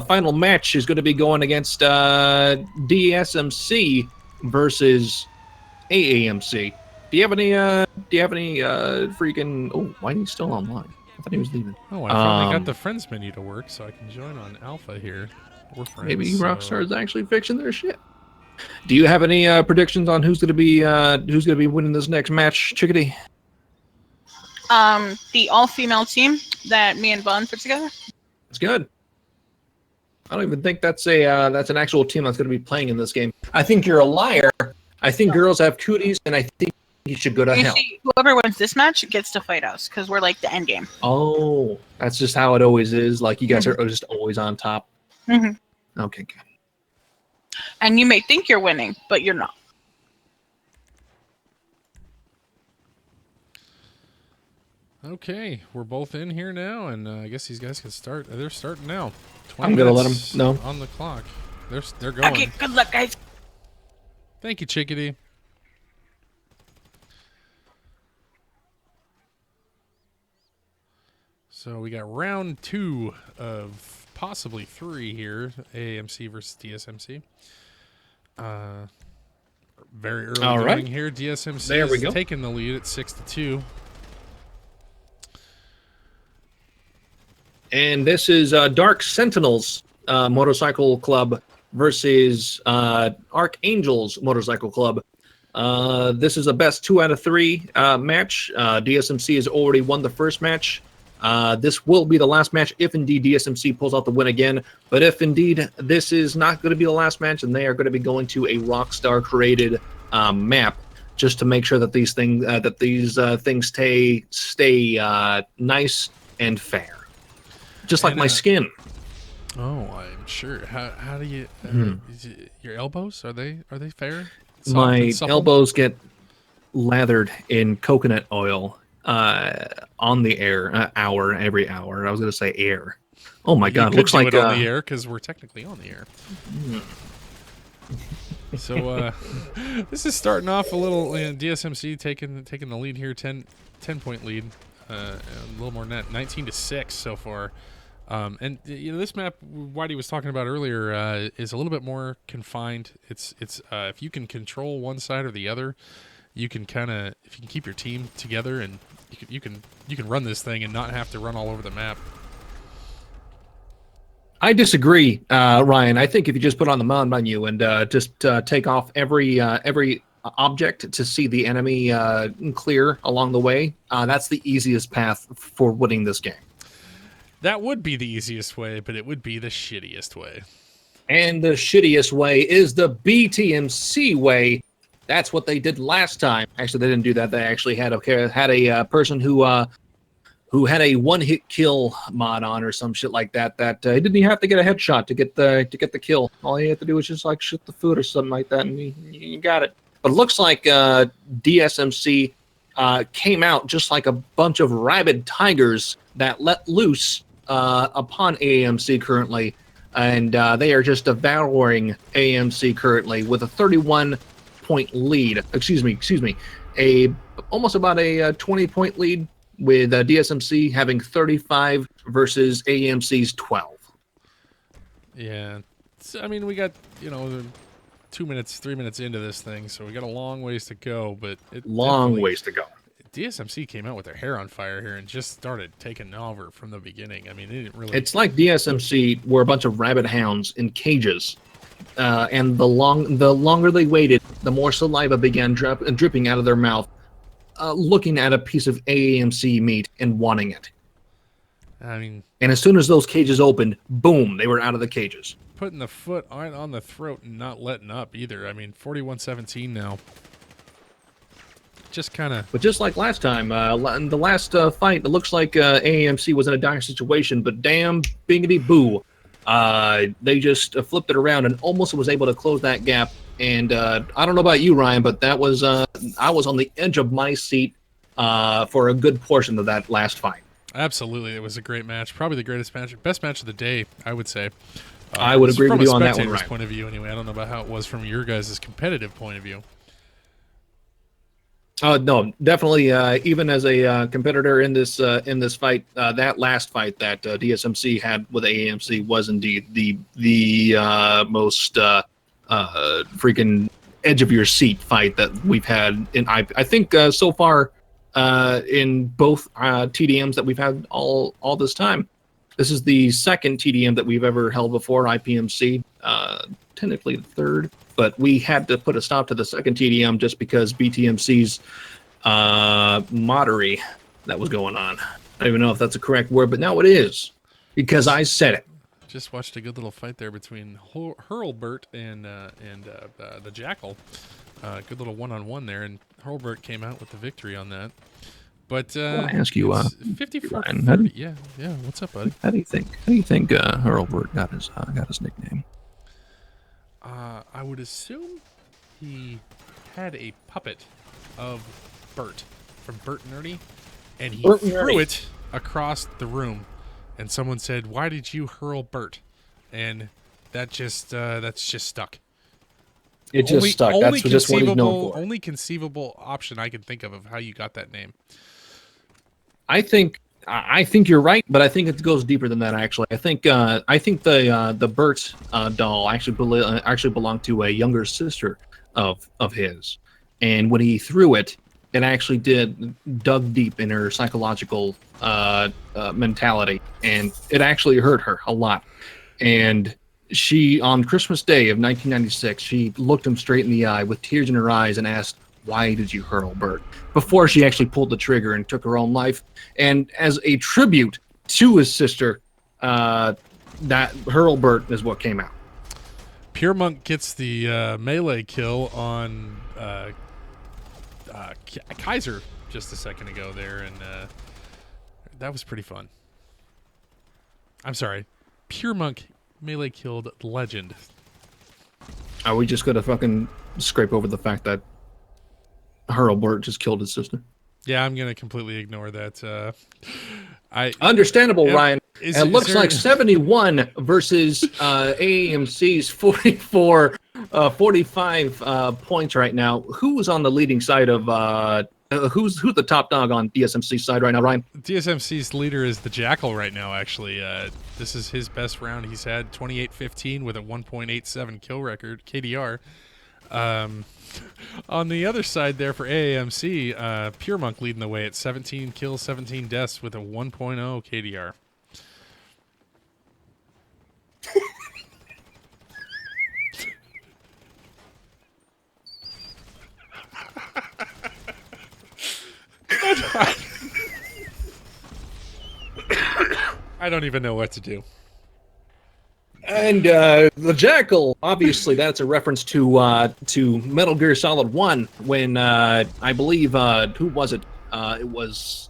Final match is going to be going against DSMC versus AAMC. Do you have any freaking... Oh, why are you still online? I thought he was leaving. Oh, I finally got the friends menu to work, so I can join on Alpha here. We're friends. Maybe Rockstar is actually fixing their shit. Do you have any predictions on who's gonna be winning this next match, Chickadee? The all-female team that me and Vaughn put together. It's good. I don't even think that's an actual team that's gonna be playing in this game. I think you're a liar. I think girls have cooties, and I think you should go to hell. See, whoever wins this match gets to fight us because we're like the end game. Oh, that's just how it always is. Like you guys are just always on top. Okay, good. And you may think you're winning, but you're not. Okay, we're both in here now, and I guess these guys can start. They're starting now. 20 I'm gonna let minutes them know on the clock. They're going. Okay, good luck, guys. Thank you, Chickadee. So we got round 2 of possibly 3 here. AAMC versus DSMC. Very early going here. DSMC there we is go. taking the lead at 6-2. And this is Dark Sentinels Motorcycle Club versus Archangels Motorcycle Club. This is a best 2 out of 3 match. DSMC has already won the first match. This will be the last match if indeed DSMC pulls out the win again. But if indeed this is not going to be the last match, and they are going to be going to a Rockstar created map just to make sure that these things stay nice and fair, just like my skin. Oh, I'm sure. How do you your elbows are they fair? Soft My and supple? elbows get lathered in coconut oil on the air every hour. I was going to say air. Oh my god, could looks do like it on the air because we're technically on the air. So this is starting off a little. DSMC taking the lead here, 10 point lead, a little more than that, 19-6 so far. And this map, Whitey was talking about earlier, is a little bit more confined. It's if you can control one side or the other, you can if you can keep your team together, and you can run this thing and not have to run all over the map. I disagree, Ryan. I think if you just put on the mod menu and just take off every object to see the enemy clear along the way, that's the easiest path for winning this game. That would be the easiest way, but it would be the shittiest way. And the shittiest way is the BTMC way. That's what they did last time. Actually, they didn't do that. They actually had a person who had a one-hit kill mod on or some shit like that. That he didn't even have to get a headshot to get the kill. All he had to do was just like shoot the foot or something like that, and you got it. But it looks like DSMC came out just like a bunch of rabid tigers that let loose upon AAMC currently, and they are just devouring AAMC currently with a 31-point lead. Excuse me, almost about a 20-point lead, with DSMC having 35 versus AAMC's 12. Yeah, I mean, we got 3 minutes into this thing, so we got a long ways to go. But long ways to go. DSMC came out with their hair on fire here and just started taking over from the beginning. I mean, they didn't really. It's like DSMC were a bunch of rabid hounds in cages, and the longer they waited, the more saliva began dripping out of their mouth, looking at a piece of AAMC meat and wanting it. I mean, and as soon as those cages opened, boom, they were out of the cages. Putting the foot on the throat and not letting up either. I mean, 41-17 now. Just kind of. But just like last time, in the last fight, it looks like AAMC was in a dire situation, but damn biggity boo. They just flipped it around and almost was able to close that gap. And I don't know about you, Ryan, but that was I was on the edge of my seat for a good portion of that last fight. Absolutely, it was a great match. Probably the greatest match, best match of the day, I would say. I would agree with you on that one, Ryan. From a spectator's point of view, anyway. I don't know about how it was from your guys' competitive point of view. No, definitely. Even as a competitor in this fight, that last fight that DSMC had with AAMC was indeed the most freaking edge of your seat fight that we've had in I think so far in both TDMs that we've had all this time. This is the second TDM that we've ever held before, IPMC. Technically the third, but we had to put a stop to the second TDM just because BTMC's modery that was going on. I don't even know if that's a correct word, but now it is because I said it. Just watched a good little fight there between Hurlbert and the Jackal. Good little one-on-one there, and Hurlbert came out with the victory on that. But I want to ask you, 54. Ryan, Yeah. What's up, buddy? How do you think Hurlbert got his nickname? I would assume he had a puppet of Bert from Bert and Ernie, and he threw it across the room, and someone said, "Why did you hurl Bert?" And that's just stuck. It just stuck. That's just what he's known for. Only conceivable option I can think of how you got that name. I think you're right, but I think it goes deeper than that. Actually, I think the Bert doll actually belonged to a younger sister of his, and when he threw it, it actually dug deep in her psychological mentality, and it actually hurt her a lot. And she, on Christmas Day of 1996, she looked him straight in the eye with tears in her eyes and asked, "Why did you hurl Bert?" Before she actually pulled the trigger and took her own life. And as a tribute to his sister, that hurl Bert is what came out. Pure Monk gets the melee kill on Kaiser just a second ago there, and that was pretty fun. I'm sorry. Pure Monk melee killed Legend. Are we just going to fucking scrape over the fact that Hurlbert just killed his sister? Yeah, I'm gonna completely ignore that. Understandable, Ryan. It looks like 71 versus AAMC's 45 points right now. Who's on the leading side of who's the top dog on DSMC's side right now, Ryan? DSMC's leader is the Jackal right now. Actually, this is his best round he's had, 28-15 with a 1.87 kill record KDR. On the other side there for AAMC, Pure Monk leading the way at 17 kills, 17 deaths with a 1.0 KDR. I don't even know what to do. And the Jackal, obviously, that's a reference to Metal Gear Solid 1 when I believe who was it? It was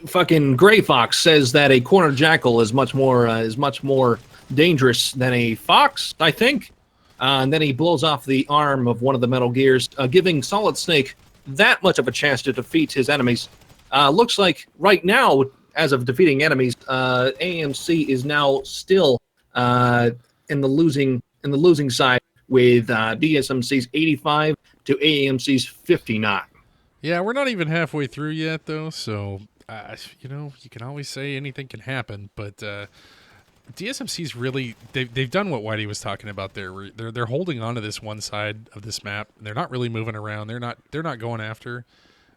fucking Gray Fox says that a corner jackal is much more dangerous than a fox, I think. And then he blows off the arm of one of the Metal Gears, giving Solid Snake that much of a chance to defeat his enemies. Looks like right now, as of defeating enemies, AMC is now still in the losing side with DSMC's 85 to AMC's 59. Yeah, we're not even halfway through yet, though. So you can always say anything can happen, but DSMC's really they've done what Whitey was talking about there. They're holding on to this one side of this map. They're not really moving around. They're not going after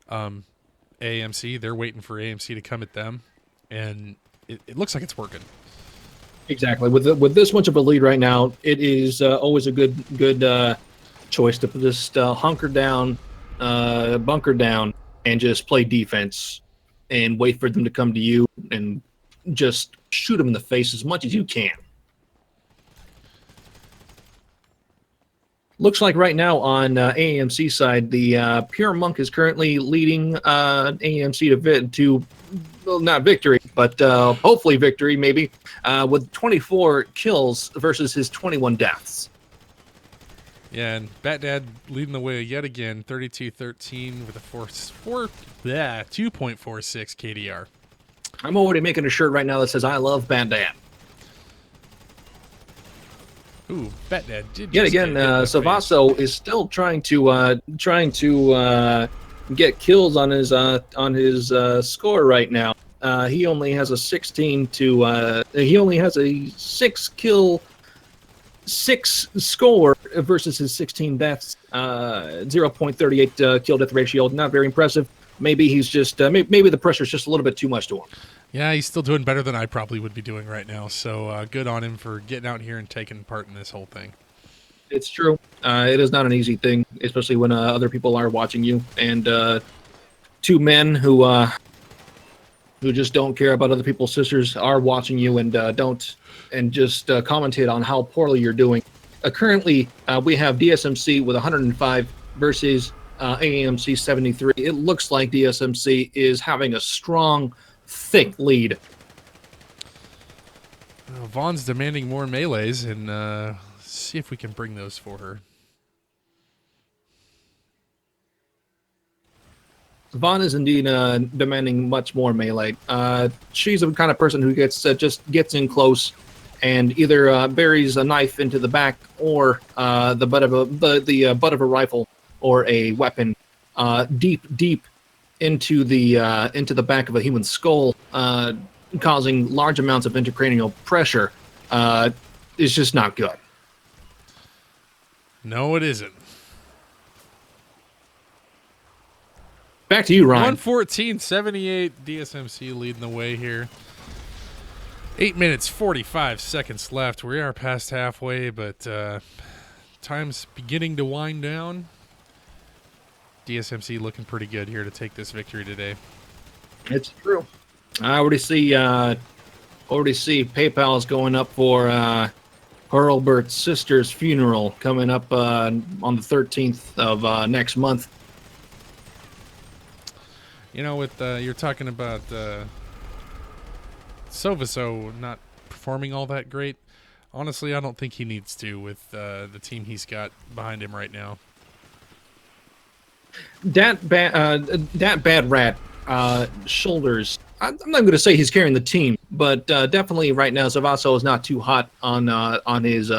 AMC. They're waiting for AMC to come at them, and it looks like it's working. Exactly. With this much of a lead right now, it is always a good choice to just hunker down, bunker down, and just play defense and wait for them to come to you and just shoot them in the face as much as you can. Looks like right now on AMC side, the Pure Monk is currently leading AMC to well, not victory, but hopefully victory, maybe, with 24 kills versus his 21 deaths. Yeah, and Bat Dad leading the way yet again, 32-13 with a 2.46 KDR. I'm already making a shirt right now that says "I love Bat Dad." Ooh, Betdad did. Yet just again, get hit in the face. Savasso is still trying to get kills on his score right now. He only has a 16 to he only has a 6 score versus his 16 deaths. 0.38 kill death ratio. Not very impressive. Maybe he's just maybe the pressure's just a little bit too much to him. Yeah, he's still doing better than I probably would be doing right now. So good on him for getting out here and taking part in this whole thing. It's true. It is not an easy thing, especially when other people are watching you. And two men who just don't care about other people's sisters are watching you and just commentate on how poorly you're doing. Currently, we have DSMC with 105 versus AAMC 73. It looks like DSMC is having a strong, thick lead. Vaughn's demanding more melees, and see if we can bring those for her. Vaughn is indeed demanding much more melee. She's the kind of person who just gets in close and either buries a knife into the back or the butt of a rifle or a weapon deep into the back of a human skull, causing large amounts of intracranial pressure. Is just not good. No, it isn't. Back to you, Ryan. 114.78, DSMC leading the way here. 8 minutes, 45 seconds left. We are past halfway, but time's beginning to wind down. DSMC looking pretty good here to take this victory today. It's true. I already see PayPal's going up for Hurlbert's sister's funeral coming up on the 13th of next month. You know, with you're talking about Sovaso not performing all that great. Honestly, I don't think he needs to with the team he's got behind him right now. That bad rat shoulders. I'm not going to say he's carrying the team, but definitely right now Sovaso is not too hot on his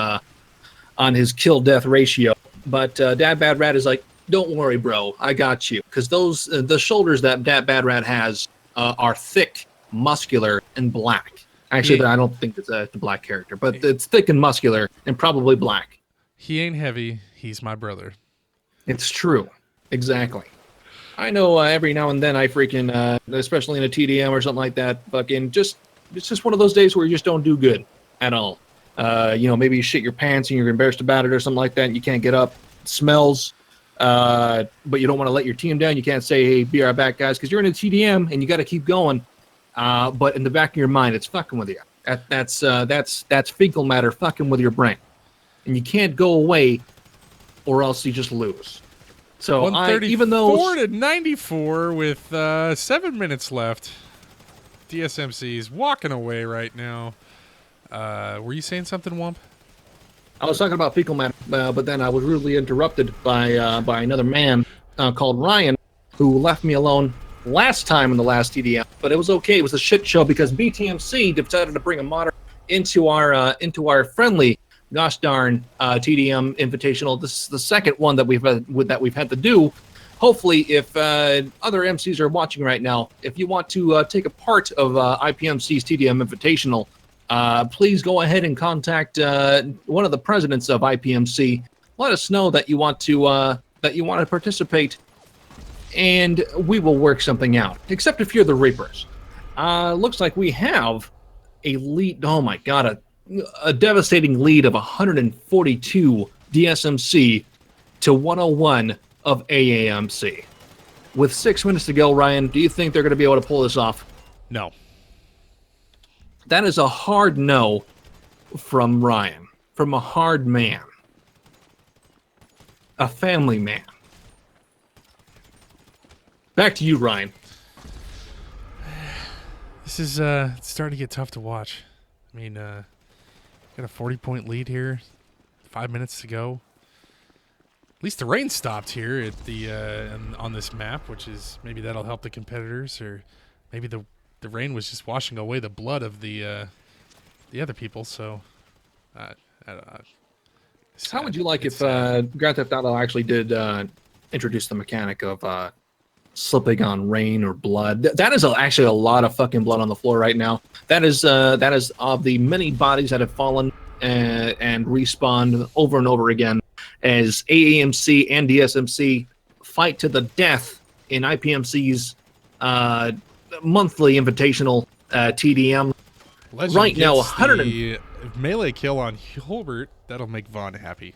kill death ratio. But that bad rat is like, don't worry, bro, I got you. Because the shoulders that bad rat has are thick, muscular, and black. Actually, I don't think it's a black character, but it's thick and muscular and probably black. He ain't heavy. He's my brother. It's true. Exactly. I know every now and then I freaking, especially in a TDM or something like that, fucking it's just one of those days where you just don't do good at all. Maybe you shit your pants and you're embarrassed about it or something like that and you can't get up. It smells. But you don't want to let your team down. You can't say, hey, be right back, guys, because you're in a TDM and you got to keep going. But in the back of your mind, it's fucking with you. That's fecal matter fucking with your brain. And you can't go away or else you just lose. So even though 4-94 with 7 minutes left, DSMC's walking away right now. Were you saying something, Wump? I was talking about fecal matter, but then I was rudely interrupted by another man called Ryan, who left me alone last time in the last TDM. But it was okay. It was a shit show because BTMC decided to bring a modder into our friendly gosh darn TDM Invitational. This is the second one that we've had to do. Hopefully, if other MCs are watching right now, if you want to take a part of IPMC's TDM Invitational, please go ahead and contact one of the presidents of IPMC. Let us know that you want to participate, and we will work something out. Except if you're the Reapers. Looks like we have a lead. Oh my God, a devastating lead of 142 DSMC to 101 of AAMC. With 6 minutes to go, Ryan, do you think they're going to be able to pull this off? No. That is a hard no from Ryan, from a hard man, a family man. Back to you, Ryan. This is it's starting to get tough to watch. I mean, got a 40-point lead here, 5 minutes to go. At least the rain stopped here at the on this map, which is maybe that'll help the competitors, or maybe the rain was just washing away the blood of the other people. So How would you like It's if sad. Grand Theft Auto actually did introduce the mechanic of slipping on rain or blood? That is actually a lot of fucking blood on the floor right now. That is of the many bodies that have fallen and respawned over and over again as AAMC and DSMC fight to the death in IPMC's monthly invitational TDM. Legend Right now, gets 100 the melee kill on Hilbert. That'll make Vaughn happy.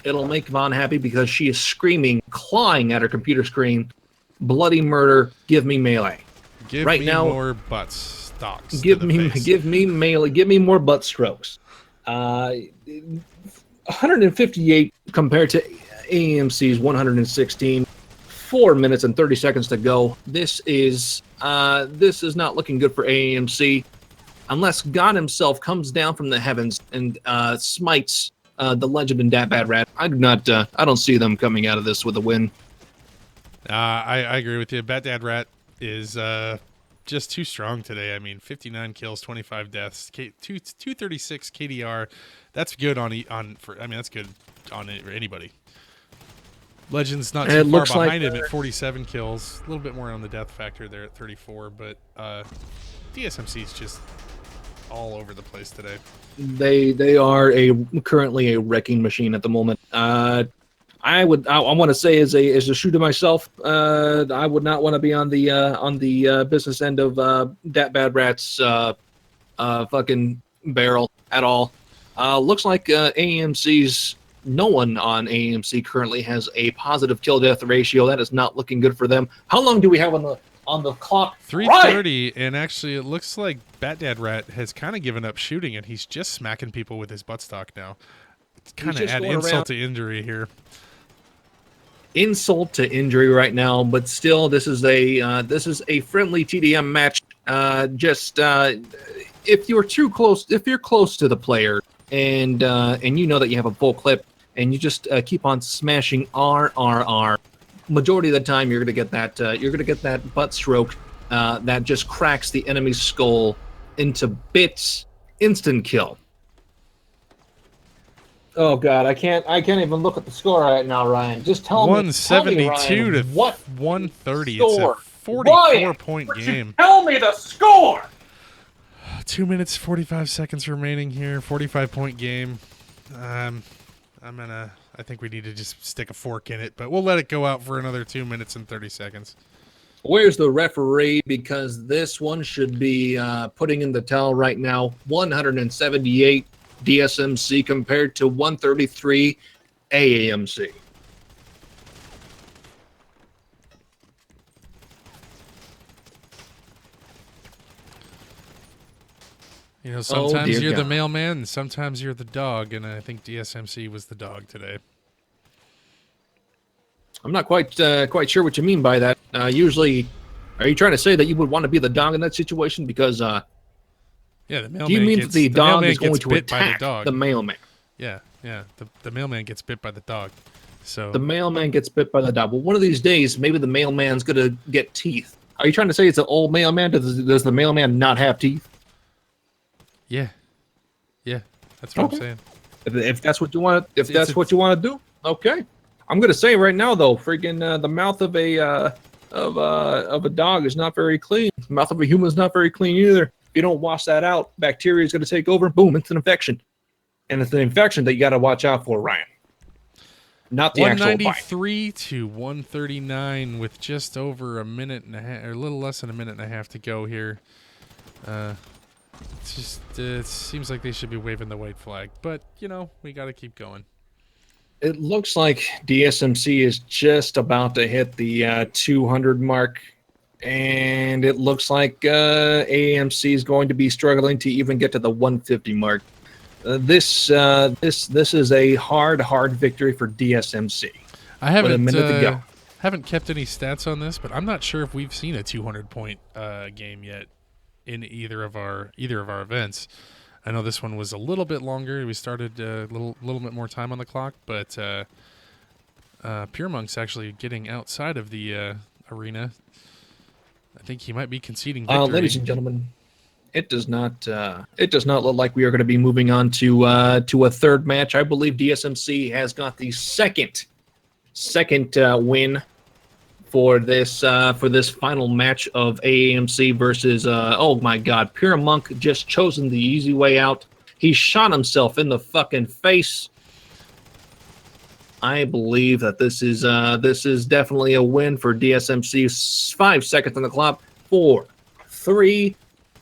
It'll make Vaughn happy because she is screaming, clawing at her computer screen, bloody murder, give me melee. Give Right me now, more butt stocks. give to the me face. give me melee, give me more butt strokes. 158 compared to AMC's 116. 4 minutes and 30 seconds to go. This is not looking good for AMC unless God himself comes down from the heavens and smites the legend in Dat Bad Rat. I don't see them coming out of this with a win. I agree with you. Bat Dad Rat is just too strong today. I mean, 59 kills, 25 deaths, 236 KDR. That's good that's good on anybody. Legend's not too far behind him at 47 kills. A little bit more on the death factor there at 34, but DSMC's just all over the place today. They are currently a wrecking machine at the moment. I want to say as a shooter myself, I would not want to be on the business end of Dat Bad Rat's fucking barrel at all. Looks like AMC's no one on AMC currently has a positive kill death ratio. That is not looking good for them. How long do we have on the clock? 3:30, and actually it looks like Bat Dad Rat has kind of given up shooting, and he's just smacking people with his buttstock now. It's kind of add insult to injury here. Insult to injury right now, but still, this is a friendly TDM match. If you're too close, if you're close to the player, and you know that you have a full clip, and you just keep on smashing R. Majority of the time, you're gonna get that butt stroke that just cracks the enemy's skull into bits. Instant kill. Oh God, I can't even look at the score right now, Ryan. Just tell me. 172 to what 130. score? It's a 44-point game. Tell me the score. 2 minutes 45 seconds remaining here. 45-point game. I think we need to just stick a fork in it, but we'll let it go out for another 2 minutes and 30 seconds. Where's the referee? Because this one should be putting in the towel right now. 178 DSMC compared to 133 AAMC. You know, sometimes you're the mailman and sometimes you're the dog, and I think DSMC was the dog today. I'm not quite sure what you mean by that. Usually, are you trying to say that you would want to be the dog in that situation? Because yeah, the mailman. Do you mean that the dog is going to attack the mailman? Yeah. The mailman gets bit by the dog. So the mailman gets bit by the dog. Well, one of these days, maybe the mailman's gonna get teeth. Are you trying to say it's an old mailman? Does the mailman not have teeth? Yeah, that's what I'm saying. If that's what you want, what you want to do, okay. I'm gonna say right now though, freaking the mouth of a dog is not very clean. The mouth of a human is not very clean either. If you don't wash that out, bacteria is gonna take over. Boom, it's an infection, and it's an infection that you got to watch out for, Ryan. Not the actual bite. 193 to 139 with just over a minute and a half, or a little less than a minute and a half to go here. It seems like they should be waving the white flag, but you know, we got to keep going. It looks like DSMC is just about to hit the 200 mark, and it looks like AMC is going to be struggling to even get to the 150 mark. This is a hard victory for DSMC. I haven't with a minute to go. Haven't kept any stats on this, but I'm not sure if we've seen a 200-point game yet in either of our events. I know this one was a little bit longer. We started a little bit more time on the clock, but Pure Monk's actually getting outside of the arena. I think he might be conceding victory. Ladies and gentlemen, It does not. It does not look like we are going to be moving on to a third match. I believe DSMC has got the second win for this final match of AAMC versus. Oh my God, Pure Monk just chosen the easy way out. He shot himself in the fucking face. I believe that this is definitely a win for DSMC. 5 seconds on the clock. 4, 3,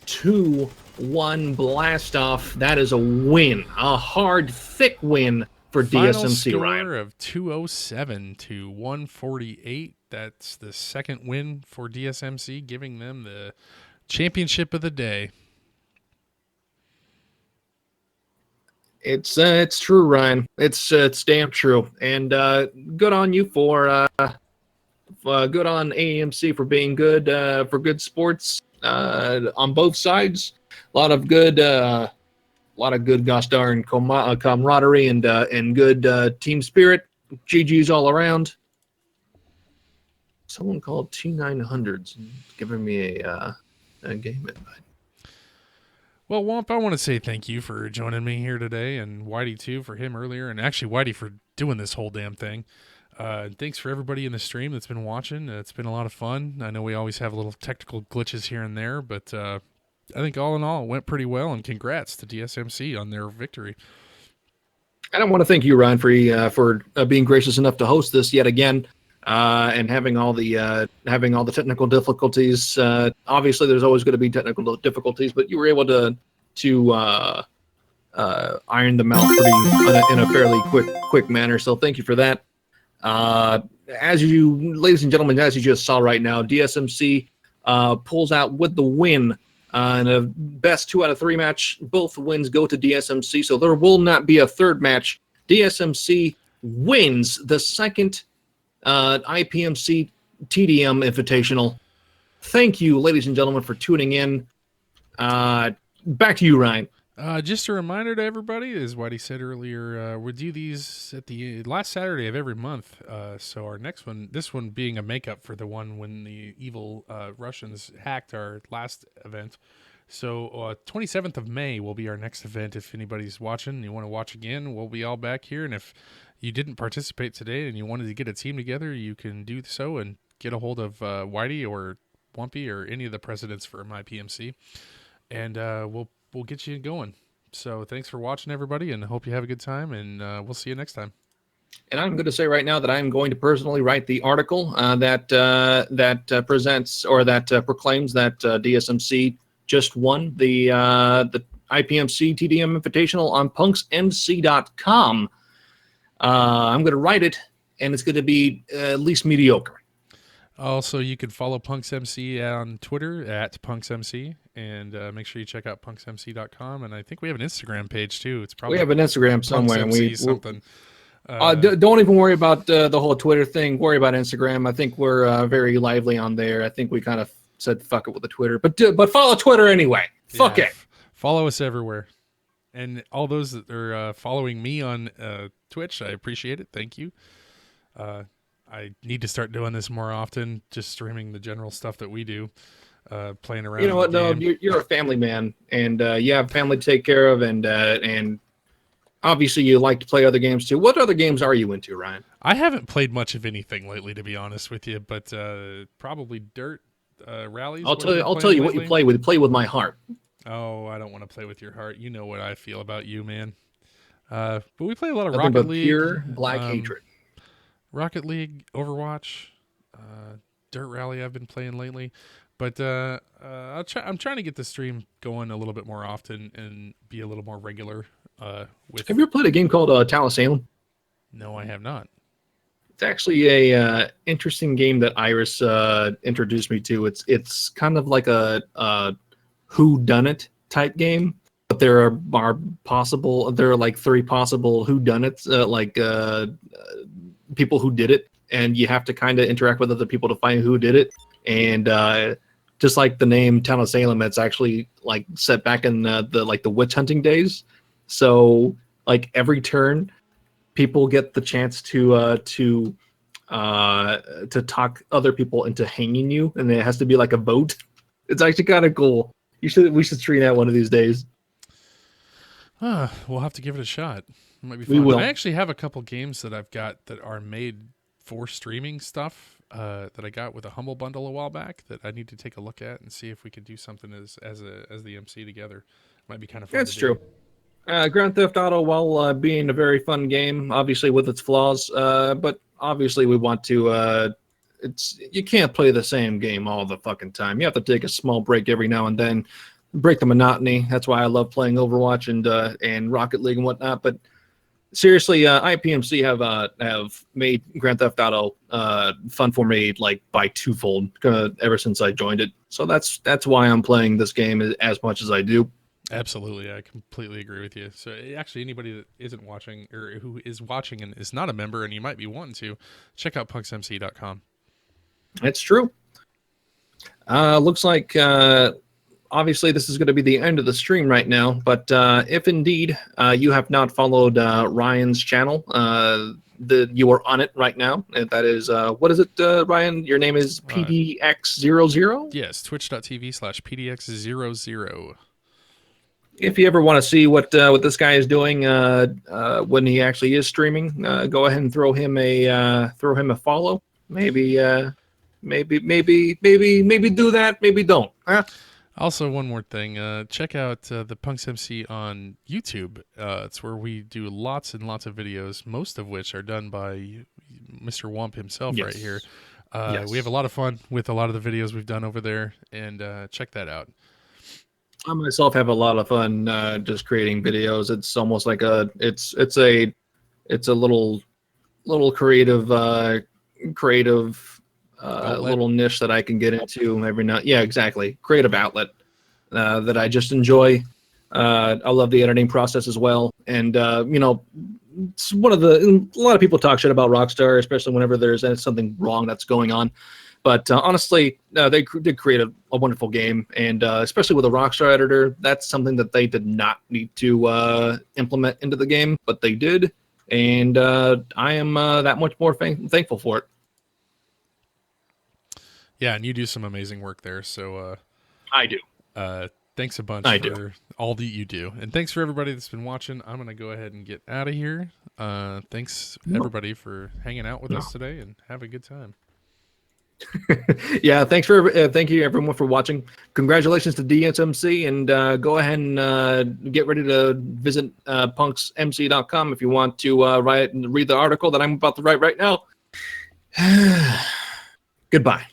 2, 1, blast off. That is a win. A hard, thick win for Final DSMC, score Ryan. of 207 to 148. That's the second win for DSMC, giving them the championship of the day. It's true, Ryan. It's damn true. And good on you for good on AAMC for being good for good sports on both sides. A lot of good gosh darn camaraderie and good team spirit. GG's all around. Someone called T900s giving me a game invite. Well, Womp, I want to say thank you for joining me here today, and Whitey too for him earlier, and actually Whitey for doing this whole damn thing. Thanks for everybody in the stream that's been watching. It's been a lot of fun. I know we always have little technical glitches here and there, but I think all in all it went pretty well, and congrats to DSMC on their victory. And I want to thank you, Ryan, for being gracious enough to host this yet again, and having all the technical difficulties. Obviously, there's always going to be technical difficulties, but you were able to iron them out in a fairly quick manner. So thank you for that. Ladies and gentlemen, as you just saw right now, DSMC pulls out with the win in a best 2 out of 3 match. Both wins go to DSMC, so there will not be a third match. DSMC wins the second IPMC TDM Invitational. Thank you, ladies and gentlemen, for tuning in. Back to you, Ryan. Just a reminder to everybody, as Whitey said earlier, we do these at the last Saturday of every month. So our next one, this one being a makeup for the one when the evil Russians hacked our last event. So 27th of May will be our next event. If anybody's watching and you want to watch again, we'll be all back here. And if you didn't participate today and you wanted to get a team together, you can do so and get a hold of Whitey or Wumpy or any of the presidents for IPMC. And we'll get you going. So thanks for watching, everybody, and I hope you have a good time, and we'll see you next time. And I'm going to say right now that I'm going to personally write the article that presents or that proclaims that DSMC just won the IPMC TDM Invitational on punksmc.com. I'm going to write it, and it's going to be at least mediocre. Also, you can follow PunksMC on Twitter at PunksMC, and make sure you check out punksmc.com. And I think we have an Instagram page too. It's probably we have an Instagram somewhere. PunksMC something. Don't even worry about the whole Twitter thing. Worry about Instagram. I think we're very lively on there. I think we kind of said fuck it with the Twitter, but follow Twitter anyway. Fuck it. Follow us everywhere, and all those that are following me on Twitch, I appreciate it. Thank you. I need to start doing this more often, just streaming the general stuff that we do, playing around. You know what? No, game. you're a family man, and you have family to take care of, and obviously you like to play other games too. What other games are you into, Ryan? I haven't played much of anything lately, to be honest with you, but probably dirt rallies. I'll tell you what you play with. Play with my heart. Oh, I don't want to play with your heart. You know what I feel about you, man. But we play a lot of Nothing Rocket but League. pure black hatred. Rocket League, Overwatch, Dirt Rally I've been playing lately. But I'm trying to get the stream going a little bit more often and be a little more regular. Have you ever played a game called Talisalem? No, I have not. It's actually a interesting game that Iris introduced me to. It's kind of like a whodunit type game, but there are like 3 possible whodunits, people who did it, and you have to kind of interact with other people to find who did it. And just like the name Town of Salem, it's actually like set back in the witch hunting days. So like every turn, people get the chance to talk other people into hanging you, and it has to be like a vote. It's actually kind of cool. We should stream that one of these days. We'll have to give it a shot. It might be We fun. will. I actually have a couple games that I've got that are made for streaming stuff that I got with a Humble Bundle a while back that I need to take a look at and see if we could do something as the MC together. Might be kind of fun. That's to do. true. Grand Theft Auto, while being a very fun game, obviously with its flaws, but obviously we want to. You can't play the same game all the fucking time. You have to take a small break every now and then, break the monotony. That's why I love playing Overwatch and Rocket League and whatnot. But seriously, IPMC have made Grand Theft Auto fun for me like by twofold ever since I joined it. So that's why I'm playing this game as much as I do. Absolutely, I completely agree with you. So actually, anybody that isn't watching or who is watching and is not a member, and you might be wanting to, check out punksmc.com. It's true. Looks like obviously this is going to be the end of the stream right now, but if indeed you have not followed Ryan's channel, you are on it right now. And that is, what is it, Ryan? Your name is PDX00? Yes, twitch.tv/PDX00. If you ever want to see what this guy is doing when he actually is streaming, go ahead and throw him a follow. Maybe do that. Maybe don't. Huh? Also, one more thing. Check out the Punks MC on YouTube. It's where we do lots and lots of videos, most of which are done by Mr. Wump himself right here. Yes. We have a lot of fun with a lot of the videos we've done over there, and check that out. I myself have a lot of fun just creating videos. It's almost like it's a little creative little niche that I can get into every now. Yeah, exactly. Creative outlet that I just enjoy. I love the editing process as well, and it's a lot of people talk shit about Rockstar, especially whenever there's something wrong that's going on. But honestly, they did create a wonderful game, and especially with a Rockstar editor, that's something that they did not need to implement into the game, but they did, and I am that much more thankful for it. Yeah, and you do some amazing work there, so I do. Thanks a bunch for all that you do, and thanks for everybody that's been watching. I'm gonna go ahead and get out of here. Thanks everybody for hanging out with us today, and have a good time. Yeah, thank you everyone for watching. Congratulations to DSMC, and go ahead and get ready to visit punksmc.com if you want to read the article that I'm about to write right now. Goodbye.